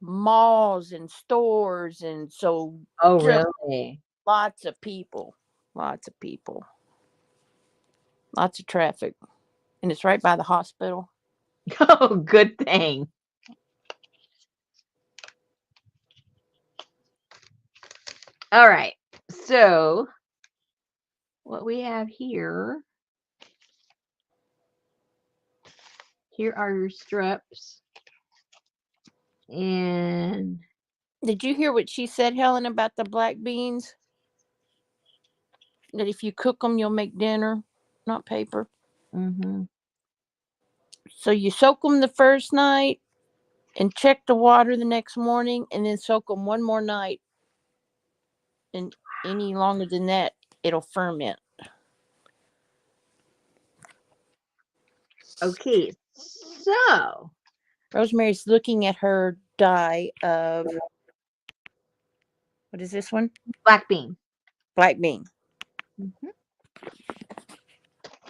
malls and stores, and so Oh just really? lots of people, lots of people, lots of traffic, and it's right by the hospital. Oh, good thing. All right. So what we have here are your strips. And Did you hear what she said, Helen, about the black beans? That if you cook them, you'll make dinner, not paper. mhm. So you soak them the first night and check the water the next morning, and then soak them one more night. And any longer than that, it'll ferment. Okay. So, Rosemary's looking at her dye of, what is this one? black bean. Black bean. Mhm.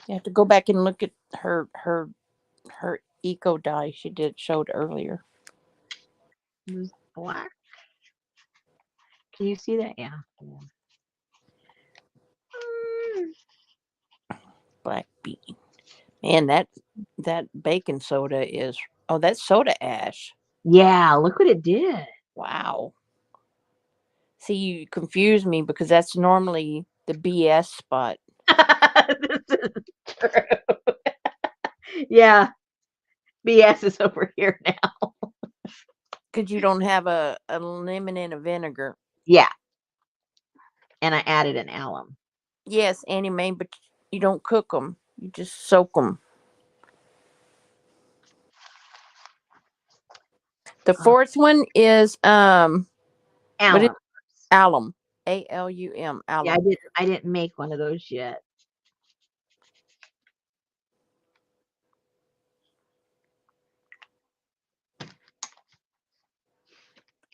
You have to go back and look at her eco dye she did showed earlier. This black. Can you see that? Yeah. Mm, Black bean. Man, that baking soda is, oh, that's soda ash. yeah, look what it did. Wow. See, you confuse me because that's normally the BS spot. This is true. Yeah, BS is over here now. Because you don't have a lemon and a vinegar. Yeah, and I added an alum. Yes, Annie Mae, but you don't cook them. You just soak them. The Uh, fourth one is what is alum. alum? ALUM, Yeah, alum. I didn't make one of those yet.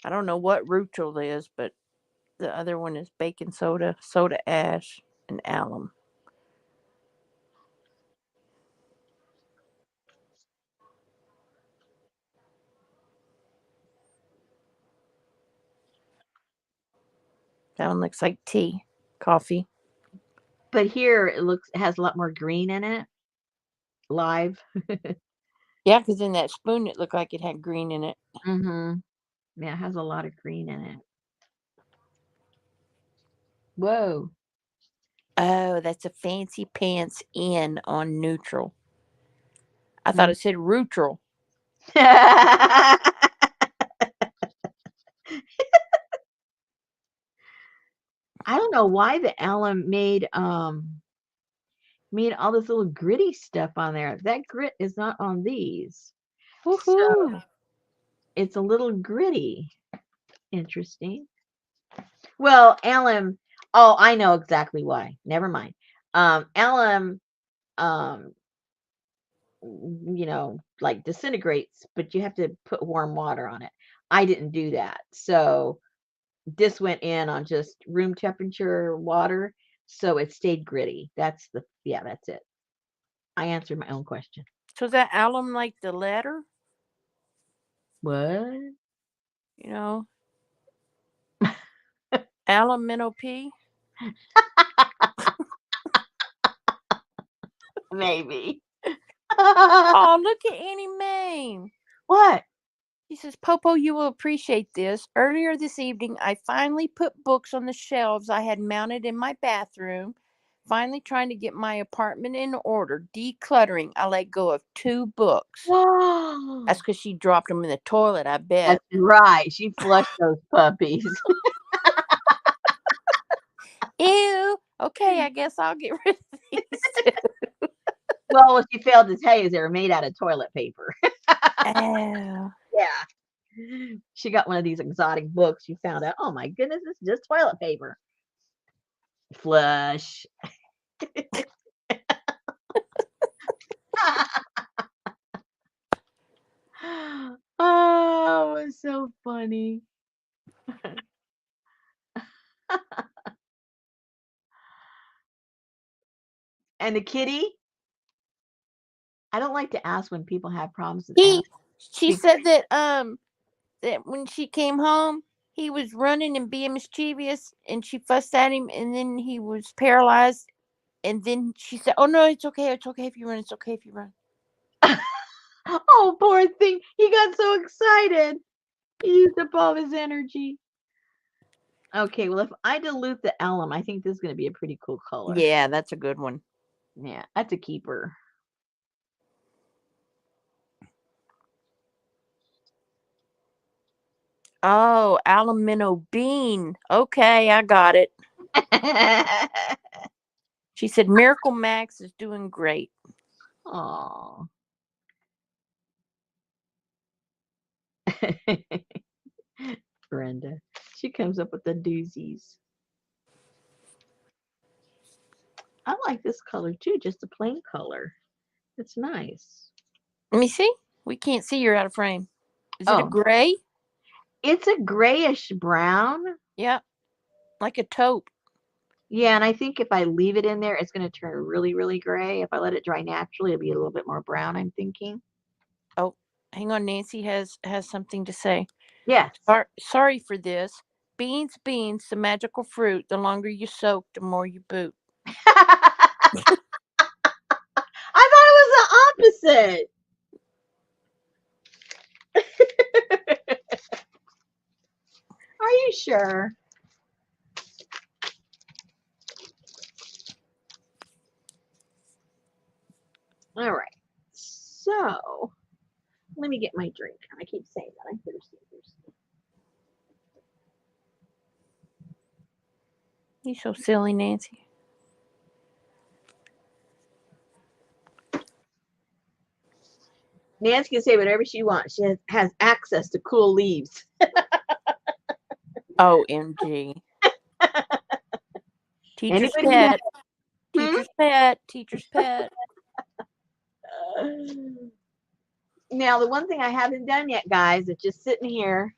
I don't know what rutile is, but the other one is baking soda, soda ash, and alum. That one looks like tea, coffee. But here it has a lot more green in it. Live. Yeah, because in that spoon it looked like it had green in it. Mhm. Yeah, it has a lot of green in it. Whoa. Oh, that's a fancy pants in on neutral. I thought Hmm. it said neutral. I don't know why the alum made all this little gritty stuff on there. That grit is not on these. So Woohoo! it's a little gritty. Interesting. Well, alum, oh, I know exactly why. Never mind. Alum, um, like disintegrates, but you have to put warm water on it. I didn't do that. So this went in on just room temperature water, so it stayed gritty. Yeah, that's it. I answered my own question. So is that alum like the letter? What? You know, alum minnow P? Maybe. Oh, look at Annie Mae. What? He says, Popo, you will appreciate this. Earlier this evening, I finally put books on the shelves I had mounted in my bathroom. Finally trying to get my apartment in order. Decluttering. I let go of 2 books. Whoa. That's because she dropped them in the toilet, I bet. That's right. She flushed those puppies. Ew. Okay, I guess I'll get rid of these 2. Well, what she failed to tell you is they were made out of toilet paper. Oh. Yeah. She got one of these exotic books. She found out, oh my goodness, it's just toilet paper. Flush. Oh, it's so funny. And the kitty, I don't like to ask when people have problems with animals. She said that when she came home, he was running and being mischievous, and she fussed at him, and then he was paralyzed. And then she said, "Oh no, it's okay. It's okay if you run. It's okay if you run." Oh, poor thing. He got so excited. He used up all his energy. Okay, well, if I dilute the alum, I think this is going to be a pretty cool color. Yeah, that's a good one. Yeah, that's a keeper. Oh, Alamino bean. Okay, I got it. She said Miracle Max is doing great. Oh. Brenda. She comes up with the doozies. I like this color too, just a plain color. It's nice. Let me see. We can't see, you're out of frame. Is it a Oh, gray? it's a grayish brown. Yeah, like a taupe. Yeah, and I think if I leave it in there, it's going to turn really, really gray. If I let it dry naturally, it'll be a little bit more brown, I'm thinking. Oh, hang on. Nancy has something to say. Yes. Sorry for this. Beans, the magical fruit. The longer you soak, the more you boot. I thought it was the opposite. Are you sure? All right. So let me get my drink. I keep saying that. I'm thirsty. You're so silly, Nancy. Nancy can say whatever she wants. She has access to cool leaves. OMG. Teacher's Anybody pet. have, Teacher's pet. Teacher's pet. Now, the one thing I haven't done yet, guys, is just sitting here.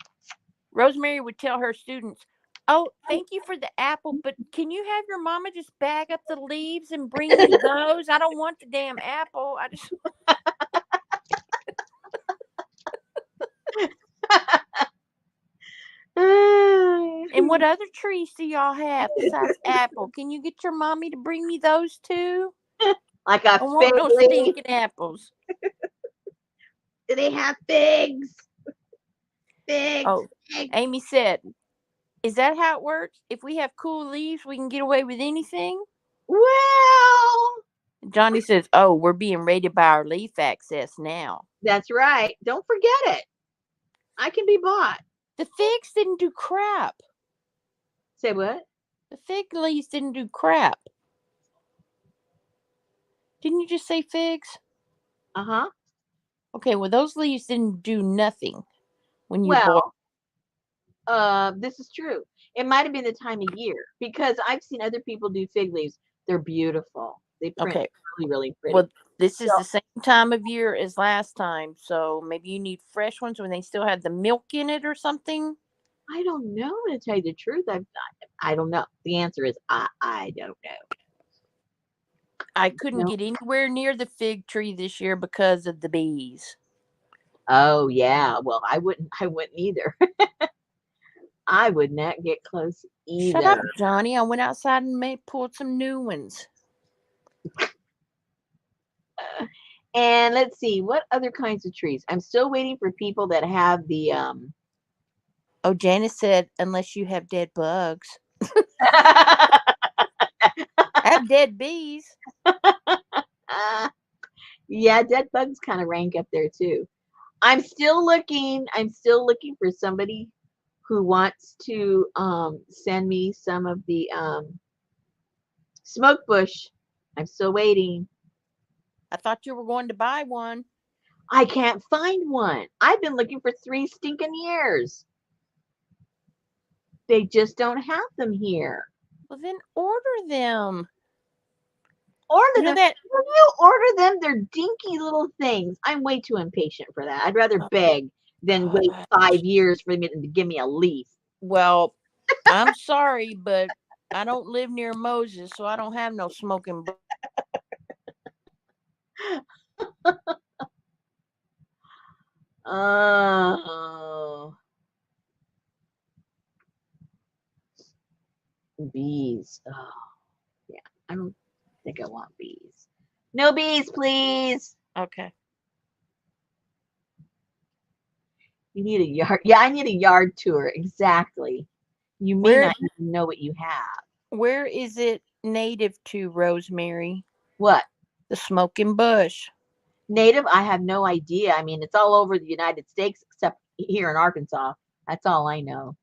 Rosemary would tell her students, "Oh, thank you for the apple, but can you have your mama just bag up the leaves and bring me those? I don't want the damn apple. I just." And what other trees do y'all have besides apple? Can you get your mommy to bring me those too? Like I a don't want fig no leaf. stinking apples. Do they have figs? Figs. Oh, Figs. Amy said, "Is that how it works? If we have cool leaves, we can get away with anything?" Well, Johnny says, "Oh, we're being rated by our leaf access now." that's right. Don't forget it. I can be bought. The figs didn't do crap. Say what? The fig leaves didn't do crap. Didn't you just say figs? Uh-huh. Okay, well, those leaves didn't do nothing when you boil. Well, this is true. It might have been the time of year because I've seen other people do fig leaves. They're beautiful. They print Okay, really, really pretty. well, this is So, the same time of year as last time, so maybe you need fresh ones when they still have the milk in it or something. I don't know to tell you the truth. I don't know. The answer is I don't know. I couldn't No. get anywhere near the fig tree this year because of the bees. Oh yeah. Well, I wouldn't either. I would not get close Shut up, either. Johnny. I went outside and pulled some new ones. And let's see, what other kinds of trees? I'm still waiting for people that have the Oh, Janice said, unless you have dead bugs. I have dead bees. yeah, dead bugs kind of rank up there too. I'm still looking. I'm still looking for somebody who wants to send me some of the smoke bush. I'm still waiting. I thought you were going to buy one. I can't find one. I've been looking for 3 stinking years. They just don't have them here. Well, then order them. Order You know them. that. When you order them, they're dinky little things. I'm way too impatient for that. I'd rather Oh, beg than wait gosh. 5 years for them to give me a leaf. Well, I'm sorry, but I don't live near Moses, so I don't have no smoking. Oh, bees. Oh, yeah. I don't think I want bees. No bees, please. Okay. You need a yard. Yeah, I need a yard tour. Exactly. You may Where not even know what you have. where is it native to, Rosemary? What? The smoking bush. Native? I have no idea. I mean, it's all over the United States except here in Arkansas. That's all I know.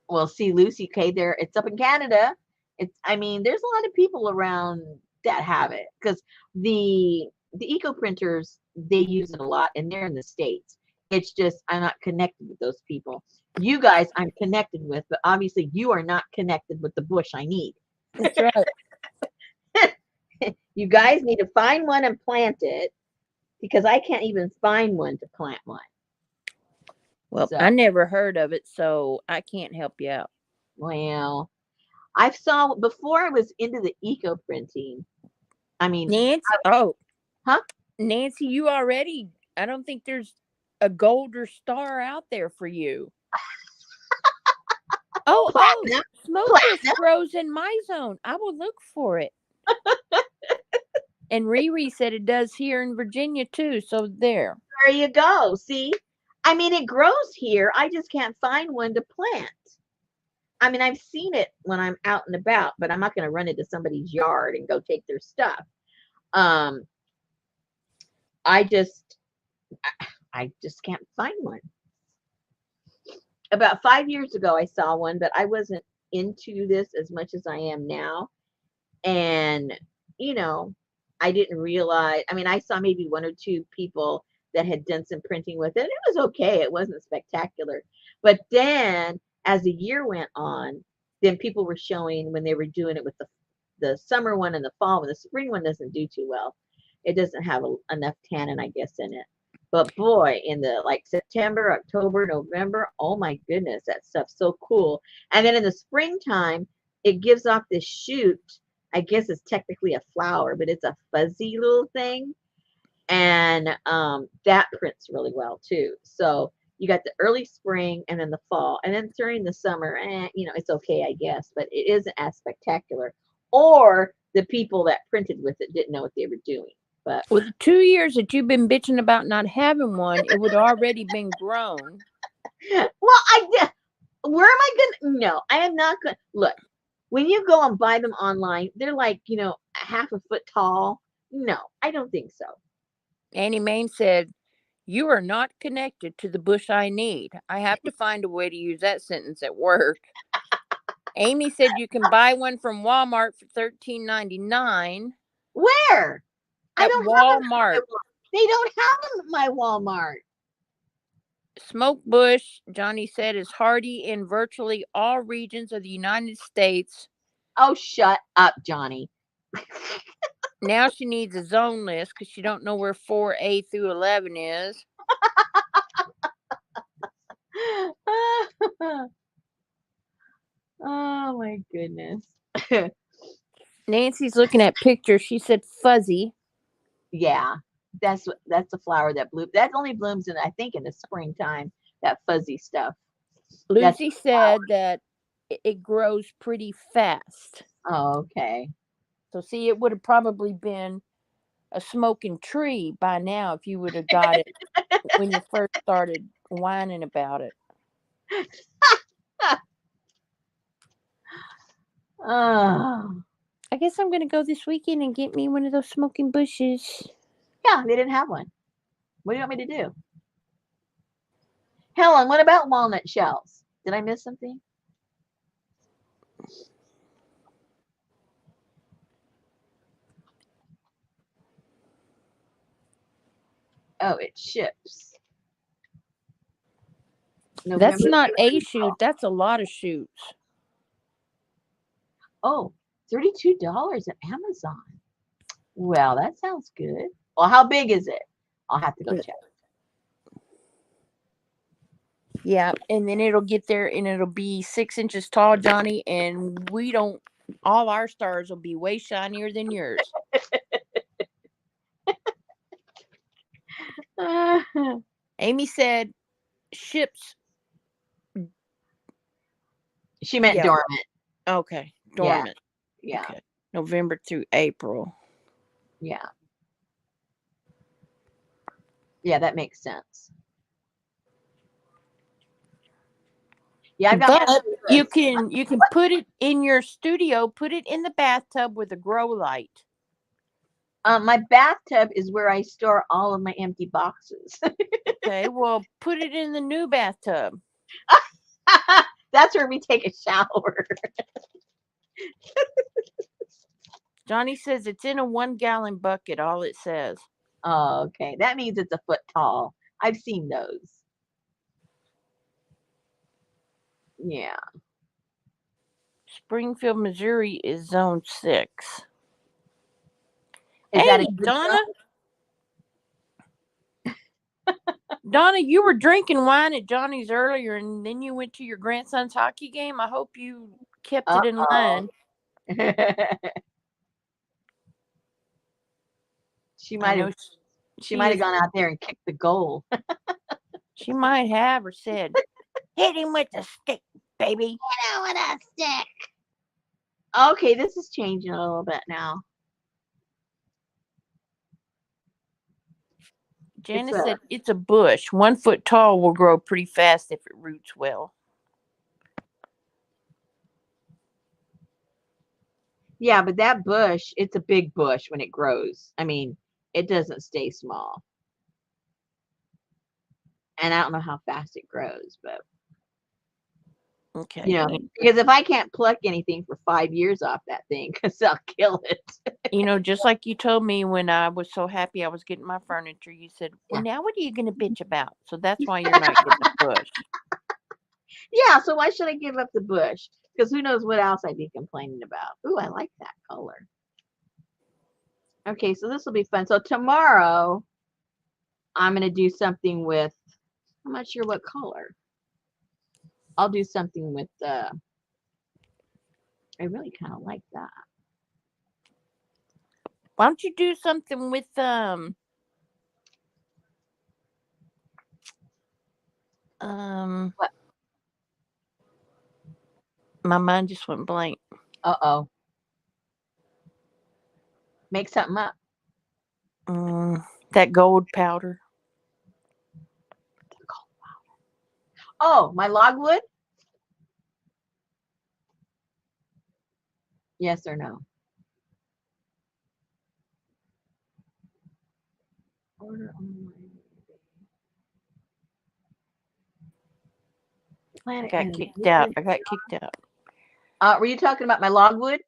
Well, see, Lucy, okay, there it's up in Canada. It's I mean, there's a lot of people around that have it because the eco printers they use it a lot and they're in the States. It's just I'm not connected with those people. You guys I'm connected with, but obviously you are not connected with the bush I need. That's right. You guys need to find one and plant it because I can't even find one to plant one. Well, So, I never heard of it, so I can't help you out. well, I've saw before I was into the eco printing. I mean, Nancy, oh, huh? Nancy, you already. I don't think there's a gold or star out there for you. Oh, Platinum, smoke bush platinum. grows in my zone. I will look for it. And Riri said it does here in Virginia too. So there. There you go. See, I mean, it grows here. I just can't find one to plant. I mean, I've seen it when I'm out and about, but I'm not going to run into somebody's yard and go take their stuff. Um, I just, I just can't find one. About 5 years ago, I saw one, but I wasn't into this as much as I am now. And, you know, I didn't realize, I mean, I saw maybe one or two people that had done some printing with it. It was okay. It wasn't spectacular. But then as the year went on, then people were showing when they were doing it with the summer one and the fall one. The spring one doesn't do too well. It doesn't have enough tannin, I guess, in it. But boy, in the like September, October, November, oh my goodness, that stuff's so cool. And then in the springtime, it gives off this shoot. I guess it's technically a flower, but it's a fuzzy little thing. And that prints really well too. So you got the early spring and then the fall. And then during the summer, it's okay, I guess, but it isn't as spectacular. Or the people that printed with it didn't know what they were doing. But Well, the 2 years that you've been bitching about not having one, it would already been grown. well, where am I gonna? No, I am not gonna look. When you go and buy them online, they're like half a foot tall. No, I don't think so. Annie Main said, "You are not connected to the bush I need. I have to find a way to use that sentence at work." Amy said you can buy one from Walmart for $13.99 Where? I at don't have them at my Walmart. Walmart. They don't have them at my Walmart. Smoke bush, Johnny said, is hardy in virtually all regions of the United States. Oh, shut up, Johnny. Now she needs a zone list because she don't know where 4A through 11 is. Oh my goodness. Nancy's looking at pictures. She said fuzzy. Yeah, that's a flower that blooms. That only blooms in I think in the springtime that fuzzy stuff. That's Lucy said that it grows pretty fast. oh, okay. So see, it would have probably been a smoking tree by now if you would have got it when you first started whining about it. Oh, I guess I'm gonna go this weekend and get me one of those smoking bushes. yeah, they didn't have one. What do you want me to do? Helen, what about walnut shells? Did I miss something? Oh, it ships. That's November not through a shoot. April. That's a lot of shoots. Oh, $32 at Amazon. Well, that sounds good. Well, how big is it? I'll have to go check. Yeah, and then it'll get there and it'll be 6 inches tall, Johnny, and we don't all our stars will be way shinier than yours. Amy said ships. She meant Yeah. dormant. Okay. Yeah, Dormant. yeah, Okay. November through April. yeah. Yeah, that makes sense. Yeah, I've got my But you list. can put it in your studio, put it in the bathtub with a grow light. My bathtub is where I store all of my empty boxes. Okay, well put it in the new bathtub. That's where we take a shower. Johnny says it's in a 1 gallon bucket, all it says. Oh, okay. That means it's a foot tall. I've seen those. Yeah. Springfield, Missouri is zone 6. Is that a Hey, good Donna. zone? Donna, you were drinking wine at Johnny's earlier and then you went to your grandson's hockey game. I hope you kept it in Uh-oh. line. She I might know have she she might have is. gone out there and kicked the goal. She might have or said, hit him with the stick, baby. Hit him with a stick. Okay, this is changing a little bit now. Janice said it's a bush. 1 foot tall will grow pretty fast if it roots well. Yeah, but that bush, it's a big bush when it grows. I mean, it doesn't stay small. And I don't know how fast it grows, but Okay. you know, because if I can't pluck anything for 5 years off that thing, because I'll kill it. You know, just like you told me when I was so happy I was getting my furniture, you said, well, now what are you going to bitch about? So that's why you're not getting a bush. Yeah, so why should I give up the bush? Because who knows what else I'd be complaining about. Ooh, I like that color. Okay, so this will be fun. So tomorrow, I'm going to do something with, I'm not sure what color. I'll do something with, I really kind of like that. Why don't you do something with What? my mind just went blank. Uh-oh. Make something up. That gold powder. Oh, my logwood? Yes or no? Order online. I got kicked out. Were you talking about my logwood?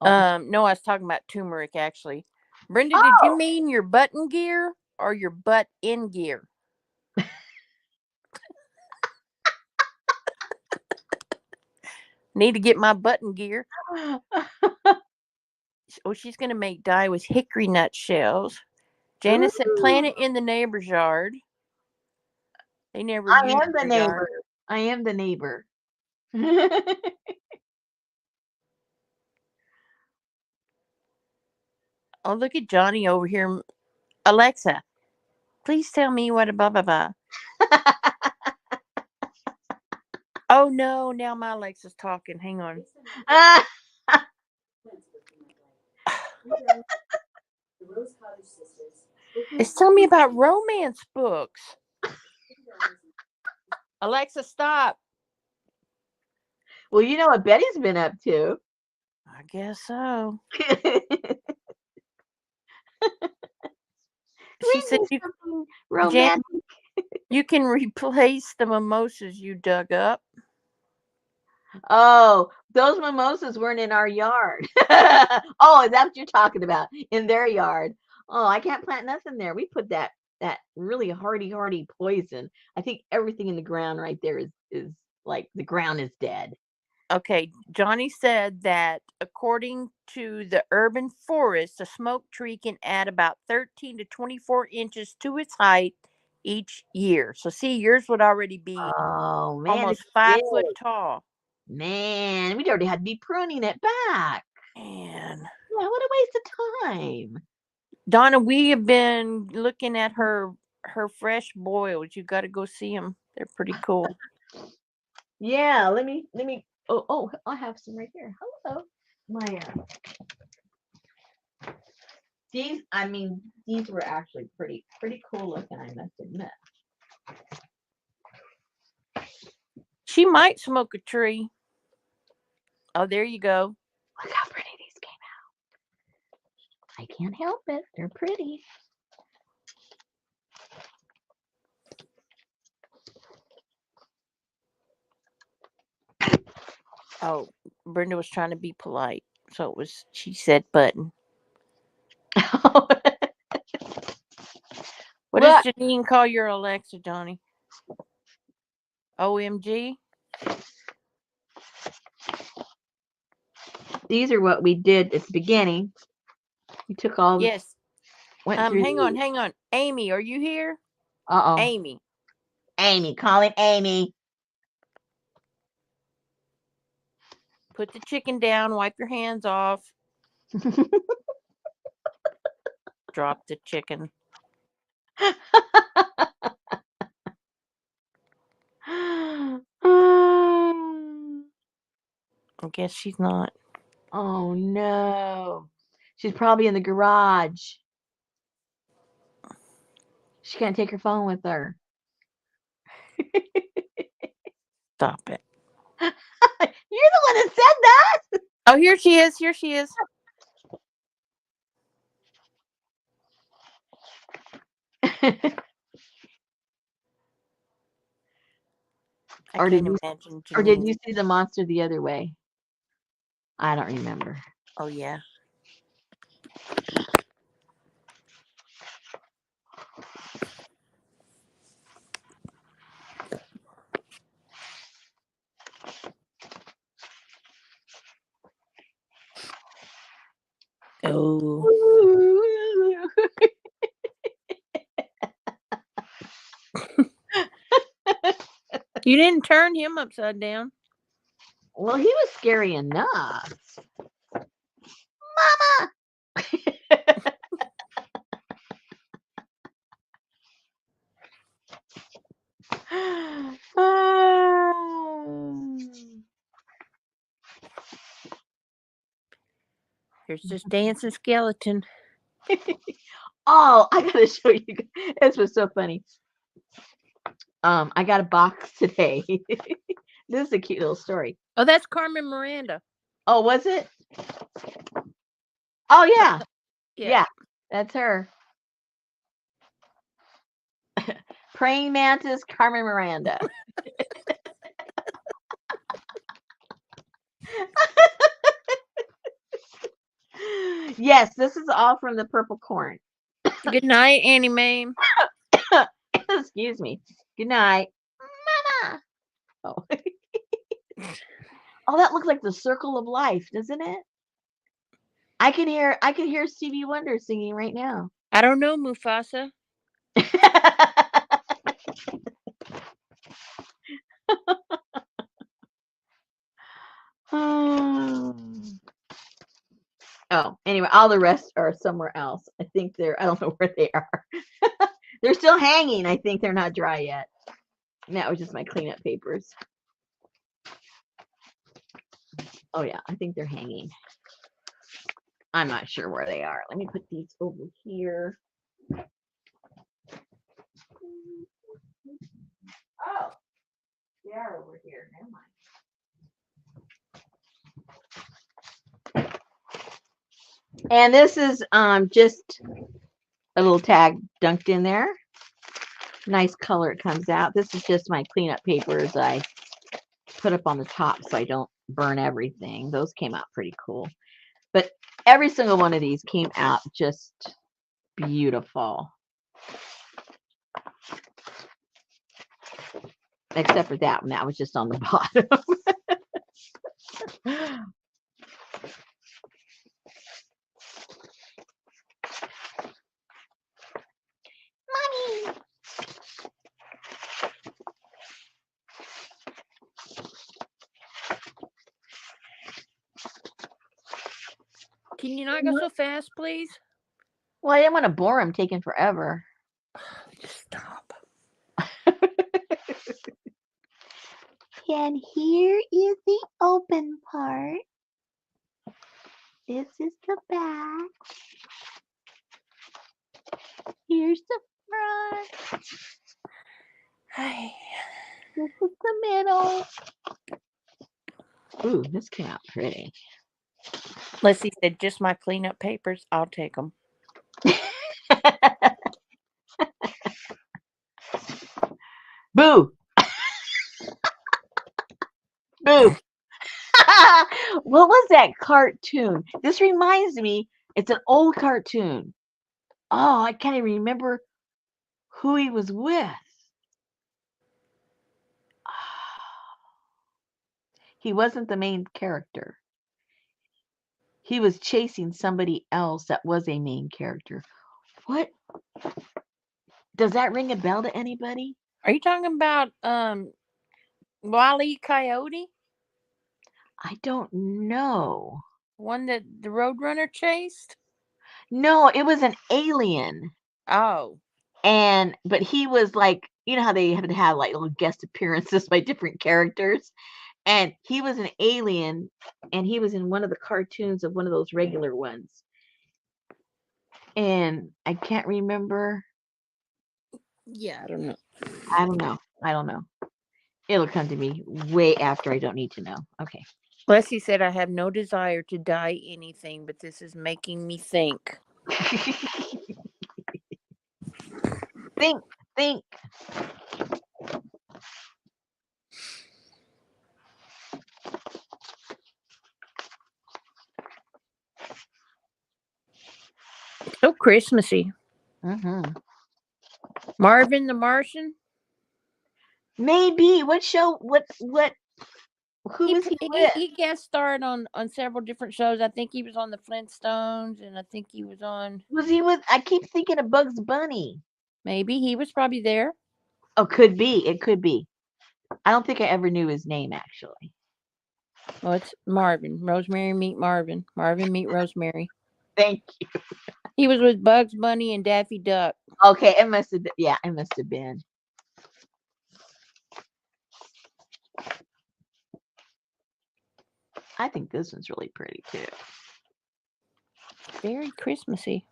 Oh. No, I was talking about turmeric actually. Brenda, Oh. did you mean your button gear or your butt in gear? Need to get my button gear. Oh, she's gonna make dye with hickory nut shells. Janice said plant it in the neighbor's yard. They never I use am the their neighbor. yard. I am the neighbor. Oh, look at Johnny over here. Alexa, please tell me what a blah blah blah. Oh no, now my Alexa's talking. Hang on. Ah, It's telling me about romance books. Alexa, stop. well, you know what Betty's been up to. I guess so. Read She said me you something Jan, romantic. you can replace the mimosas you dug up. Oh, those mimosas weren't in our yard. Oh, is that what you're talking about? In their yard. Oh, I can't plant nothing there. We put that really hardy poison. I think everything in the ground right there is like the ground is dead. Okay, Johnny said that according to the urban forest, a smoke tree can add about 13 to 24 inches to its height each year. So, see, yours would already be Oh man, it's almost big. 5 foot tall. Man, we'd already had to be pruning it back. Man. Yeah, what a waste of time. Donna, we have been looking at her fresh boils. You got to go see them. They're pretty cool. Yeah, let me. Oh, I have some right here. Hello, my I mean, these were actually pretty cool looking. I must admit. She might smoke a tree. Oh, there you go. Look how pretty these came out. I can't help it. They're pretty. Oh, Brenda was trying to be polite. So it was, she said button. What does Look, Janine call your Alexa, Johnny? OMG? these are what we did at the beginning. We took all, Yes. went through Hang on, these. hang on. Amy, are you here? Uh-oh. Amy. Amy, calling Amy. Put the chicken down, wipe your hands off. Drop the chicken. I guess she's not. Oh no. She's probably in the garage. She can't take her phone with her. Stop it. You're the one that said Oh, here she is. Here she is. that. I or did can't you imagine or did Janine. you see the monster the other way? I don't remember. Oh, yeah. Oh. You didn't turn him upside down. Well, he was scary enough. Mama. Here's this dancing skeleton. Oh, I gotta show you. This was so funny. I got a box today. This is a cute little story. Oh, that's Carmen Miranda. Oh, was it? Oh yeah, Yeah. yeah, that's her. Praying mantis, Carmen Miranda. Yes, this is all from the purple corn. Good night, Annie Mae. Excuse me. Good night, Mama. Oh. Oh, that looks like the circle of life, doesn't it? I can hear Stevie Wonder singing right now. I don't know, Mufasa. Oh, anyway, all the rest are somewhere else. I think I don't know where they are. They're still hanging. I think they're not dry yet. And that was just my cleanup papers. Oh yeah, I think they're hanging. I'm not sure where they are. Let me put these over here. Oh, they are over here. Never mind. And this is just a little tag dunked in there. Nice color it comes out. This is just my cleanup papers I put up on the top so I don't burn everything. Those came out pretty cool. But every single one of these came out just beautiful. Except for that one. That was just on the bottom. Mommy! Can you not go so fast, please? Well, I didn't want to bore him taking forever. Just stop. And here is the open part. This is the back. Here's the front. Hey. This is the middle. Ooh, this came out pretty. Leslie said, just my cleanup papers. I'll take them. Boo! Boo! What was that cartoon? This reminds me, it's an old cartoon. Oh, I can't even remember who he was with. He wasn't the main character. He was chasing somebody else that was a main character. What? Does that ring a bell to anybody? Are you talking about Wile E. Coyote? I don't know. One that the Roadrunner chased? No, it was an alien. Oh. But he was like, you know how they have to have like little guest appearances by different characters? And he was an alien, and he was in one of the cartoons of one of those regular ones. And I can't remember. Yeah, I don't know. I don't know. It'll come to me way after I don't need to know. Okay. Leslie said, I have no desire to dye anything, but this is making me think. Think. So Christmassy. Mm-hmm. Marvin the Martian? Maybe. What show? Who was he with? He guest starred on several different shows. I think he was on the Flintstones, and I think he was on. Was he with? I keep thinking of Bugs Bunny. Maybe he was probably there. Oh, could be. It could be. I don't think I ever knew his name, actually. Well, it's Marvin. Rosemary meet Marvin. Marvin meet Rosemary. Thank you. He was with Bugs Bunny and Daffy Duck. Okay, it must have been. Yeah, it must have been. I think this one's really pretty, too. Very Christmassy.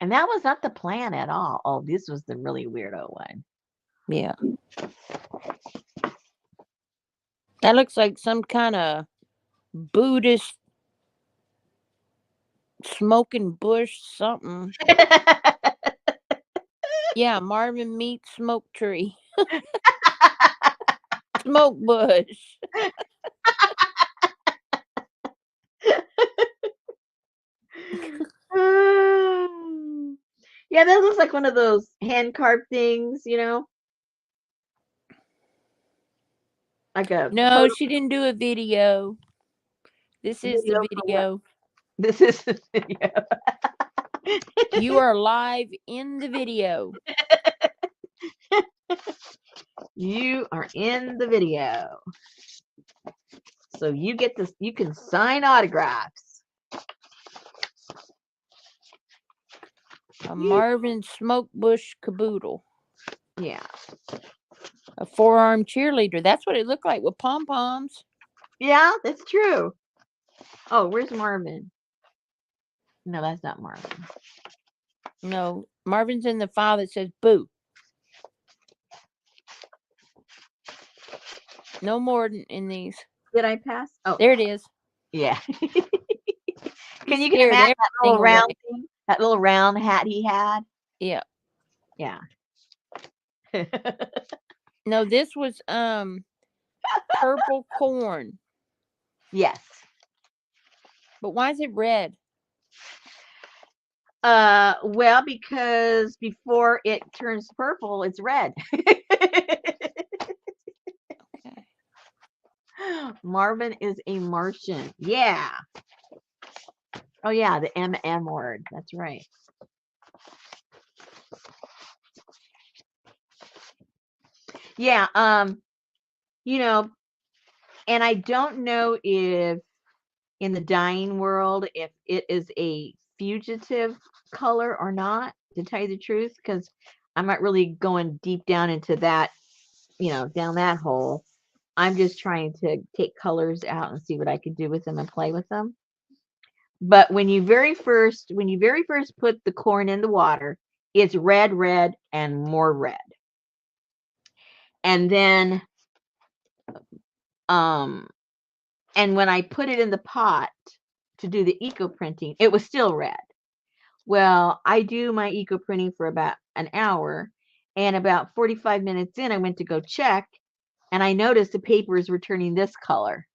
And that was not the plan at all. Oh, this was the really weirdo one. Yeah. That looks like some kind of Buddhist smoking bush something. Yeah, Marvin meets Smoke Tree. Smoke bush. Yeah, that looks like one of those hand carved things, you know? Like a No, she didn't do a video. This is the video for what? video. This is the video. You are live in the video. You are in the video. So you get this, you can sign autographs. A Marvin smoke bush caboodle. Yeah. A 4-arm cheerleader. That's what it looked like with pom poms. Yeah, that's true. Oh, where's Marvin? No, that's not Marvin. No, Marvin's in the file that says boo. No more in these. Did I pass? Oh, There it is. yeah. He Can you scared imagine that little everything away. round thing? That little round hat he had? Yeah. Yeah. No, this was purple corn. Yes. But why is it red? Well, because before it turns purple, it's red. Okay. Marvin is a Martian. Yeah. Oh yeah, the M word. That's right. Yeah, you know, and I don't know if in the dyeing world if it is a fugitive color or not, to tell you the truth, because I'm not really going deep down into that, down that hole. I'm just trying to take colors out and see what I can do with them and play with them. But when you very first put the corn in the water, it's red, red, and more red. And then um and when I put it in the pot to do the eco printing, it was still red. Well, I do my eco printing for about an hour, and about 45 minutes in, I went to go check, and I noticed the papers were turning this color.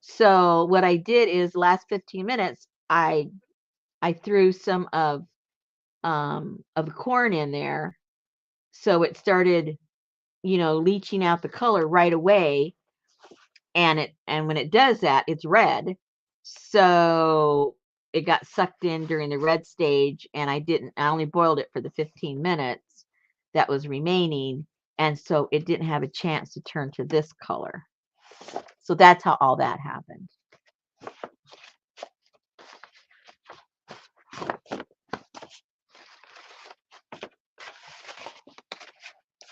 So what I did is last 15 minutes, I threw some of the corn in there, so it started, leaching out the color right away, and when it does that, it's red. So it got sucked in during the red stage, and I only boiled it for the 15 minutes that was remaining, and so it didn't have a chance to turn to this color. So that's how all that happened.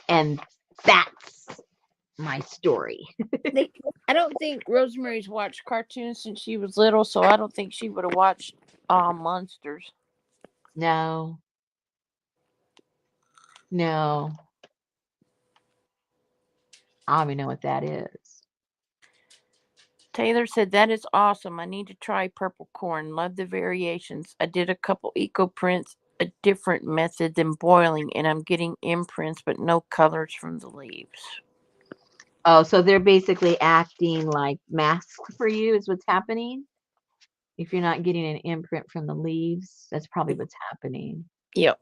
And that's my story. I don't think Rosemary's watched cartoons since she was little, so I don't think she would have watched Monsters. No, no, I don't even know what that is. Taylor said, "That is awesome. I need to try purple corn. Love the variations. I did a couple eco prints, a different method than boiling, and I'm getting imprints, but no colors from the leaves." Oh, so they're basically acting like masks for you, is what's happening? If you're not getting an imprint from the leaves, that's probably what's happening. Yep.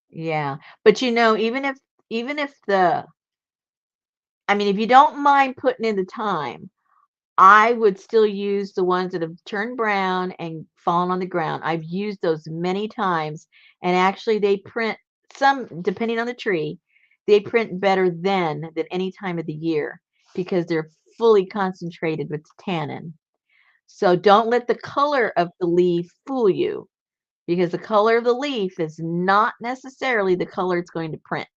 Yeah. But even if if you don't mind putting in the time, I would still use the ones that have turned brown and fallen on the ground. I've used those many times, and actually they print some, depending on the tree, they print better then than any time of the year because they're fully concentrated with tannin. So don't let the color of the leaf fool you because the color of the leaf is not necessarily the color it's going to print.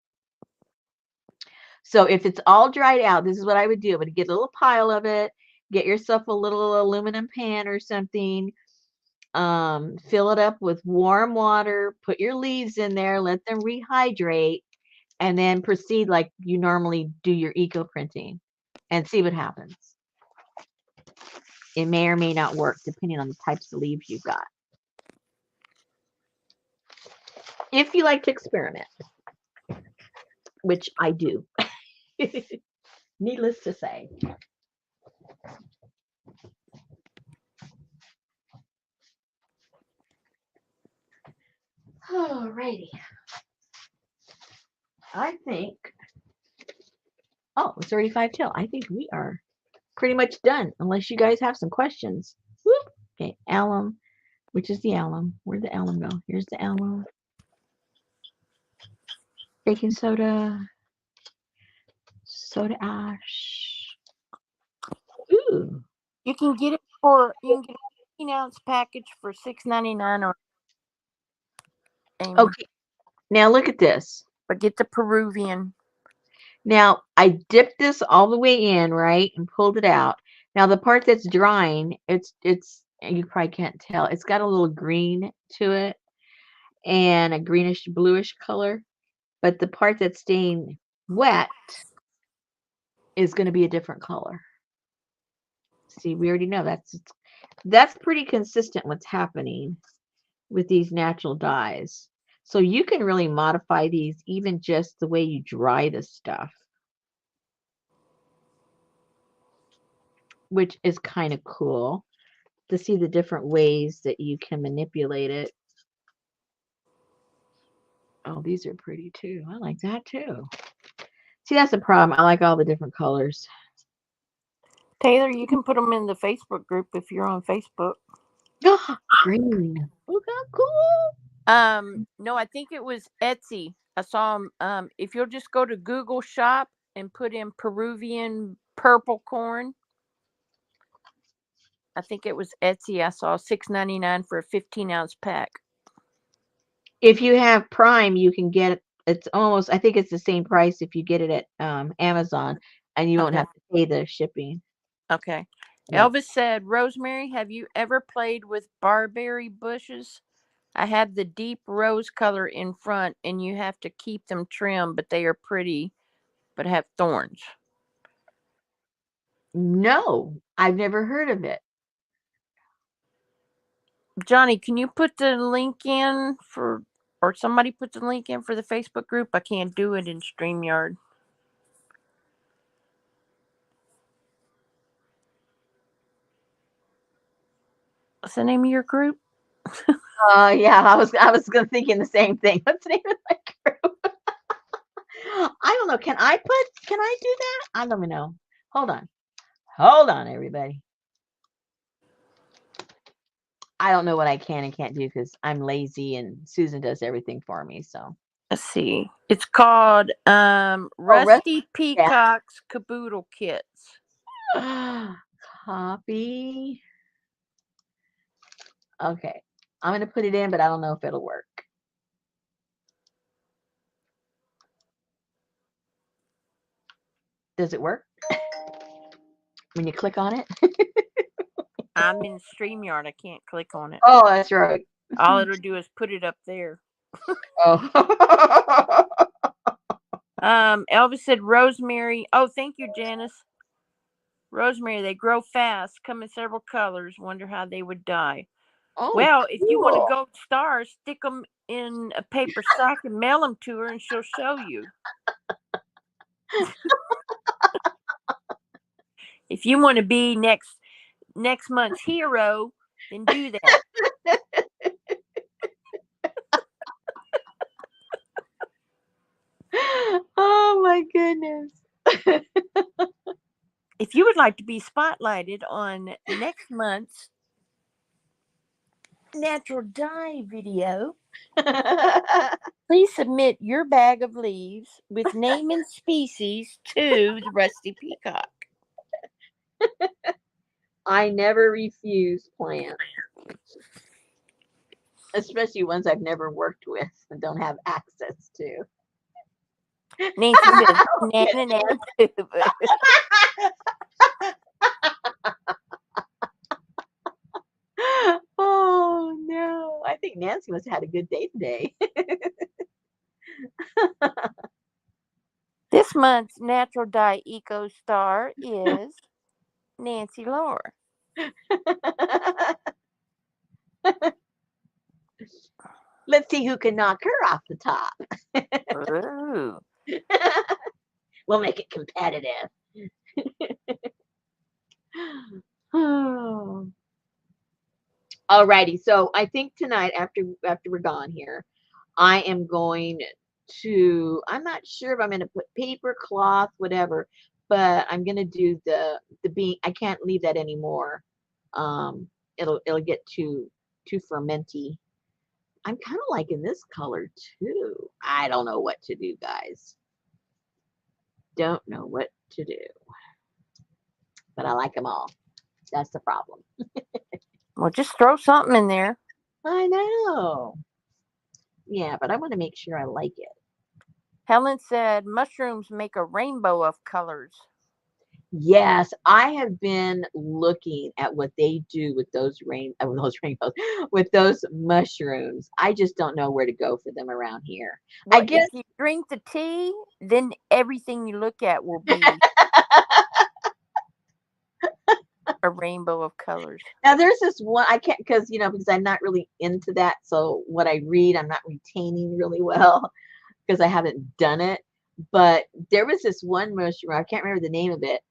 So if it's all dried out, this is what I would do. I would get a little pile of it, get yourself a little aluminum pan or something, fill it up with warm water, put your leaves in there, let them rehydrate, and then proceed like you normally do your eco printing and see what happens. It may or may not work depending on the types of leaves you've got. If you like to experiment, which I do, needless to say. Alrighty. I think, it's already 5 till. I think we are pretty much done, unless you guys have some questions. Whoop. Okay, alum, which is the alum. Where'd the alum go? Here's the alum. Baking soda, soda ash. Ooh. You can get it for 15-ounce package for $6.99 or Okay, now look at this. but get the Peruvian. Now, I dipped this all the way in, right, and pulled it out. Now, the part that's drying, it's you probably can't tell. It's got a little green to it and a greenish bluish color, but the part that's staying wet is going to be a different color. See, we already know that's pretty consistent what's happening with these natural dyes. So you can really modify these even just the way you dry the stuff, which is kind of cool to see the different ways that you can manipulate it. Oh, these are pretty too. I like that too. See, that's the problem. I like all the different colors. Taylor, you can put them in the Facebook group if you're on Facebook. Green. Look how cool. No, I think it was Etsy. I saw them. If you'll just go to Google Shop and put in Peruvian purple corn, I think it was Etsy. I saw $6.99 for a 15-ounce pack. If you have Prime, you can get it's almost I think it's the same price if you get it at Amazon and you won't Okay. have to pay the shipping. Okay. Yep. Elvis said, Rosemary, have you ever played with barberry bushes? I have the deep rose color in front, and you have to keep them trimmed, but they are pretty, but have thorns. No, I've never heard of it. Johnny, can you put the link in for, or somebody put the link in for the Facebook group? I can't do it in StreamYard. What's the name of your group? Yeah, I was gonna thinking the same thing. What's the name of my group? I don't know. Can I do that? I don't even know. Hold on. Hold on, everybody. I don't know what I can and can't do because I'm lazy and Susan does everything for me. So Let's see. It's called rest. Rusty Yeah. Peacock's Caboodle Kits. Copy. Okay. I'm gonna put it in, but I don't know if it'll work. Does it work when you click on it? I'm in StreamYard. I can't click on it. Oh, that's right. All it'll do is put it up there. Oh. Elvis said rosemary. Oh, thank you, Janice. Rosemary, they grow fast, come in several colors. Wonder how they would die. Oh, Well, if you want a cool. gold star, stick them in a paper sack and mail them to her, and she'll show you. If you want to be next month's hero, then do that. Oh my goodness. If you would like to be spotlighted on next month's natural dye video, please submit your bag of leaves with name and species to the Rusty Peacock. I never refuse plants, especially ones I've never worked with and don't have access to. Nancy says, "Nana, poop." Oh no. I think Nancy must have had a good day today. This month's natural dye eco star is Nancy Laura. Let's see who can knock her off the top. Ooh. We'll make it competitive. Oh. Alrighty, so I think tonight after we're gone here, I am going to. I'm not sure if I'm going to put paper, cloth, whatever, but I'm going to do the bean. I can't leave that anymore. Um, it'll get too fermenty. I'm kind of liking this color too. I don't know what to do, guys. Don't know what to do, but I like them all. That's the problem. Well, just throw something in there. I know. Yeah, but I want to make sure I like it. Helen said mushrooms make a rainbow of colors. Yes, I have been looking at what they do with those rainbows, with those mushrooms. I just don't know where to go for them around here. I Well, if guess you drink the tea, then everything you look at will be a rainbow of colors. now there's this one I can't because I'm not really into that. So what I read, I'm not retaining really well because I haven't done it. But there was this one mushroom, I can't remember the name of it,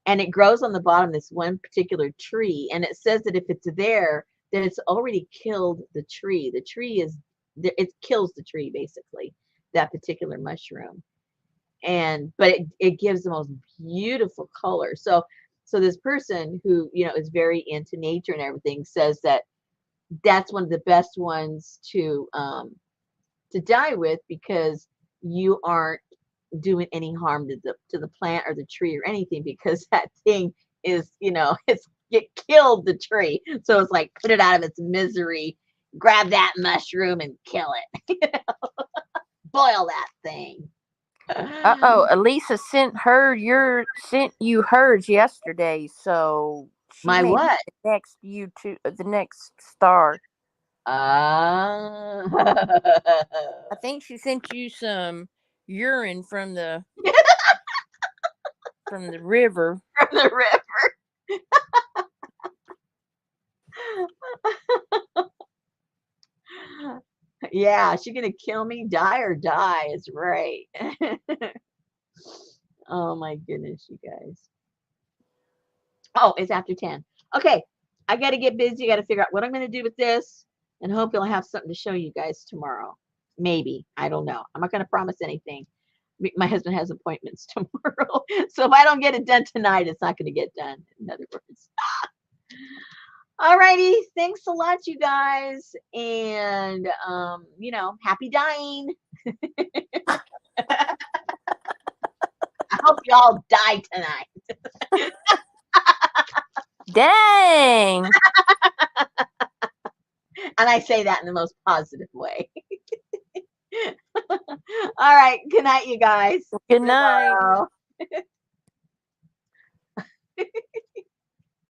and it grows on the bottom of this one particular tree, and it says that if it's there, then it's already killed the tree. The tree is it kills the tree basically, that particular mushroom. And but it gives the most beautiful color. So this person who is very into nature and everything says that that's one of the best ones to dye with because you aren't doing any harm to the plant or the tree or anything because that thing is it killed the tree, so it's like put it out of its misery, grab that mushroom and kill it. Boil that thing. Oh, Elisa sent you hers yesterday, so she My may be what? the next star. uh I think she sent you some urine from the river. from the river. Yeah, she gonna kill me, die or die is right. Oh my goodness, you guys. Oh, it's after 10. Okay, I got to get busy. I got to figure out what I'm going to do with this and hope you'll have something to show you guys tomorrow. Maybe. I don't know. I'm not going to promise anything. My husband has appointments tomorrow. So if I don't get it done tonight, it's not going to get done, in other words. All righty. Thanks a lot, you guys. And, happy dying. I hope you all die tonight. Dang! And I say that in the most positive way. All right. Good night, you guys. Good night.